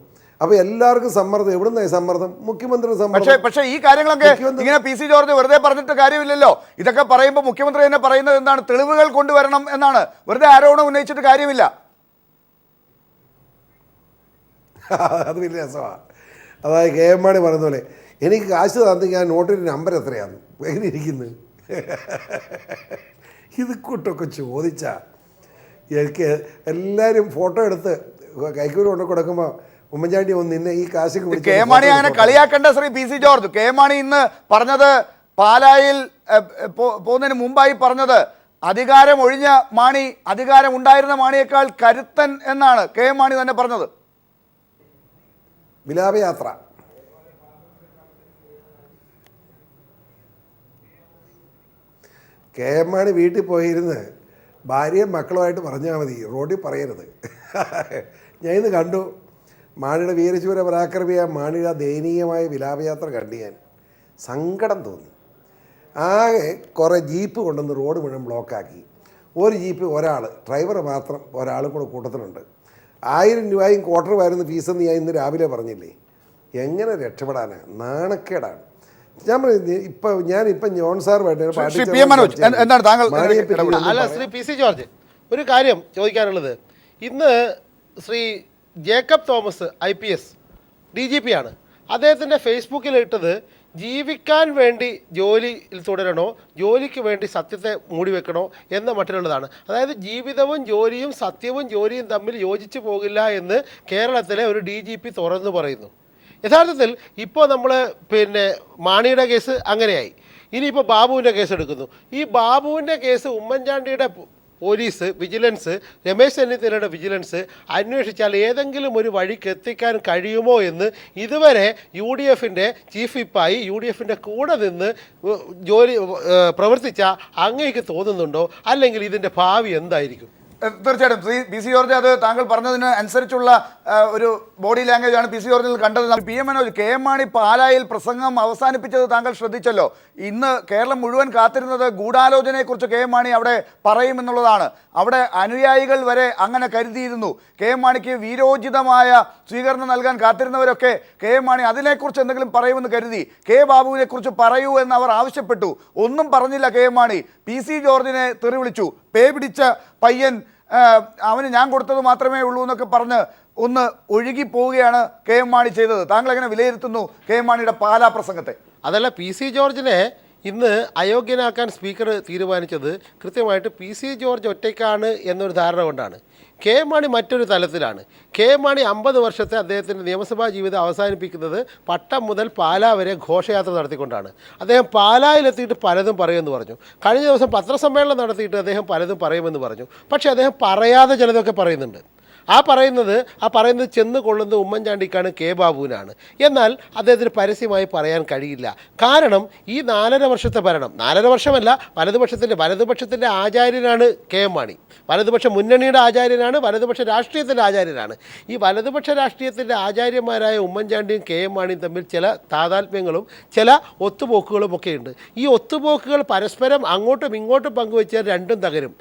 അപ്പോൾ എല്ലാവർക്കും സമ്മർദ്ദം. എവിടുന്നായി സമ്മർദ്ദം? മുഖ്യമന്ത്രി സമ്മർദ്ദം. പക്ഷേ ഈ കാര്യങ്ങളൊക്കെ ഇങ്ങനെ പി സി ജോർജ് വെറുതെ പറഞ്ഞിട്ട് കാര്യമില്ലല്ലോ. ഇതൊക്കെ പറയുമ്പോൾ മുഖ്യമന്ത്രി തന്നെ പറയുന്നത് എന്താണ്? തെളിവുകൾ കൊണ്ടുവരണം എന്നാണ്. വെറുതെ ആരോപണം ഉന്നയിച്ചിട്ട് കാര്യമില്ല. അത് വലിയ രസമാണ്. അതായത് കെ എം മാണി പറയുന്ന പോലെ എനിക്ക് കാശ് തന്നു, ഞാൻ നോട്ടിൻ്റെ നമ്പർ എത്രയാണ് എങ്ങനെ ഇരിക്കുന്നത്? ഇത് കൂട്ടൊക്കെ ചോദിച്ചാൽ എനിക്ക് എല്ലാവരും ഫോട്ടോ എടുത്ത് കൈക്കൂലി കൊണ്ട് കൊടുക്കുമ്പോൾ ഉമ്മൻചാണ്ടി ഒന്ന് നിന്നെ ഈ കാശ് കെ മാണി അങ്ങനെ കളിയാക്കേണ്ട Shri P C George. K Mani ഇന്ന് പറഞ്ഞത് പാലായിൽ പോകുന്നതിന് മുമ്പായി പറഞ്ഞത് അധികാരം ഒഴിഞ്ഞ മാണി അധികാരം ഉണ്ടായിരുന്ന മാണിയേക്കാൾ കരുത്തൻ എന്നാണ് കെ എം മാണി തന്നെ പറഞ്ഞത്. വിലാപയാത്ര കെ എം മാണി വീട്ടിൽ പോയിരുന്ന് ഭാര്യയും മക്കളുമായിട്ട് പറഞ്ഞാൽ മതി, റോഡിൽ പറയരുത്. ഞാൻ ഇന്ന് കണ്ടു മാണിയുടെ വീരശൂര പരാക്രമിയ മാണിയുടെ ദയനീയമായ വിലാപയാത്ര കണ്ടു. ഞാൻ സങ്കടം തോന്നി. ആകെ കുറേ ജീപ്പ് കൊണ്ടുവന്ന് റോഡ് മുഴുവൻ ബ്ലോക്കാക്കി. ഒരു ജീപ്പ് ഒരാൾ, ഡ്രൈവർ മാത്രം ഒരാളും കൂടെ കൂട്ടത്തിലുണ്ട്. 1000 രൂപയും ക്വാർട്ടർ വരുന്ന ഫീസെന്ന് ഞാൻ ഇന്ന് രാവിലെ പറഞ്ഞില്ലേ. എങ്ങനെ രക്ഷപ്പെടാനാണ്? നാണക്കേടാണ്. ഞാനിപ്പം ജോൺ സാർ അല്ല, ശ്രീ പി സി ജോർജ്, ഒരു കാര്യം ചോദിക്കാനുള്ളത്, ഇന്ന് Shri Jacob Thomas IPS DGP ആണ്. അദ്ദേഹത്തിൻ്റെ ഫേസ്ബുക്കിൽ ഇട്ടത് ജീവിക്കാൻ വേണ്ടി ജോലിയിൽ തുടരണോ, ജോലിക്ക് വേണ്ടി സത്യത്തെ മൂടിവെക്കണോ എന്ന മട്ടിലുള്ളതാണ്. അതായത് ജീവിതവും ജോലിയും സത്യവും ജോലിയും തമ്മിൽ യോജിച്ചു പോകില്ല എന്ന് കേരളത്തിലെ ഒരു DGP തുറന്നു പറയുന്നു. യഥാർത്ഥത്തിൽ ഇപ്പോൾ നമ്മൾ മാണിയുടെ കേസ് അങ്ങനെയായി. ഇനിയിപ്പോൾ ബാബുവിൻ്റെ കേസ് എടുക്കുന്നു. ഈ ബാബുവിൻ്റെ കേസ് ഉമ്മൻചാണ്ടിയുടെ പോലീസ് വിജിലൻസ്, രമേശ് ചെന്നിത്തലയുടെ വിജിലൻസ് അന്വേഷിച്ചാൽ ഏതെങ്കിലും ഒരു വഴിക്ക് എത്തിക്കാൻ കഴിയുമോ എന്ന് ഇതുവരെ UDFൻ്റെ ചീഫ് വിപ്പായി UDFൻ്റെ കൂടെ നിന്ന് പ്രവർത്തിച്ച അങ്ങേക്ക് തോന്നുന്നുണ്ടോ? അല്ലെങ്കിൽ ഇതിൻ്റെ ഭാവി എന്തായിരിക്കും? തീർച്ചയായിട്ടും പി സി ജോർജ്, അത് താങ്കൾ പറഞ്ഞതിന് അനുസരിച്ചുള്ള ഒരു ബോഡി ലാംഗ്വേജ് ആണ് പി സി ജോർജിൽ കണ്ടത്. PM Manoj, K M Mani പാലായിൽ പ്രസംഗം അവസാനിപ്പിച്ചത് താങ്കൾ ശ്രദ്ധിച്ചല്ലോ. ഇന്ന് കേരളം മുഴുവൻ കാത്തിരുന്നത് ഗൂഢാലോചനയെക്കുറിച്ച് കെ എം മാണി അവിടെ പറയുമെന്നുള്ളതാണ്. അവിടെ അനുയായികൾ വരെ അങ്ങനെ കരുതിയിരുന്നു. കെ എം മാണിക്ക് വീരോചിതമായ സ്വീകരണം നൽകാൻ കാത്തിരുന്നവരൊക്കെ കെ എം മാണി അതിനെക്കുറിച്ച് എന്തെങ്കിലും പറയുമെന്ന് കരുതി. കെ ബാബുവിനെ കുറിച്ച് പറയൂ എന്ന് അവർ ആവശ്യപ്പെട്ടു. ഒന്നും പറഞ്ഞില്ല K M Mani. P C ജോർജിനെ തെറി വിളിച്ചു. പേ പിടിച്ച പയ്യൻ, അവന് ഞാൻ കൊടുത്തത് മാത്രമേ ഉള്ളൂ എന്നൊക്കെ പറഞ്ഞ് ഒന്ന് ഒഴുകി പോവുകയാണ് കെ എം മാണി ചെയ്തത്. താങ്കൾ എങ്ങനെ വിലയിരുത്തുന്നു കെ എം മാണിയുടെ പാലാ പ്രസംഗത്തെ? അതല്ല, പി സി ജോർജിനെ ഇന്ന് അയോഗ്യനാക്കാൻ സ്പീക്കർ തീരുമാനിച്ചത് കൃത്യമായിട്ട് പി സി ജോർജ് ഒറ്റയ്ക്കാണ് എന്നൊരു ധാരണ കൊണ്ടാണ്. കെ എം മാണി മറ്റൊരു തലത്തിലാണ്. കെ എം മാണി 50 വർഷത്തെ അദ്ദേഹത്തിൻ്റെ നിയമസഭാ ജീവിതം അവസാനിപ്പിക്കുന്നത് പട്ടം മുതൽ പാലാ വരെ ഘോഷയാത്ര നടത്തിക്കൊണ്ടാണ്. അദ്ദേഹം പാലായിലെത്തിയിട്ട് പലതും പറയുമെന്ന് പറഞ്ഞു. കഴിഞ്ഞ ദിവസം പത്രസമ്മേളനം നടത്തിയിട്ട് അദ്ദേഹം പലതും പറയുമെന്ന് പറഞ്ഞു. പക്ഷേ അദ്ദേഹം പറയാതെ ചിലതൊക്കെ പറയുന്നുണ്ട്. ആ പറയുന്നത് ചെന്ന് കൊള്ളുന്നത് ഉമ്മൻചാണ്ടിക്കാണ്, കെ ബാബുവിനാണ്. എന്നാൽ അദ്ദേഹത്തിന് പരസ്യമായി പറയാൻ കഴിയില്ല. കാരണം ഈ 4.5 വർഷത്തെ ഭരണം, 4.5 വർഷമല്ല, വലതുപക്ഷത്തിൻ്റെ ആചാര്യനാണ് കെ എം മാണി. വലതുപക്ഷ മുന്നണിയുടെ ആചാര്യനാണ്, വലതുപക്ഷ രാഷ്ട്രീയത്തിൻ്റെ ആചാര്യനാണ്. ഈ വലതുപക്ഷ രാഷ്ട്രീയത്തിൻ്റെ ആചാര്യന്മാരായ ഉമ്മൻചാണ്ടിയും കെ എം മാണിയും തമ്മിൽ ചില താതാത്മ്യങ്ങളും ചില ഒത്തുപോക്കുകളും ഒക്കെ ഉണ്ട്. ഈ ഒത്തുപോക്കുകൾ പരസ്പരം അങ്ങോട്ടും ഇങ്ങോട്ടും പങ്കുവെച്ചാൽ രണ്ടും തകരും.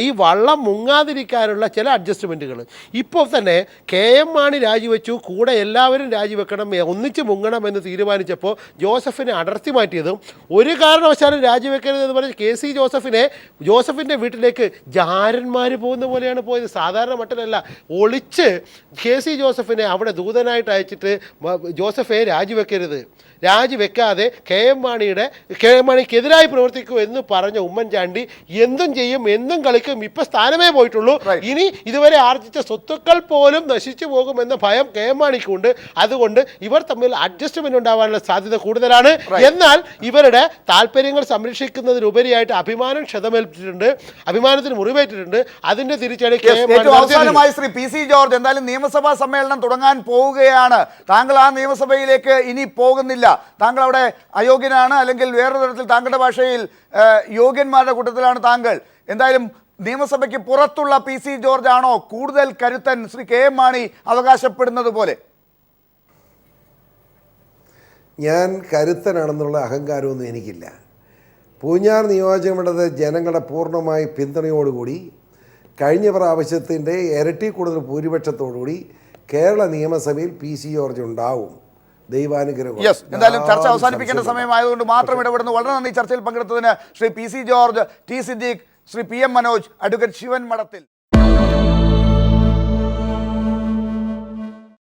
ഈ വള്ളം മുങ്ങാതിരിക്കാനുള്ള ചില അഡ്ജസ്റ്റ്മെൻറ്റുകൾ ഇപ്പോൾ തന്നെ കെ എം മാണി രാജിവെച്ചു, കൂടെ എല്ലാവരും രാജിവെക്കണം, ഒന്നിച്ച് മുങ്ങണമെന്ന് തീരുമാനിച്ചപ്പോൾ ജോസഫിനെ അടർത്തി മാറ്റിയതും ഒരു കാരണവശാലും രാജിവെക്കരുതെന്ന് പറഞ്ഞ് KC ജോസഫിൻ്റെ വീട്ടിലേക്ക് ജാരന്മാർ പോകുന്ന പോലെയാണ് പോയത്. സാധാരണ മട്ടിലല്ല, ഒളിച്ച് KC ജോസഫിനെ അവിടെ ദൂതനായിട്ട് അയച്ചിട്ട് ജോസഫെ രാജിവെക്കാതെ കെ എം മാണിക്കെതിരായി പ്രവർത്തിക്കൂ എന്ന് പറഞ്ഞ ഉമ്മൻചാണ്ടി എന്തും ചെയ്യും, എന്തും കളിക്കും. ഇപ്പം സ്ഥാനമേ പോയിട്ടുള്ളൂ. ഇനി ഇതുവരെ ആർജിച്ച സ്വത്തുക്കൾ പോലും നശിച്ചു പോകുമെന്ന ഭയം കെ എം മാണിക്കുണ്ട്. അതുകൊണ്ട് ഇവർ തമ്മിൽ അഡ്ജസ്റ്റ്മെന്റ് ഉണ്ടാവാനുള്ള സാധ്യത കൂടുതലാണ്. എന്നാൽ ഇവരുടെ താല്പര്യങ്ങൾ സംരക്ഷിക്കുന്നതിനുപരിയായിട്ട് അഭിമാനത്തിന് മുറിവേറ്റിട്ടുണ്ട്. അതിന്റെ തിരിച്ചടി അവസാനമായി ശ്രീ പി സി ജോർജ്, എന്തായാലും നിയമസഭാ സമ്മേളനം തുടങ്ങാൻ പോവുകയാണ്. താങ്കൾ ആ നിയമസഭയിലേക്ക് ഇനി പോകുന്നില്ല. താങ്കൾ അവിടെ അയോഗ്യനാണ്, അല്ലെങ്കിൽ വേറൊരു തരത്തിൽ താങ്കളുടെ ഭാഷയിൽ യോഗ്യന്മാരുടെ കൂട്ടത്തിലാണ് താങ്കൾ. എന്തായാലും നിയമസഭയ്ക്ക് പുറത്തുള്ള പി സി ജോർജ് ആണോ കൂടുതൽ കരുത്തൻ, ശ്രീ കെ എം മാണി അവകാശപ്പെടുന്നത് പോലെ? ഞാൻ കരുത്തനാണെന്നുള്ള അഹങ്കാരമൊന്നും എനിക്കില്ല. പൂഞ്ഞാർ നിയോജകമണ്ഡലത്തെ ജനങ്ങളുടെ പൂർണ്ണമായി പിന്തുണയോടുകൂടി കഴിഞ്ഞ പ്രാവശ്യത്തിൻ്റെ ഇരട്ടി കൂടുതൽ ഭൂരിപക്ഷത്തോടുകൂടി കേരള നിയമസഭയിൽ പി സി ജോർജ് ഉണ്ടാവും. ദൈവാനുഗ്രഹം. എന്തായാലും ചർച്ച അവസാനിപ്പിക്കേണ്ട സമയമായതുകൊണ്ട് മാത്രം ഇടപെടുന്നു. വളരെ നന്ദി ചർച്ചയിൽ പങ്കെടുത്തതിന് Shri P C George, T Siddique, Shri PM Manoj, advocate Sivan മഠത്തിൽ.